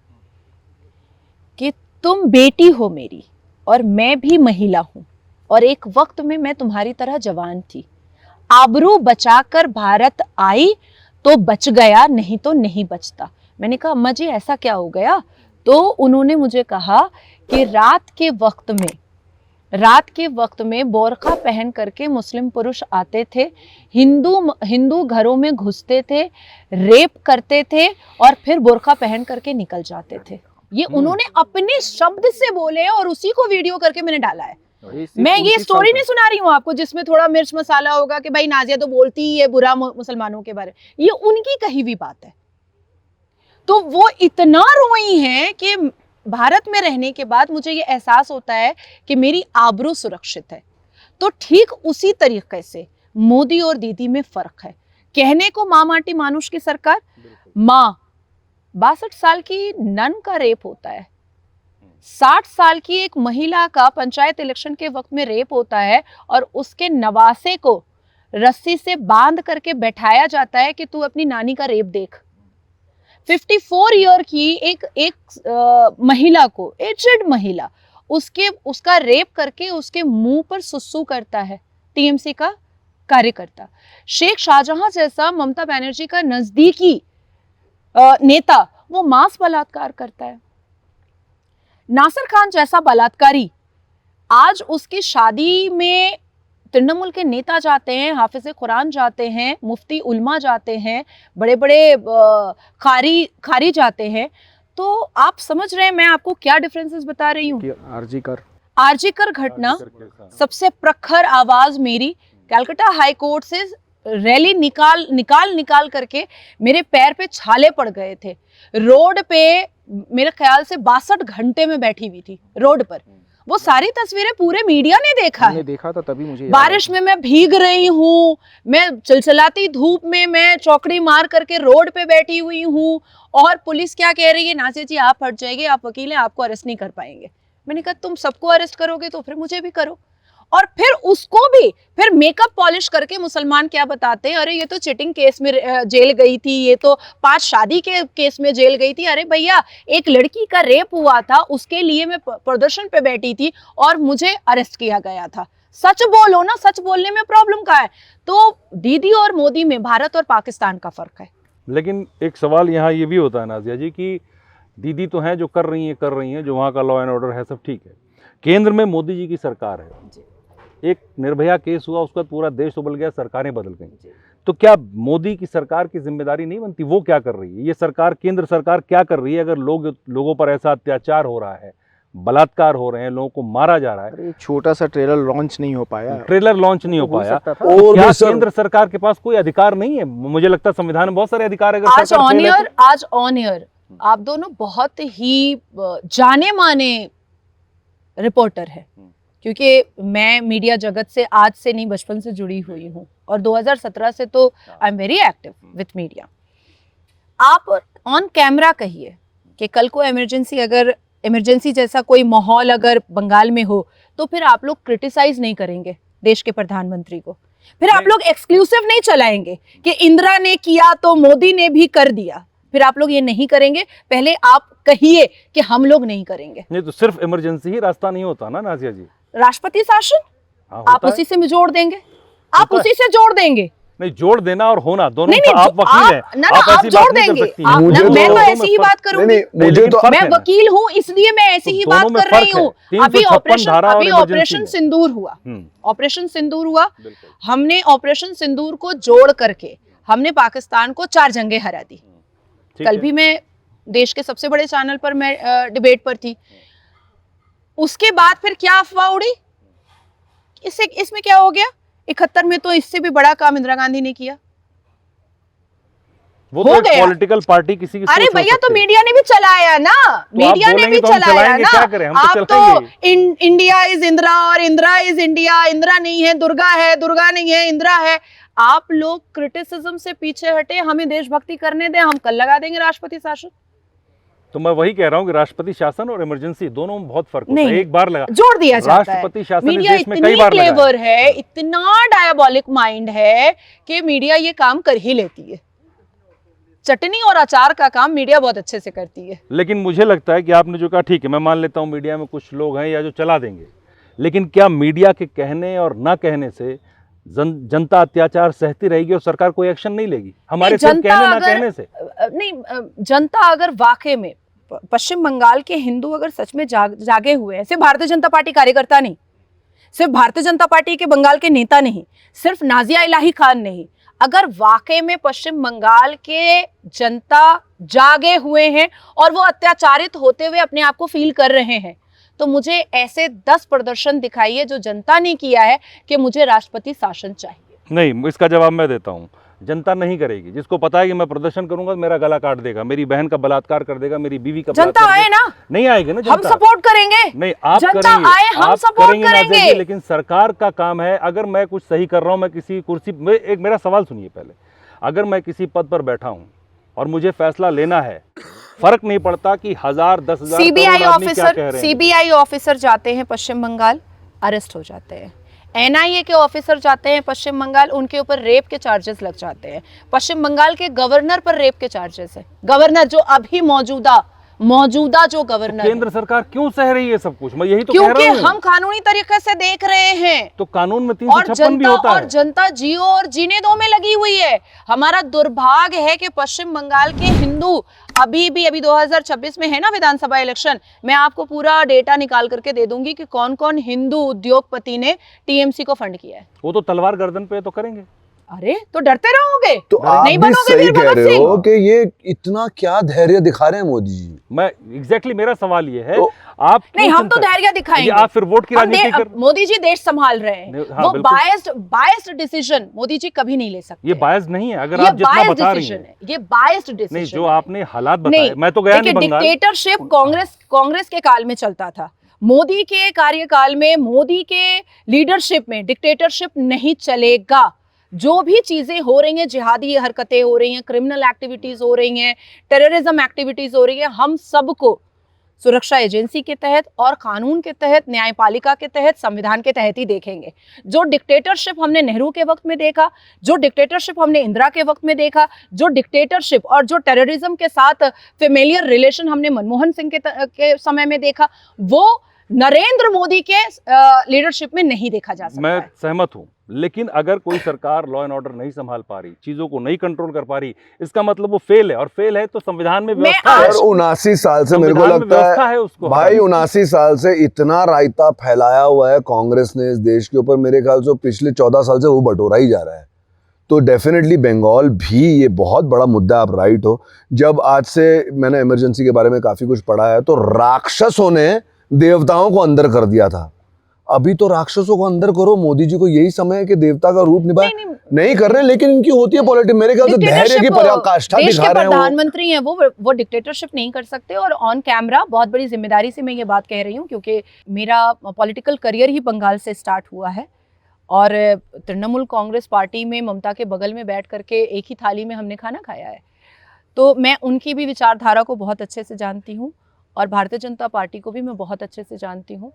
कि तुम बेटी हो मेरी और मैं भी महिला हूँ, और एक वक्त में मैं तुम्हारी तरह जवान थी। आबरू बचाकर भारत आई तो बच गया, नहीं तो नहीं बचता। मैंने कहा अम्मा जी ऐसा क्या हो गया? तो उन्होंने मुझे कहा कि रात के वक्त में बोरखा पहन करके मुस्लिम पुरुष आते थे, हिंदू घरों में घुसते थे, रेप करते थे और फिर बोरखा पहन करके निकल जाते थे। ये उन्होंने अपने शब्द से बोले हैं और उसी को वीडियो करके मैंने डाला है। मैं ये स्टोरी नहीं सुना रही हूँ आपको जिसमें थोड़ा मिर्च मसाला होगा कि भाई नाजिया तो बोलती ही है बुरा मुसलमानों के बारे में। ये उनकी कही हुई बात है। तो वो इतना रोई हैं कि भारत में रहने के बाद मुझे ये एहसास होता है कि मेरी आबरू सुरक्षित है। तो ठीक उसी तरीके से मोदी और दीदी में फर्क है। कहने को माँ माटी मानुष की सरकार, माँ 62 साल की नन का रेप होता है, 60 साल की एक महिला का पंचायत इलेक्शन के वक्त में रेप होता है और उसके नवासे को रस्सी से बांध करके बैठाया जाता है कि तू अपनी नानी का रेप देख। 54 ईयर की एक महिला को, एजेड महिला, उसका रेप करके उसके मुंह पर सुसु करता है टीएमसी का कार्यकर्ता। शेख शाहजहां जैसा ममता बनर्जी का नजदीकी नेता वो मांस बलात्कार करता है। नासिर खान जैसा बलात्कारी, आज उसकी शादी में तृणमूल के नेता जाते हैं, हाफिज कुरान जाते हैं, मुफ्ती उल्मा जाते हैं, बड़े बड़े खारी जाते हैं। तो आप समझ रहे हैं मैं आपको क्या डिफरेंसेस बता रही हूँ। आरजीकर घटना, सबसे प्रखर आवाज मेरी कलकत्ता हाई कोर्ट से रैली निकाल करके मेरे पैर पे छाले पड़ गए थे। रोड पे मेरे ख्याल से 62 घंटे में बैठी हुई थी रोड पर। वो सारी तस्वीरें पूरे मीडिया ने देखा है। देखा था तभी मुझे बारिश में मैं भीग रही हूँ, मैं चिलचिलाती धूप में मैं चौकड़ी मार करके रोड पे बैठी हुई हूँ, और पुलिस क्या कह रही है, नासिर जी आप हट जाइए, आप वकील हैं, आपको अरेस्ट नहीं कर पाएंगे। मैंने कहा तुम सबको अरेस्ट करोगे तो फिर मुझे भी करो। और फिर उसको भी फिर मेकअप पॉलिश करके मुसलमान क्या बताते हैं, अरे ये तो चिटिंग केस में जेल गई थी, ये तो 5 शादी के केस में जेल गई थी। अरे भैया, एक लड़की का रेप हुआ था, उसके लिए मैं प्रदर्शन पे बैठी थी और मुझे अरेस्ट किया गया था। सच बोलो ना, सच बोलने में प्रॉब्लम क्या है? तो दीदी और मोदी में भारत और पाकिस्तान का फर्क है। लेकिन एक सवाल यहाँ ये भी होता है नाजिया जी कि दीदी तो हैं जो कर रही हैं, जो वहाँ का लॉ एंड ऑर्डर है सब ठीक है, केंद्र में मोदी जी की सरकार है। एक निर्भया केस हुआ, उसका पूरा देश उबल गया, सरकारें बदल गई। तो क्या मोदी की सरकार की जिम्मेदारी नहीं बनती? वो क्या कर रही है? ये सरकार, केंद्र सरकार क्या कर रही है? अगर लोगों पर ऐसा अत्याचार हो रहा है, बलात्कार हो रहे हैं, लोगों को मारा जा रहा है, छोटा सा ट्रेलर लॉन्च नहीं हो पाया, तो क्या केंद्र सरकार के पास कोई अधिकार नहीं है? मुझे लगता है संविधान में बहुत सारे अधिकार है। आज ऑन ईयर आप दोनों बहुत ही जाने माने रिपोर्टर है, क्योंकि मैं मीडिया जगत से आज से नहीं, बचपन से जुड़ी हुई हूँ और 2017 से तो I am very active with media. आप ऑन कैमरा कहिए कि कल को इमरजेंसी जैसा कोई माहौल अगर बंगाल में हो तो फिर आप लोग क्रिटिसाइज नहीं करेंगे देश के प्रधानमंत्री को, फिर आप लोग एक्सक्लूसिव नहीं चलाएंगे कि इंदिरा ने किया तो मोदी ने भी कर दिया, फिर आप लोग ये नहीं करेंगे। पहले आप कहिए कि हम लोग नहीं करेंगे। नहीं तो सिर्फ इमरजेंसी ही रास्ता नहीं होता ना नाजिया जी। राष्ट्रपति शासन आप उसी से जोड़ देंगे, आप उसी से जोड़ देंगे। नहीं, जोड़ देना और होना दोनों। नहीं, आप वकील हैं, आप ऐसी जोड़ बात नहीं कर देंगे। सकती। मैं तो ऐसी ही बात करूंगी। मैं है वकील हूँ इसलिए मैं ऐसी ही बात कर रही हूँ। अभी ऑपरेशन सिंदूर हुआ, ऑपरेशन सिंदूर हुआ, हमने ऑपरेशन सिंदूर को जोड़ करके हमने पाकिस्तान को 4 जंगें हरा दी। कल भी मैं देश के सबसे बड़े चैनल पर मैं डिबेट पर थी। उसके बाद फिर क्या अफवाह उड़ी, इसमें क्या हो गया? 71 में तो इससे भी बड़ा काम इंदिरा गांधी ने किया। वो हो तो गया। पॉलिटिकल पार्टी किसी की अरे सोच हो भैया तो सकती है। मीडिया ने भी चलाया ना, मीडिया ने बोलेंगे भी तो हम चलाया चलाएंगे, ना। क्या करें, हम तो आप चलाएंगे। इंडिया इज इंदिरा और इंदिरा इज इंडिया, इंदिरा नहीं है दुर्गा है, दुर्गा नहीं है इंदिरा है। आप लोग क्रिटिसिज्म से पीछे हटे, हमें देशभक्ति करने दें, हम कल लगा देंगे राष्ट्रपति शासन। तो मैं वही कह रहा हूँ कि राष्ट्रपति शासन और इमरजेंसी दोनों में बहुत फर्क होता है। नहीं, एक बार लगा जोड़ दिया जाता है। राष्ट्रपति शासन इस मीडिया देश में इतनी कई बार लगा है। क्लेवर है, इतना डायबॉलिक माइंड है कि मीडिया ये काम कर ही लेती है। चटनी और अचार का काम मीडिया बहुत अच्छे से करती है। लेकिन मुझे लगता है कि आपने जो कहा ठीक है, मैं मान लेता हूँ मीडिया में कुछ लोग हैं या जो चला देंगे, लेकिन क्या मीडिया के कहने और ना कहने से जनता अत्याचार सहती रहेगी और सरकार कोई एक्शन नहीं लेगी? हमारे सिर्फ कहने ना कहने से नहीं, जनता अगर वाकई में पश्चिम बंगाल के हिंदू अगर सच में जागे हुए हैं, सिर्फ भारतीय जनता पार्टी कार्यकर्ता नहीं, सिर्फ भारतीय जनता पार्टी के बंगाल के नेता नहीं, सिर्फ नाजिया इलाही खान नहीं, अगर वाकई में पश्चिम बंगाल के जनता जागे हुए हैं और वो अत्याचारित होते हुए अपने आप को फील कर रहे हैं, तो मुझे ऐसे 10 प्रदर्शन दिखाइए जो जनता ने किया है कि मुझे राष्ट्रपति शासन चाहिए। नहीं, इसका जवाब मैं देता हूँ। जनता नहीं करेगी। जिसको पता है कि मैं प्रदर्शन करूंगा तो मेरा गला काट देगा, मेरी बहन का बलात्कार कर देगा, मेरी बीवी का जनता आए ना, नहीं आएगी ना जनता। हम सपोर्ट करेंगे। नहीं, आप जनता करेंगे, आए, हम आप सपोर्ट करेंगे ना करेंगे। देखिए, लेकिन सरकार का काम है। अगर मैं कुछ सही कर रहा हूं, मैं किसी कुर्सी एक मेरा सवाल सुनिए पहले। अगर मैं किसी पद पर बैठा हूं और मुझे फैसला लेना है, फर्क नहीं पड़ता कि 1000 10,000 सीबीआई ऑफिसर जाते हैं पश्चिम बंगाल, अरेस्ट हो जाते हैं। एनआईए के ऑफिसर जाते हैं पश्चिम बंगाल, उनके ऊपर रेप के चार्जेस लग जाते हैं। पश्चिम बंगाल के गवर्नर पर रेप के चार्जेस है। गवर्नर जो अभी मौजूदा जो गवर्नर, केंद्र सरकार क्यों सह रही है सब कुछ? मैं यही तो कह रहा हूं। क्योंकि हम कानूनी तरीके से देख रहे हैं। तो कानून में 356 भी होता है। और जनता जियो और जीने दो में लगी हुई है। हमारा दुर्भाग्य है कि पश्चिम बंगाल के हिंदू अभी 2026 में है ना विधानसभा इलेक्शन, मैं आपको पूरा डेटा निकाल करके दे दूंगी कि कौन कौन हिंदू उद्योगपति ने टीएमसी को फंड किया है। वो तो तलवार गर्दन पे तो करेंगे। अरे तो डरते रहोगे तो आप नहीं भी बनोगे सही वीर कह भगत रहे सिंह। हो कि ये इतना क्या धैर्य दिखा रहे हैं मोदी जी। मैं एग्जैक्टली मेरा सवाल ये है, तो आप नहीं, हम तो धैर्य दिखाएंगे। आप फिर वोट की राजनीति कर, मोदी जी देश संभाल रहे हैं। हाँ, वो बायस्ड डिसीजन मोदी जी कभी नहीं ले सकते। ये बायस नहीं है। अगर आप जितना बता रही हैं, ये बायस्ड डिसीजन नहीं, जो आपने हालात बताए, मैं तो गया नहीं बंगाल। डिक्टेटरशिप कांग्रेस के काल में चलता था। मोदी के कार्यकाल में, मोदी के लीडरशिप में डिक्टेटरशिप नहीं चलेगा। जो भी चीजें हो रही हैं, जिहादी हरकतें हो रही हैं, क्रिमिनल एक्टिविटीज हो रही हैं, टेररिज्म एक्टिविटीज हो रही है, हम सबको सुरक्षा एजेंसी के तहत और कानून के तहत, न्यायपालिका के तहत, संविधान के तहत ही देखेंगे। जो डिक्टेटरशिप हमने नेहरू के वक्त में देखा, जो डिक्टेटरशिप हमने इंदिरा के वक्त में देखा, जो डिक्टेटरशिप और जो टेररिज्म के साथ फेमिलियर रिलेशन हमने मनमोहन सिंह के समय में देखा, वो नरेंद्र मोदी के लीडरशिप में नहीं देखा जा सकता। मैं सहमत हूँ, लेकिन अगर कोई सरकार लॉ एंड ऑर्डर नहीं संभाल पा रही, चीजों को नहीं कंट्रोल कर पा रही, इसका मतलब वो फेल है। और फेल है तो संविधान में व्यवस्था है। और 79 साल से मेरे को लगता है उसको भाई 79 साल से इतना रायता फैलाया हुआ है कांग्रेस ने इस देश के ऊपर, मेरे ख्याल से पिछले 14 साल से वो बटोरा ही जा रहा है। तो डेफिनेटली बंगाल भी ये बहुत बड़ा मुद्दा, आप राइट हो। जब आज से मैंने इमरजेंसी के बारे में काफी कुछ पढ़ा है, तो राक्षसों ने देवताओं को अंदर कर दिया था। अभी तो राक्षसों को अंदर करो। मोदी जी को यही समय है कि देवता का रूप निभाए। नहीं कर रहे, लेकिन इनकी होती है पॉलिटिक्स। मेरे ख्याल से धैर्य की पराकाष्ठा दिखा रहे हैं। प्रधानमंत्री हैं वो डिक्टेटरशिप नहीं कर सकते। और ऑन कैमरा बहुत बड़ी जिम्मेदारी से मैं ये बात कह रही हूँ, क्योंकि मेरा पॉलिटिकल करियर ही बंगाल से स्टार्ट हुआ है। और तृणमूल कांग्रेस पार्टी में ममता के बगल में बैठ करके एक ही थाली में हमने खाना खाया है। तो मैं उनकी भी विचारधारा को बहुत अच्छे से जानती हूँ और भारतीय जनता पार्टी को भी मैं बहुत अच्छे से जानती हूँ।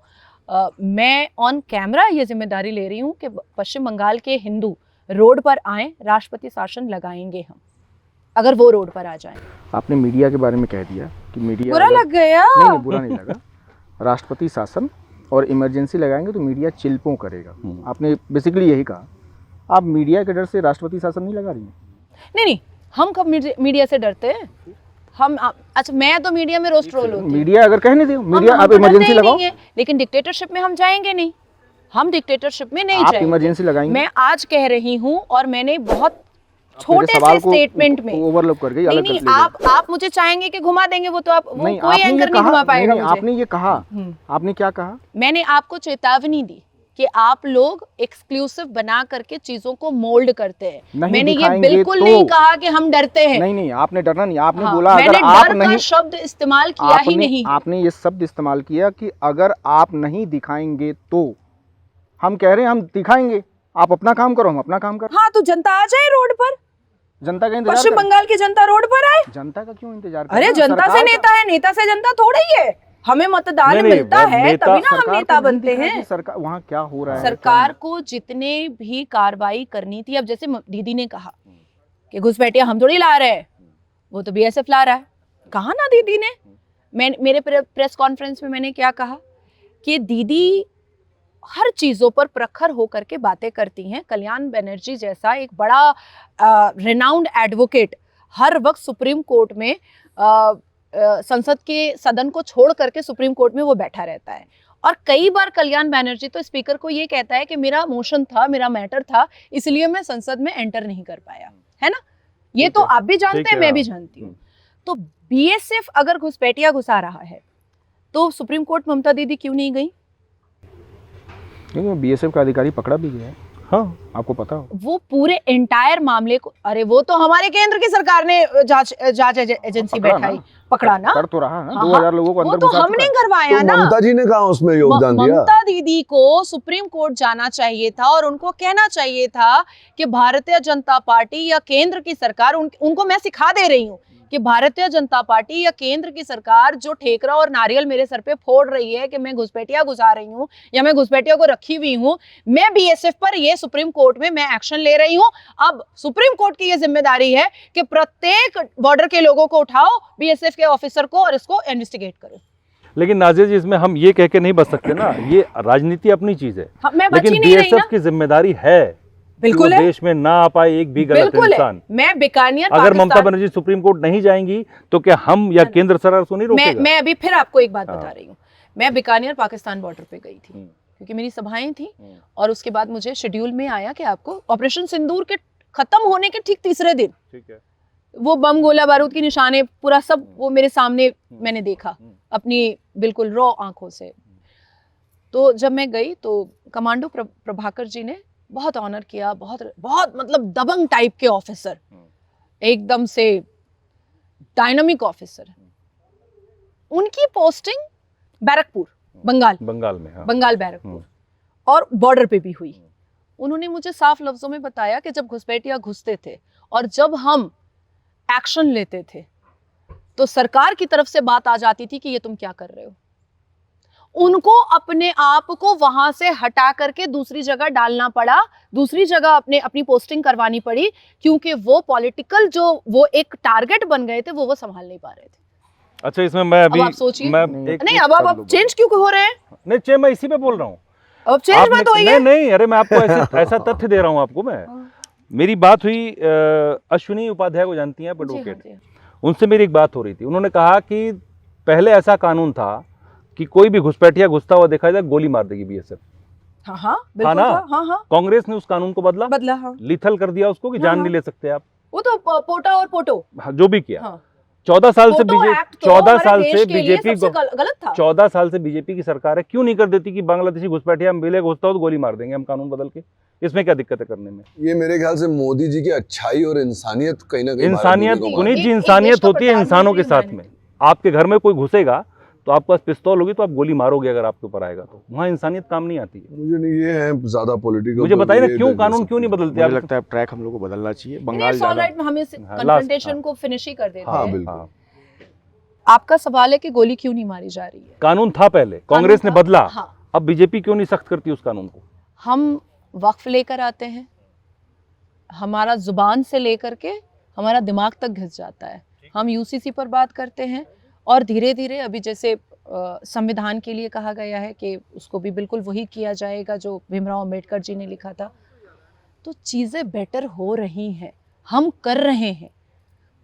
मैं ऑन कैमरा ये जिम्मेदारी ले रही हूँ कि पश्चिम बंगाल के हिंदू रोड पर आएं, राष्ट्रपति शासन लगाएंगे हम, अगर वो रोड पर आ जाएं। आपने मीडिया के बारे में कह दिया कि मीडिया बुरा लग गया? नहीं, बुरा नहीं लगा। राष्ट्रपति शासन और इमरजेंसी लगाएंगे तो मीडिया चिल्पों करेगा। आपने बेसिकली यही कहा। आप मीडिया के डर से राष्ट्रपति शासन नहीं लगा रही हैं? नहीं, हम कब मीडिया से डरते हैं? अच्छा, मैं तो मीडिया में रोस्ट रोल होती हूं। मीडिया अगर कहने दो मीडिया आप इमरजेंसी लगाओ, लेकिन डिक्टेटरशिप में हम जाएंगे नहीं। हम डिक्टेटरशिप में नहीं जाएंगे। आप इमरजेंसी लगाएंगे। मैं आज कह रही हूं और मैंने बहुत छोटे से स्टेटमेंट में ओवरलैप कर गई। नहीं, आप मुझे चाहेंगे कि घुमा देंगे, वो तो आप कोई एंकर नहीं घुमा पाएगा। आपने ये कहा, आपने क्या कहा? मैंने आपको चेतावनी दी कि आप लोग एक्सक्लूसिव बना करके चीजों को मोल्ड करते हैं। नहीं मैंने ये दिखाएंगे बिल्कुल तो- नहीं कहा कि हम डरते हैं। नहीं नहीं, आपने डरना नहीं, आपने हाँ, बोला मैंने अगर आप डर नहीं, का शब्द इस्तेमाल किया ही नहीं। आपने ये शब्द इस्तेमाल किया कि अगर आप नहीं दिखाएंगे तो, हम कह रहे हैं हम दिखाएंगे, आप अपना काम करो, हम अपना काम करें। हाँ, तो जनता आ जाए रोड पर, जनता का इंतजार पश्चिम करें। बंगाल की जनता रोड पर आए। जनता का क्यों इंतजार करें? अरे जनता से नेता है, नेता से जनता थोड़ा ही है। हमें मतदान नहीं, नहीं, मिलता है नेता- तभी ना हम सरकार नेता को नहीं बनते दिखा कि हैं। सरकार वहाँ क्या हो रहा है, सरकार को जितने भी कार्रवाई करनी थी, अब जैसे दीदी ने कहा कि घुसपैठिया हम थोड़ी ला रहे हैं, वो तो बीएसएफ ला रहा है। कहा ना दीदी ने, मेरे प्रेस कॉन्फ्रेंस में मैंने क्या कहा कि दीदी हर चीजों पर प्रखर होकर के बातें करती हैं। कल्याण बनर्जी जैसा एक बड़ा रिनाउंड एडवोकेट हर वक्त सुप्रीम कोर्ट में संसद के सदन को छोड़ करके सुप्रीम कोर्ट में वो बैठा रहता है। और कई बार कल्याण बनर्जी तो स्पीकर को ये कहता है कि मेरा मोशन था, मेरा मैटर था, इसलिए मैं संसद में एंटर नहीं कर पाया, है ना। ये तो आप भी जानते हैं, मैं भी जानती हूँ। तो बीएसएफ अगर घुसपैठिया घुसा रहा है तो सुप्रीम कोर्ट ममता दीदी क्यों नहीं गई? क्योंकि बीएसएफ का अधिकारी पकड़ा भी गया है। हाँ, आपको पता हो? वो पूरे एंटायर मामले को, अरे वो तो हमारे केंद्र की सरकार ने जांच एजेंसी बैठाई, पकड़ा ना, कर तो रहा ना, हाँ, 2000 लोगों को वो अंदर तो घुसा हमने चुका है। करवाया तो ना। ममता जी ने कहा उसमें योगदान दिया। ममता दीदी को सुप्रीम कोर्ट जाना चाहिए था और उनको कहना चाहिए था कि भारतीय जनता पार्टी या केंद्र की सरकार, उनको मैं सिखा दे रही हूँ कि भारतीय जनता पार्टी या केंद्र की सरकार जो ठेकरा और नारियल मेरे सर पे फोड़ रही है कि मैं घुसपैठिया घुसा रही हूँ या मैं घुसपैठिया को रखी हुई हूँ, मैं बीएसएफ पर ये सुप्रीम कोर्ट में मैं एक्शन ले रही हूँ। अब सुप्रीम कोर्ट की ये जिम्मेदारी है कि प्रत्येक बॉर्डर के लोगों को उठाओ, बीएसएफ के ऑफिसर को, और इसको इन्वेस्टिगेट करो। लेकिन नाज़िया जी, इसमें हम ये कह के नहीं बच सकते ना, ये राजनीति अपनी चीज है। हाँ, मैं बची लेकिन नहीं रही ना। बीएसएफ की जिम्मेदारी है बिल्कुल कि है। वो देश में ना आ पाए एक भी गलत बिल्कुल है। इंसान। मैं बीकानेर अगर ममता पाकिस्तान- बनर्जी सुप्रीम कोर्ट नहीं जाएंगी तो क्या हम या केंद्र सरकार उसको नहीं रोकेगा? मैं अभी फिर आपको एक बात हाँ। बता रही हूँ। मैं बीकानेर पाकिस्तान बॉर्डर पे गई थी क्योंकि मेरी सभाएं थी, और उसके बाद मुझे शेड्यूल में आया कि आपको ऑपरेशन सिंदूर के खत्म होने के ठीक तीसरे दिन ठीक है। वो बम गोला बारूद की निशाने पूरा सब वो मेरे सामने मैंने देखा अपनी बिल्कुल रॉ आंखों से। तो जब मैं गई तो कमांडो प्रभाकर जी ने बहुत ऑनर किया, बहुत बहुत मतलब दबंग टाइप के ऑफिसर, एकदम से डायनामिक ऑफिसर। उनकी पोस्टिंग बैरकपुर, बंगाल में, हाँ। बंगाल बैरकपुर, और बॉर्डर पे भी हुई। उन्होंने मुझे साफ लफ्जों में बताया कि जब घुसपैठिया घुसते थे और जब हम एक्शन लेते थे तो सरकार की तरफ से बात आ जाती थी कि ये तुम क्या कर रहे हो। उनको अपने आप को वहां से हटा करके दूसरी जगह डालना पड़ा, दूसरी जगह अपनी पोस्टिंग करवानी पड़ी, क्योंकि वो पॉलिटिकल जो वो एक टारगेट बन गए थे वो संभाल नहीं पा रहे थे। अच्छा, इसमें मैं अभी अब आप सोचिए। एक नहीं, अब आप चेंज क्यों हो रहे हैं? नहीं चेंज, मैं इसी पे बोल रहा हूँ। अब चेंज बात हुई है। नहीं, अरे मैं आपको ऐसा तथ्य दे रहा हूँ आपको मैं। मेरी बात हुई अश्विनी उपाध्याय को जानती हैं, एडवोकेट, उनसे मेरी एक बात हो रही थी। उन्होंने कहा कि पहले ऐसा कानून था कि कोई भी घुसपैठिया घुसता हुआ देखा जाए गोली मार देगी बीएसएफ। हाँ, बिल्कुल ना? हाँ। कांग्रेस ने उस कानून को बदला, हाँ। लिथल कर दिया उसको कि जान नहीं ले सकते आप। वो तो पोटा और पोटो, हाँ, जो भी किया। हाँ। 14 साल से पोटो एक्ट तो 14 हमारे साल देश से के लिए बीजेपी सबसे गलत था। 14 साल से बीजेपी की सरकार है, क्यों नहीं कर देती कि बांग्लादेशी घुसपैठिया मिले घुसता हो तो गोली मार देंगे हम कानून बदल के? इसमें क्या दिक्कत है करने में? ये मेरे ख्याल से मोदी जी की अच्छाई और इंसानियत कहीं ना कहीं इंसानियत, भारत पुनीत को जी, एक इंसानियत देश का होती है इंसानों के साथ प्रधानमंत्री में। आपके घर में कोई घुसेगा तो आपके पास पिस्तौल होगी तो आप गोली मारोगे, अगर आपके ऊपर आएगा तो वहाँ इंसानियत काम नहीं आती है। मुझे नहीं, ये है ज्यादा पॉलिटिकल। मुझे बताइए ना, क्यों कानून क्यों नहीं बदलते? मुझे लगता है ट्रैक हम लोग को बदलना चाहिए। बंगाल इट्स ऑल ज्यादा राइट, हम इस कन्फ्रंटेशन को फिनिश ही कर देते हाँ हैं। बिल्कुल। आपका सवाल है कि गोली क्यों नहीं मारी जा रही है? कानून था पहले, कांग्रेस ने था? बदला, हाँ। अब बीजेपी क्यों नहीं सख्त करती उस कानून को? हम वक्फ लेकर आते हैं, हमारा जुबान से लेकर के हमारा दिमाग तक घिस जाता है। हम यूसीसी पर बात करते हैं और धीरे धीरे अभी जैसे संविधान के लिए कहा गया है कि उसको भी बिल्कुल वही किया जाएगा जो भीमराव अंबेडकर जी ने लिखा था। तो चीज़ें बेटर हो रही हैं, हम कर रहे हैं,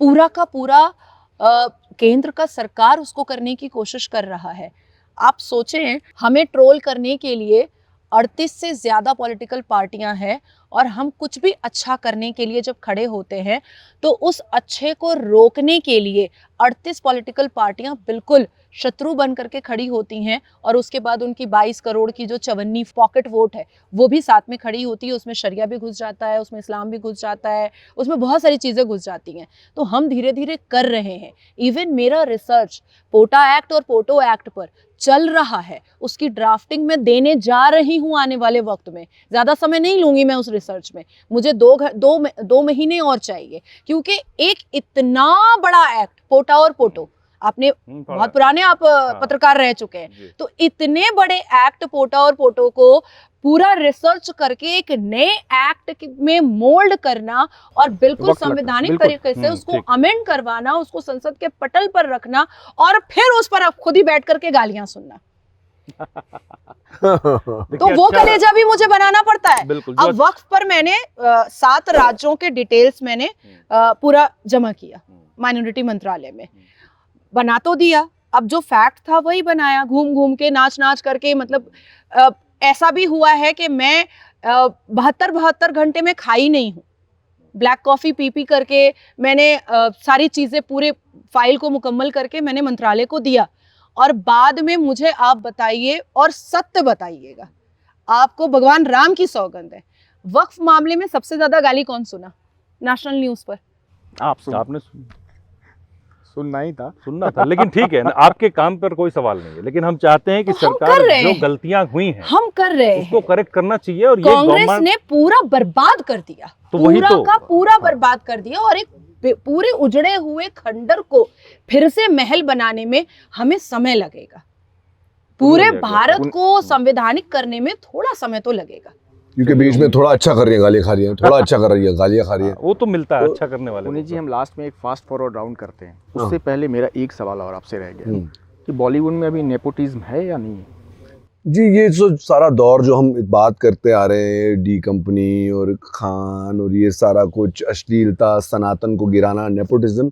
पूरा का पूरा केंद्र का सरकार उसको करने की कोशिश कर रहा है। आप सोचें, हमें ट्रोल करने के लिए 38 से ज़्यादा पॉलिटिकल पार्टियां हैं और हम कुछ भी अच्छा करने के लिए जब खड़े होते हैं तो उस अच्छे को रोकने के लिए 38 पॉलिटिकल पार्टियां बिल्कुल शत्रु बन करके खड़ी होती हैं और उसके बाद उनकी 22 करोड़ की जो चवन्नी पॉकेट वोट है वो भी साथ में खड़ी होती है। उसमें शरिया भी घुस जाता है, उसमें इस्लाम भी घुस जाता है, उसमें बहुत सारी चीज़ें घुस जाती हैं। तो हम धीरे धीरे कर रहे हैं। इवन मेरा रिसर्च पोटा एक्ट और पोटो एक्ट पर चल रहा है, उसकी ड्राफ्टिंग में देने जा रही हूँ आने वाले वक्त में। ज़्यादा समय नहीं लूँगी मैं उस रिसर्च में, मुझे दो महीने और चाहिए, क्योंकि एक इतना बड़ा एक्ट पोटा और पोटो, आपने बहुत पुराने आप पत्रकार रह चुके हैं, तो इतने बड़े एक्ट पोटा और पोटो को पूरा रिसर्च करके एक नए एक्ट में मोल्ड करना और बिल्कुल संवैधानिक तरीके से उसको अमेंड करवाना, उसको संसद के पटल पर रखना और फिर उस पर आप खुद ही बैठ करके गालियां सुनना तो वो कलेजा भी मुझे बनाना पड़ता है। अब वक्फ पर मैंने 7 राज्यों के डिटेल्स मैंने पूरा जमा किया माइनॉरिटी मंत्रालय में, बना तो दिया, अब जो फैक्ट था वही बनाया, घूम घूम के नाच करके। मतलब ऐसा भी हुआ है कि मैं 72 घंटे में खाई नहीं हूँ, ब्लैक कॉफ़ी पी करके मैंने सारी चीज़ें पूरे फाइल को मुकम्मल करके मैंने मंत्रालय को दिया। और बाद में मुझे आप बताइए और सत्य बताइएगा, आपको भगवान राम की सौगंध है, वक्फ मामले में सबसे ज्यादा गाली कौन सुना नेशनल न्यूज़ पर? आपने सुनना था लेकिन ठीक है ना, आपके काम पर कोई सवाल नहीं है, लेकिन हम चाहते हैं कि तो सरकार जो गलतियां हुई हैं हम कर रहे हैं, उसको करेक्ट करना चाहिए। और ये कांग्रेस ने पूरा बर्बाद कर दिया, तो वही पूरा तो का पूरा बर्बाद कर दिया और एक पूरे उजड़े हुए खंडर को फिर से महल बनाने में हमें समय लगेगा। पूरे भारत को संवैधानिक करने में थोड़ा समय तो लगेगा, क्योंकि बीच में थोड़ा अच्छा कर रही है, गाली खा रही है, थोड़ा अच्छा कर रही है, गालियां खा रही है, वो तो मिलता है अच्छा करने वाले। पुनीत जी, हम लास्ट में एक फास्ट फॉरवर्ड राउंड करते हैं, उससे पहले मेरा एक सवाल और आपसे रह गया कि बॉलीवुड में अभी नेपोटिज्म है या नहीं है? जी, ये जो सारा दौर जो हम बात करते आ रहे हैं, डी कंपनी और खान और ये सारा कुछ अश्लीलता, सनातन को गिराना, नेपोटिज्म,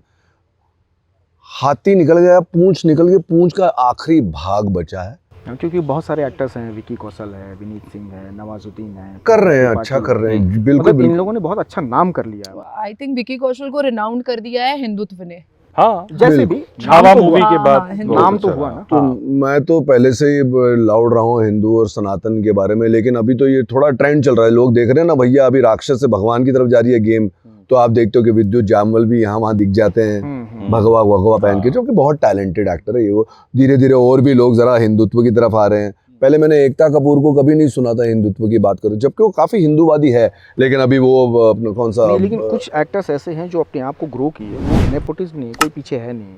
हाथी निकल गया, पूंछ निकल गई, पूंछ का आखिरी भाग बचा है। क्योंकि बहुत सारे एक्टर्स हैं, विकी कौशल है, विनीत सिंह है, नवाजुद्दीन है, कर रहे हैं, अच्छा कर रहे हैं, बिल्कुल मतलब इन लोगों ने बहुत अच्छा नाम कर लिया है। आई थिंक विकी कौशल को रिनाउंड कर दिया है हिंदुत्व ने। हाँ, जैसे भी छावा मूवी के बाद नाम तो हुआ ना। तो मैं तो पहले से ही लाउड रहा हूँ हिंदू और सनातन के बारे में, लेकिन अभी तो ये थोड़ा ट्रेंड चल रहा है, लोग देख रहे हैं ना भैया, अभी राक्षस से भगवान की तरफ जा रही है गेम। तो आप देखते हो कि विद्युत जामवाल भी यहाँ वहाँ दिख जाते हैं भगवा पहन के, जो कि बहुत टैलेंटेड एक्टर है ये। वो धीरे धीरे और भी लोग जरा हिंदुत्व की तरफ आ रहे हैं। पहले मैंने एकता कपूर को कभी नहीं सुना था हिंदुत्व की बात करो, जबकि वो काफी हिंदूवादी है, लेकिन अभी वो अपना कौन सा लेकिन कुछ एक्टर्स ऐसे हैं जो अपने आप को ग्रो किए, नेपोटिज्म नहीं, कोई पीछे है नहीं।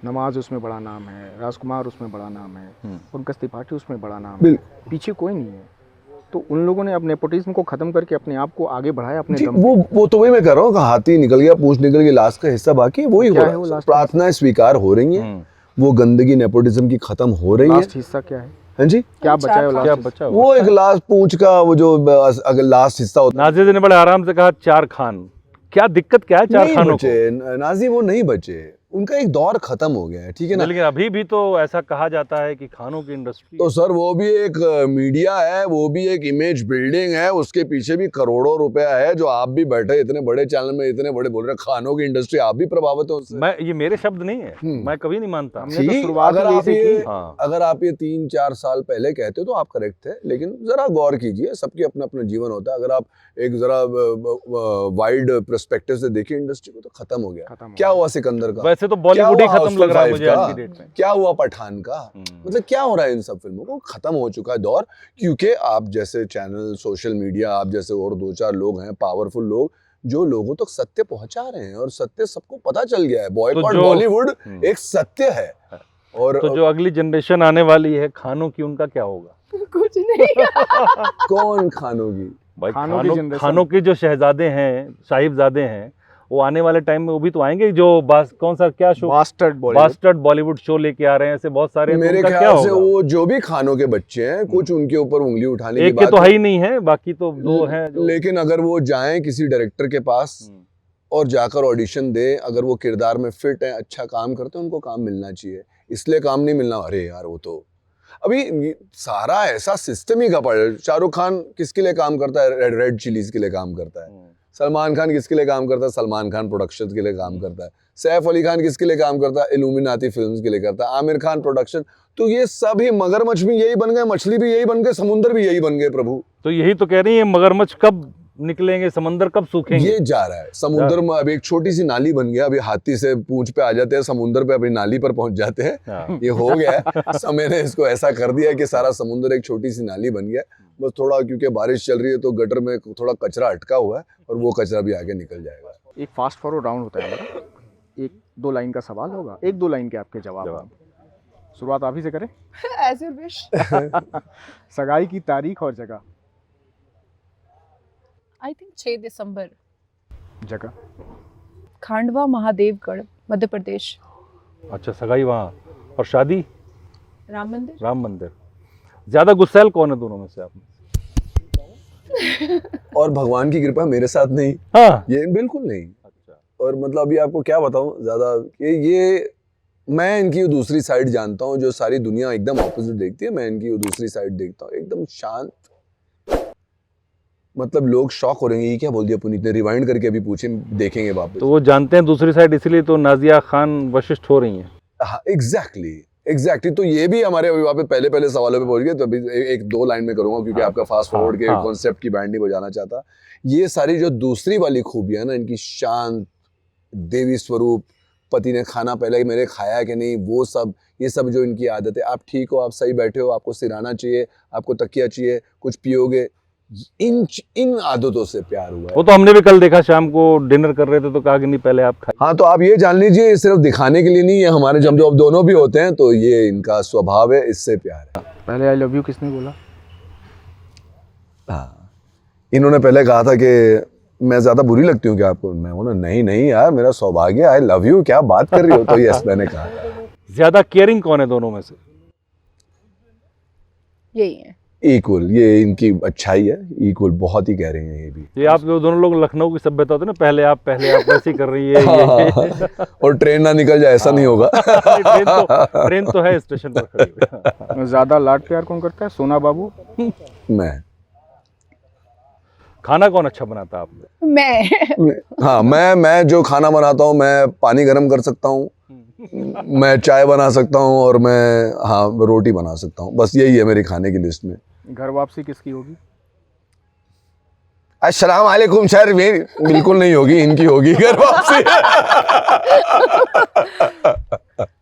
नवाज उसमें बड़ा नाम है, राजकुमार उसमें बड़ा नाम है, पंकज त्रिपाठी उसमें बड़ा नाम है, पीछे कोई नहीं है। तो उन लोगों ने अब नेपोटिज्म को खत्म करके अपने आप को आगे बढ़ाया अपने दम पे। वो तो वही मैं कर रहा हूँ, हाथी निकल गया, पूंछ निकल गई, लास्ट का हिस्सा बाकी वही हो रहा है। प्रार्थनाएं स्वीकार हो रही हैं, वो गंदगी नेपोटिज्म की खत्म हो रही है। लास्ट हिस्सा क्या है? हाँ जी, क्या बचा है? क्या बचा? वो एक लास्ट पूंछ का वो जो अगर लास्ट हिस्सा होता। नाज़िर जी ने बड़े आराम से कहा 4 खान, क्या दिक्कत क्या है 4 खानों को? नाजी वो नहीं बचे, उनका एक दौर खत्म हो गया है, ठीक है ना। लेकिन अभी भी तो ऐसा कहा जाता है कि खानों की इंडस्ट्री तो सर वो भी एक मीडिया है, वो भी एक इमेज बिल्डिंग है, उसके पीछे भी करोड़ों रुपया है। जो आप भी बैठे इतने बड़े चैनल में इतने बड़े बोल रहे हैं खानों की इंडस्ट्री, आप भी प्रभावित हो उससे। मैं ये मेरे शब्द नहीं है, मैं कभी नहीं मानता। अगर आप ये 3-4 साल पहले कहते हो तो आप करेक्ट थे, लेकिन जरा गौर कीजिए, सबके अपना अपना जीवन होता है। अगर आप एक जरा वाइड पर्सपेक्टिव से देखिए इंडस्ट्री को, तो खत्म हो गया। क्या हुआ सिकंदर का? वैसे तो बॉलीवुड ही खत्म लग रहा है मुझे आज की डेट में। क्या हुआ पठान का? मतलब क्या हो रहा है इन सब फिल्मों को? खत्म हो चुका है दौर, क्योंकि आप जैसे चैनल, सोशल मीडिया, आप जैसे और 2-4 लोग हैं, पावरफुल लोग, जो लोगों तक सत्य पहुंचा रहे हैं, और सत्य सबको पता चल गया है। बॉयकॉट बॉलीवुड एक सत्य है। और तो जो अगली जनरेशन आने वाली है खानों की, उनका क्या होगा? कुछ नहीं कौन खानों की? भाई खानों के जो शहजादे हैं, साहिबजादे हैं, वो आने वाले टाइम में वो भी तो आएंगे। जो कौन सा क्या शो, बास्टर्ड बॉलीवुड शो लेके आ रहे हैं, ऐसे बहुत सारे। मेरे ख्याल से वो जो भी खानों के बच्चे हैं, कुछ उनके ऊपर उंगली उठाने की बात एक के तो है ही नहीं है, बाकी तो 2 हैं। लेकिन अगर वो जाएं किसी डायरेक्टर के पास और जाकर ऑडिशन दे, अगर वो किरदार में फिट है, अच्छा काम करते हैं, उनको काम मिलना चाहिए। इसलिए काम नहीं मिलना, अरे यार वो तो अभी ये सारा ऐसा सिस्टम ही का पड़ है। शाहरुख खान किसके लिए काम करता है? रेड चिलीज के लिए काम करता है। सलमान खान किसके लिए काम करता है? सलमान खान प्रोडक्शन के लिए काम करता है। सैफ अली खान किसके लिए काम करता है? इल्यूमिनाती फिल्म्स के लिए करता है। आमिर खान प्रोडक्शन। तो ये सभी मगरमच्छ भी यही बन गए, मछली भी यही बन गए, समुद्र भी यही बन गए प्रभु। तो यही तो कह रही है, मगरमच्छ कब निकलेंगे, समंदर कब सूखेंगे? ये जा रहा है समुद्र में। अभी एक छोटी सी नाली बन गया, अभी हाथी से पूंछ पे आ जाते हैं, समुद्र पे अभी नाली पर पहुंच जाते हैं। हाँ। ये हो गया है, समय ने इसको ऐसा कर दिया कि सारा समुद्र एक छोटी सी नाली बन गया। बस थोड़ा क्योंकि बारिश चल रही है तो गटर में थोड़ा कचरा अटका हुआ है और वो कचरा भी आगे निकल जाएगा। एक फास्ट फॉरवर्ड राउंड होता है हमारा। एक 2 लाइन का सवाल होगा, 1-2 लाइन के आपके जवाब होंगे। शुरुआत आप ही से करें। As you wish. सगाई की तारीख और जगह। I think 6 दिसंबर, जगह। खांडवा महादेवगढ़, मध्य प्रदेश। अच्छा, सगाई वहाँ। और शादी? राम मंदिर। राम मंदिर। ज्यादा गुस्सैल कौन है दोनों में से आप में? और भगवान की कृपा मेरे साथ नहीं। हाँ। ये बिल्कुल नहीं। अच्छा। और मतलब अभी आपको क्या बताऊं ज्यादा, ये मैं इनकी वो दूसरी साइड जानता हूँ जो सारी दुनिया एकदम ऑपोजिट देखती है। मैं इनकी वो दूसरी साइड देखता हूँ, एकदम शांत। मतलब लोग शॉक हो रहे हैं, ये क्या बोल दिया पुनीत ने, रिवाइंड करके अभी पूछे, देखेंगे वापस। तो वो जानते हैं दूसरी साइड, इसलिए तो नाजिया खान वशिष्ठ हो रही हैं। हाँ एग्जैक्टली। तो ये भी हमारे अभी वहाँ पे पहले सवालों पे पहुंच गए। तो अभी 1-2 लाइन में करूंगा क्योंकि आपका फास्ट फॉरवर्ड के कॉन्सेप्ट की बैंड नहीं बजाना चाहता। ये सारी जो दूसरी वाली खूबियां ना इनकी, शांत, देवी स्वरूप, पति ने खाना पहले मेरे खाया कि नहीं, वो सब, ये सब जो इनकी आदत है। आप ठीक हो, आप सही बैठे हो, आपको सिराना चाहिए, आपको तकिया चाहिए, कुछ पियोगे, इन आदतों से प्यार हुआ है। वो तो हमने भी कल देखा, शाम को डिनर कर रहे थे तो कहा कि नहीं पहले आप खाइए। हाँ, तो आप ये जान लीजिए, ये सिर्फ दिखाने के लिए नहीं है। हमारे जब अब दोनों भी होते हैं तो ये इनका स्वभाव है, इससे प्यार है। पहले आई लव यू किसने बोला? हाँ, इन्होंने पहले कहा था कि मैं ज्यादा बुरी लगती हूँ क्या आपको? मैं बोला नहीं यार, मेरा सौभाग्य, आई लव यू, क्या बात कर रही हो? तो यस, मैंने कहा। ज्यादा केयरिंग कौन है दोनों में से? यही है। इक्वल, ये इनकी अच्छाई है। इक्वल, बहुत ही कह रहे हैं ये भी। ये आप दोनों लोग लखनऊ की सभ्यता होती है ना, पहले आप वैसे कर रही है ये। और ट्रेन ना निकल जाए, ऐसा नहीं होगा। ट्रेन तो है स्टेशन पर खड़ी। ज्यादा लाड प्यार कौन करता है, सोना बाबू? मैं। खाना कौन अच्छा बनाता है आप में? मैं। हाँ, मैं जो खाना बनाता हूँ, मैं पानी गर्म कर सकता हूँ, मैं चाय बना सकता हूँ, और मैं रोटी बना सकता हूँ। बस यही है मेरी खाने की लिस्ट में। घर वापसी किसकी होगी? अस्सलाम वालेकुम सर। मेरी बिल्कुल नहीं होगी, इनकी होगी घर वापसी।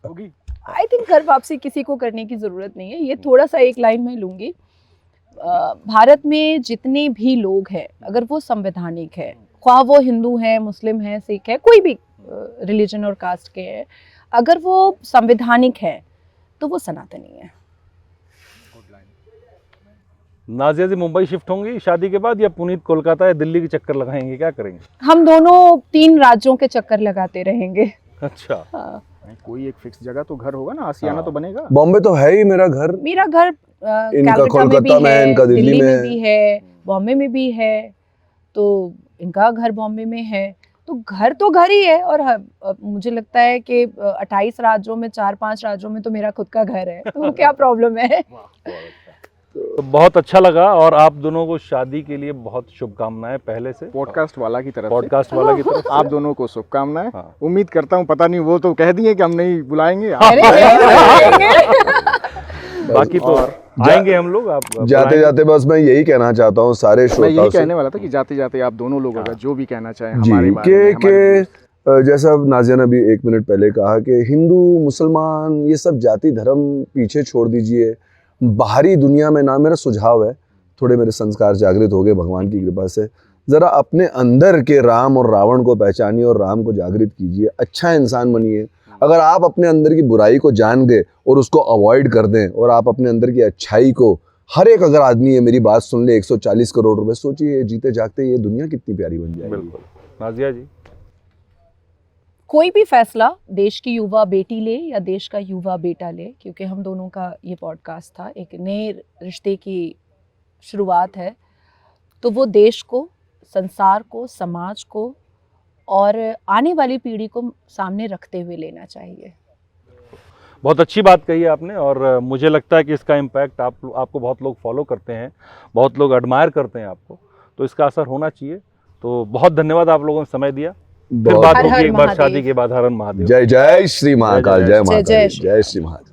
होगी। आई थिंक घर वापसी किसी को करने की जरूरत नहीं है। ये थोड़ा सा एक लाइन में लूंगी। भारत में जितने भी लोग हैं, अगर वो संवैधानिक है, ख्वाह वो हिंदू हैं, मुस्लिम हैं, सिख है, कोई भी रिलीजन और कास्ट के हैं, अगर वो संवैधानिक है तो वो सनातनी है। नाजिया जी मुंबई शिफ्ट होंगी शादी के बाद, या पुनीत कोलकाता या दिल्ली के चक्कर लगाएंगे, क्या करेंगे? हम दोनों 3 राज्यों के चक्कर लगाते रहेंगे। अच्छा। हाँ। कोई एक फिक्स जगह तो घर होगा ना, आशियाना तो बनेगा। बॉम्बे तो है ही मेरा घर। मेरा घर इनका कलकत्ता में भी कोलकाता में, है, इनका दिल्ली में भी है, बॉम्बे में भी है, तो इनका घर बॉम्बे में है। तो घर ही है। और मुझे लगता है कि 28 राज्यों में 4-5 राज्यों में तो मेरा खुद का घर है, तो क्या प्रॉब्लम है। तो बहुत अच्छा लगा, और आप दोनों को शादी के लिए बहुत शुभकामनाएं पहले से, पॉडकास्ट वाला की तरफ पॉडकास्ट वाला की तरफ से। आप दोनों को शुभकामनाएं। हाँ। उम्मीद करता हूँ, पता नहीं वो तो कह दिए कि हम नहीं बुलाएंगे। बाकी तो आएंगे हम लोग। आप जाते जाते बस मैं यही कहना चाहता हूँ सारे मैं श्रोताओं यही से कहने वाला था कि जाते जाते आप दोनों लोग अगर जो भी कहना चाहें जी, हमारे बारे में, के जैसा नाजिया ने अभी 1 मिनट पहले कहा कि हिंदू मुसलमान ये सब जाति धर्म पीछे छोड़ दीजिए। बाहरी दुनिया में ना, मेरा सुझाव है, थोड़े मेरे संस्कार जागृत हो गए भगवान की कृपा से, ज़रा अपने अंदर के राम और रावण को पहचानिए और राम को जागृत कीजिए, अच्छा इंसान बनिए। अगर आप अपने अंदर की बुराई को जान गए और उसको अवॉइड कर दें, और आप अपने अंदर की अच्छाई को, हर एक अगर आदमी ये मेरी बात सुन ले, 140 करोड़ रुपए, सोचिए जीते जागते ये दुनिया कितनी प्यारी बन जाएगी। बिल्कुल। नाजिया जी, कोई भी फैसला देश की युवा बेटी ले या देश का युवा बेटा ले, क्योंकि हम दोनों का ये पॉडकास्ट था, एक नए रिश्ते की शुरुआत है, तो वो देश को, संसार को, समाज को और आने वाली पीढ़ी को सामने रखते हुए लेना चाहिए। बहुत अच्छी बात कही है आपने, और मुझे लगता है कि इसका इम्पैक्ट आपको बहुत लोग फॉलो करते हैं, बहुत लोग एडमायर करते हैं आपको, तो इसका असर होना चाहिए। तो बहुत धन्यवाद, आप लोगों ने समय दिया। फिर बहुत बात हर होगी हर एक बार महादेव। शादी के बाद। हर हर महादेव। जय जय श्री महाकाल, जय जय महाकाल, जय श्री जय श्री महाकाल।